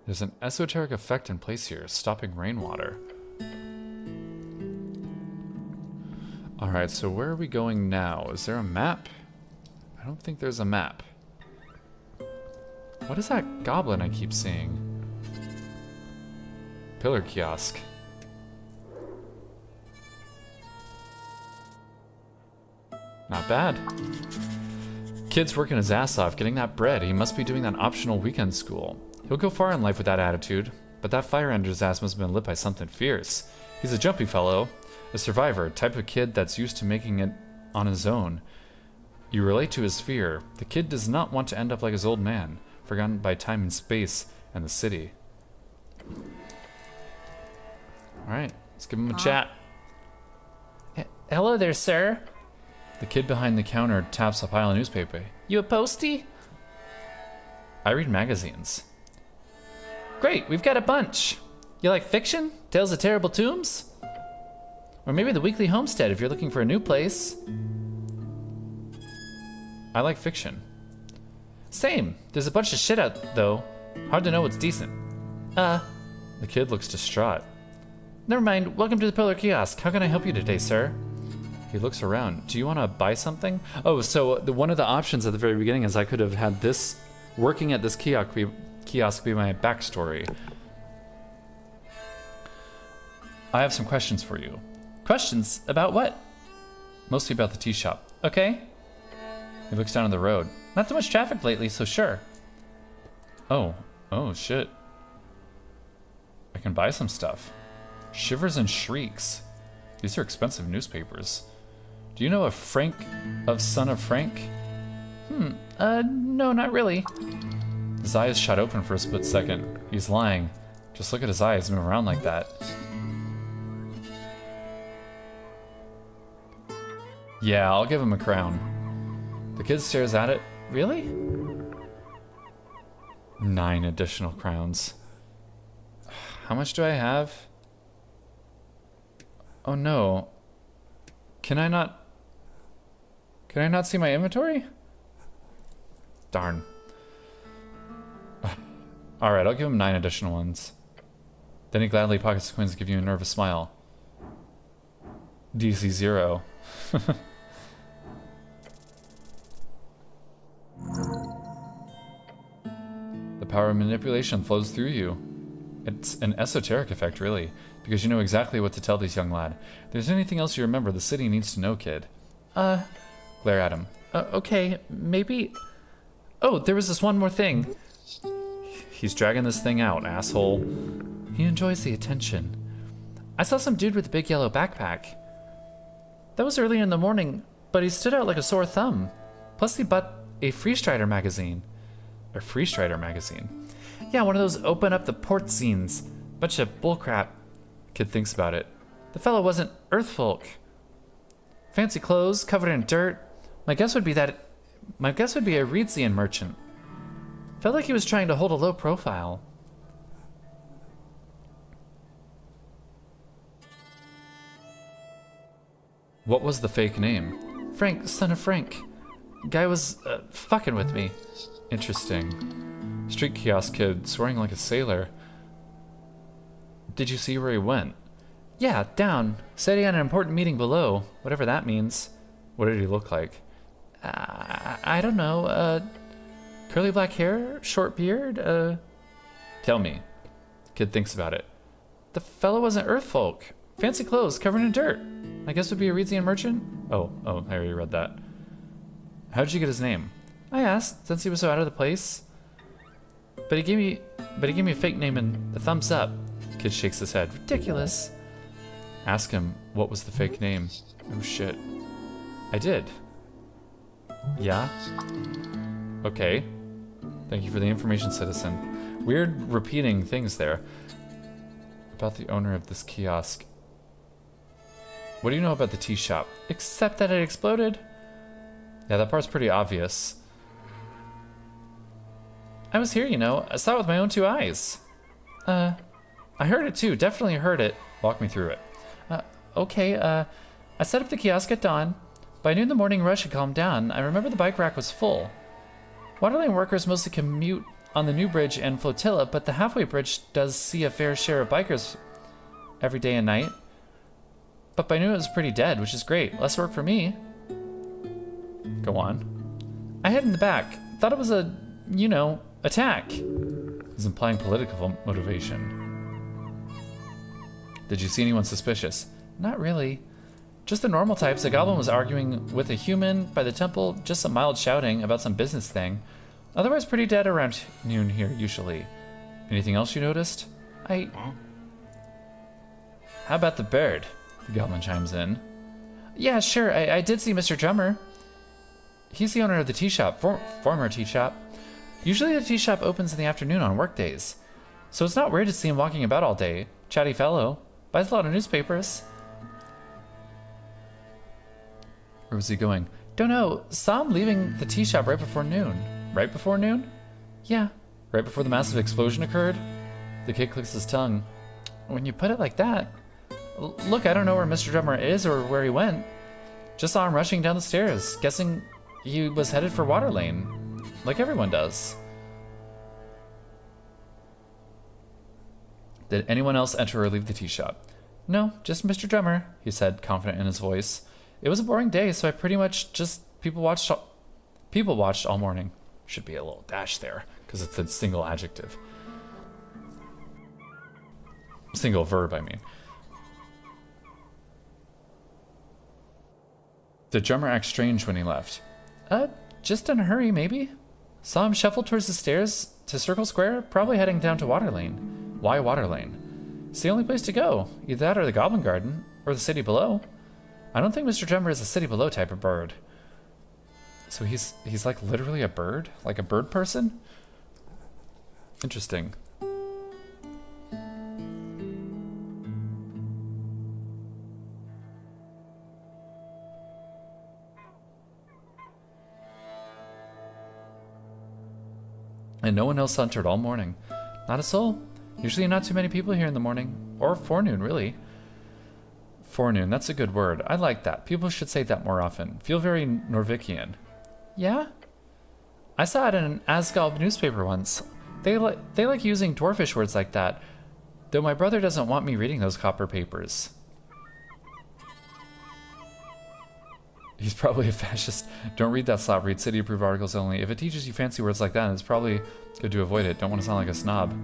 [SPEAKER 1] There's an esoteric effect in place here, stopping rainwater. Alright, so where are we going now? Is there a map? I don't think there's a map. What is that goblin I keep seeing? Pillar kiosk. Not bad. Kid's working his ass off getting that bread. He must be doing that optional weekend school. He'll go far in life with that attitude, but that fire under his ass must have been lit by something fierce. He's a jumpy fellow, a survivor, type of kid that's used to making it on his own. You relate to his fear. The kid does not want to end up like his old man, forgotten by time and space and the city. Alright, let's give him a chat.
[SPEAKER 2] Hello there, sir.
[SPEAKER 1] The kid behind the counter taps a pile of newspaper.
[SPEAKER 2] You a postie?
[SPEAKER 1] I read magazines.
[SPEAKER 2] Great, we've got a bunch. You like fiction? Tales of Terrible Tombs? Or maybe the Weekly Homestead if you're looking for a new place.
[SPEAKER 1] I like fiction.
[SPEAKER 2] Same. There's a bunch of shit out, though. Hard to know what's decent.
[SPEAKER 1] The kid looks distraught.
[SPEAKER 2] Never mind. Welcome to the Pillar Kiosk. How can I help you today, sir?
[SPEAKER 1] He looks around. Do you want to buy something? Oh, so one of the options at the very beginning is I could have had this, working at this kiosk be my backstory. I have some questions for you.
[SPEAKER 2] Questions? About what?
[SPEAKER 1] Mostly about the tea shop.
[SPEAKER 2] Okay.
[SPEAKER 1] He looks down on the road.
[SPEAKER 2] Not too much traffic lately, so sure.
[SPEAKER 1] Oh shit. I can buy some stuff. Shivers and Shrieks. These are expensive newspapers. Do you know a Frank of Son of Frank?
[SPEAKER 2] No, not really.
[SPEAKER 1] His eyes shot open for a split second. He's lying. Just look at his eyes move around like that. Yeah, I'll give him a crown. The kid stares at it.
[SPEAKER 2] Really?
[SPEAKER 1] 9 additional crowns. How much do I have? Oh no. Can I not see my inventory? Darn. Alright, I'll give him 9 additional ones. Then he gladly pockets the coins and gives you a nervous smile. DC 0. The power of manipulation flows through you. It's an esoteric effect, really, because you know exactly what to tell this young lad. If there's anything else you remember, the city needs to know, kid. Glare at him.
[SPEAKER 2] Okay, maybe... Oh, there was this one more thing.
[SPEAKER 1] He's dragging this thing out, asshole.
[SPEAKER 2] He enjoys the attention. I saw some dude with a big yellow backpack. That was earlier in the morning, but he stood out like a sore thumb. Plus he bought a Freestrider magazine.
[SPEAKER 1] A Freestrider magazine?
[SPEAKER 2] Yeah, one of those open up the port zines. Bunch of bullcrap.
[SPEAKER 1] Kid thinks about it.
[SPEAKER 2] The fellow wasn't Earthfolk. Fancy clothes, covered in dirt. My guess would be a Reedsian merchant. Felt like he was trying to hold a low profile.
[SPEAKER 1] What was the fake name?
[SPEAKER 2] Frank, son of Frank. Guy was fucking with me.
[SPEAKER 1] Interesting. Street kiosk kid, swearing like a sailor. Did you see where he went?
[SPEAKER 2] Yeah, down. Said he had an important meeting below, whatever that means.
[SPEAKER 1] What did he look like?
[SPEAKER 2] I don't know. Curly black hair, short beard,
[SPEAKER 1] Tell me. Kid thinks about it.
[SPEAKER 2] The fellow wasn't Earthfolk. Fancy clothes, covered in dirt. I guess would be a Reedsian merchant?
[SPEAKER 1] Oh, I already read that. How did you get his name?
[SPEAKER 2] I asked, since he was so out of the place. But he gave me a fake name and a thumbs up.
[SPEAKER 1] Kid shakes his head.
[SPEAKER 2] Ridiculous.
[SPEAKER 1] Ask him what was the fake name. Oh shit.
[SPEAKER 2] I did.
[SPEAKER 1] Yeah? Okay. Thank you for the information, citizen. Weird repeating things there. About the owner of this kiosk. What do you know about the tea shop?
[SPEAKER 2] Except that it exploded.
[SPEAKER 1] Yeah, that part's pretty obvious.
[SPEAKER 2] I was here, you know. I saw it with my own 2 eyes. I heard it too. Definitely heard it.
[SPEAKER 1] Walk me through it.
[SPEAKER 2] Okay, I set up the kiosk at dawn. By noon, the morning rush had calmed down. I remember the bike rack was full. Waterlane workers mostly commute on the new bridge and flotilla, but the halfway bridge does see a fair share of bikers every day and night. But by noon, it was pretty dead, which is great. Less work for me.
[SPEAKER 1] Go on.
[SPEAKER 2] I hid in the back. Thought it was a, attack.
[SPEAKER 1] He's implying political motivation. Did you see anyone suspicious?
[SPEAKER 2] Not really. Just the normal types. A goblin was arguing with a human by the temple, just some mild shouting about some business thing. Otherwise pretty dead around noon here, usually.
[SPEAKER 1] Anything else you noticed?
[SPEAKER 2] How
[SPEAKER 1] about the bird? The goblin chimes in.
[SPEAKER 2] Yeah, sure. I did see Mr. Drummer. He's the owner of the tea shop, former tea shop. Usually the tea shop opens in the afternoon on work days. So it's not weird to see him walking about all day. Chatty fellow. Buys a lot of newspapers.
[SPEAKER 1] Where was he going?
[SPEAKER 2] Don't know. Saw him leaving the tea shop right before noon.
[SPEAKER 1] Right before noon?
[SPEAKER 2] Yeah.
[SPEAKER 1] Right before the massive explosion occurred? The kid clicks his tongue.
[SPEAKER 2] When you put it like that. Look, I don't know where Mr. Drummer is or where he went. Just saw him rushing down the stairs, guessing he was headed for Waterlane. Like everyone does.
[SPEAKER 1] Did anyone else enter or leave the tea shop?
[SPEAKER 2] No, just Mr. Drummer, he said, confident in his voice. It was a boring day, so I pretty much just people watched all morning.
[SPEAKER 1] Should be a little dash there, because it's a single adjective. Single verb, I mean. Did Drummer act strange when he left?
[SPEAKER 2] Just in a hurry, maybe. Saw him shuffle towards the stairs to Circle Square, probably heading down to Waterlane.
[SPEAKER 1] Why Waterlane?
[SPEAKER 2] It's the only place to go. Either that or the Goblin Garden, or the city below. I don't think Mr. Drummer is a city below type of bird.
[SPEAKER 1] So he's like literally a bird? Like a bird person? Interesting. And no one else entered all morning.
[SPEAKER 2] Not a soul. Usually not too many people here in the morning. Or forenoon, really.
[SPEAKER 1] Forenoon, that's a good word. I like that. People should say that more often. Feel very Norvikian.
[SPEAKER 2] Yeah? I saw it in an Asgalb newspaper once. They like using dwarfish words like that. Though my brother doesn't want me reading those copper papers.
[SPEAKER 1] He's probably a fascist. Don't read that slop. Read city-approved articles only. If it teaches you fancy words like that, it's probably good to avoid it. Don't want to sound like a snob.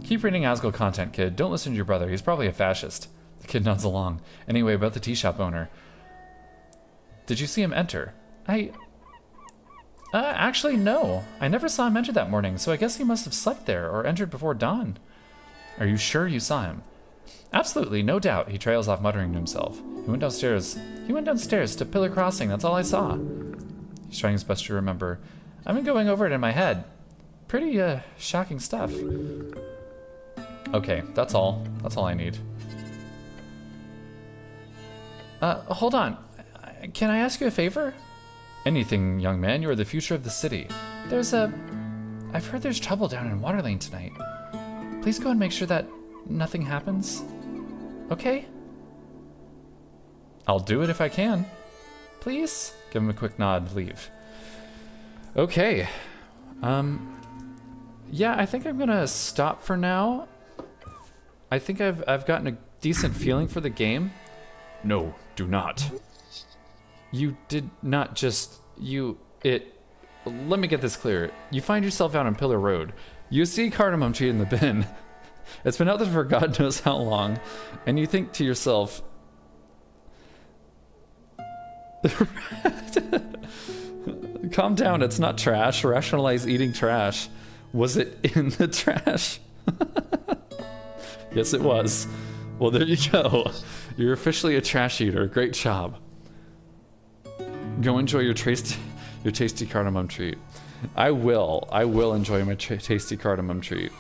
[SPEAKER 1] Keep reading Asgard content, kid. Don't listen to your brother. He's probably a fascist. The kid nods along. Anyway, about the tea shop owner. Did you see him enter?
[SPEAKER 2] Actually, no. I never saw him enter that morning, so I guess he must have slept there or entered before dawn.
[SPEAKER 1] Are you sure you saw him?
[SPEAKER 2] Absolutely, no doubt. He trails off, muttering to himself. He went downstairs to Pillar Crossing. That's all I saw.
[SPEAKER 1] He's trying his best to remember.
[SPEAKER 2] I've been going over it in my head. Pretty, shocking stuff.
[SPEAKER 1] Okay, that's all. That's all I need.
[SPEAKER 2] Hold on. Can I ask you a favor?
[SPEAKER 1] Anything, young man. You are the future of the city.
[SPEAKER 2] I've heard there's trouble down in Waterlane tonight. Please go and make sure that nothing happens. Okay?
[SPEAKER 1] I'll do it if I can.
[SPEAKER 2] Please?
[SPEAKER 1] Give him a quick nod, leave. Okay. Yeah, I think I'm gonna stop for now. I think I've gotten a decent feeling for the game. No, do not. You did not just... Let me get this clear. You find yourself out on Pillar Road. You see cardamom tree in the bin. It's been out there for God knows how long. And you think to yourself... Calm down, it's not trash. Rationalize eating trash. Was it in the trash? Yes, it was. Well, there you go. You're officially a trash eater. Great job. Go enjoy your tasty cardamom treat. I will enjoy my tasty cardamom treat.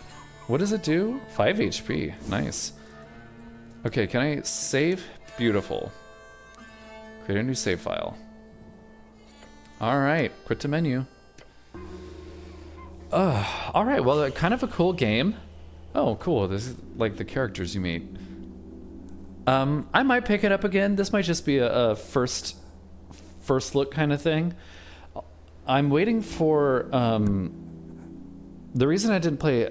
[SPEAKER 1] What does it do? 5 HP. Nice. Okay, can I save? Beautiful. Create a new save file. Alright, quit to menu. Alright, well, kind of a cool game. Oh, cool. This is like the characters you meet. I might pick it up again. This might just be a first look kind of thing. I'm waiting for the reason I didn't play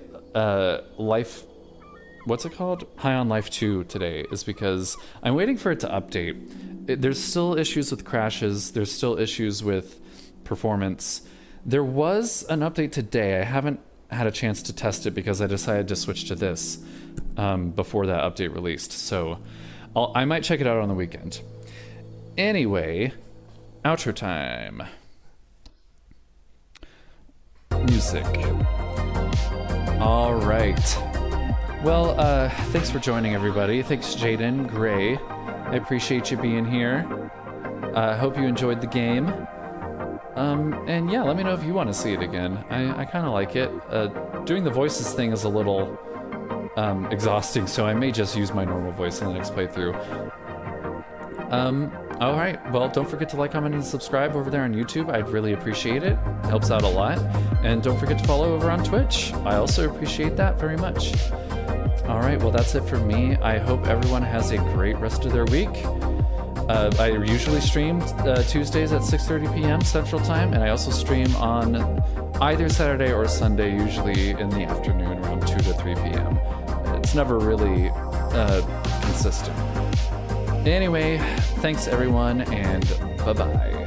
[SPEAKER 1] Life. What's it called? High on Life 2 today is because I'm waiting for it to update. There's still issues with crashes. There's still issues with performance. There was an update today. I haven't had a chance to test it because I decided to switch to this before that update released. So I might check it out on the weekend. Anyway, outro time. Music. All right. Well, thanks for joining, everybody. Thanks, Jaden, Gray. I appreciate you being here. I hope you enjoyed the game. And yeah, let me know if you want to see it again. I kind of like it. Doing the voices thing is a little exhausting, so I may just use my normal voice in the next playthrough. All right. Well, don't forget to like, comment, and subscribe over there on YouTube. I'd really appreciate it. It helps out a lot. And don't forget to follow over on Twitch. I also appreciate that very much. All right, well, that's it for me. I hope everyone has a great rest of their week. I usually stream Tuesdays at 6:30 p.m. Central Time, and I also stream on either Saturday or Sunday, usually in the afternoon around 2 to 3 p.m. It's never really consistent. Anyway, thanks everyone, and bye-bye.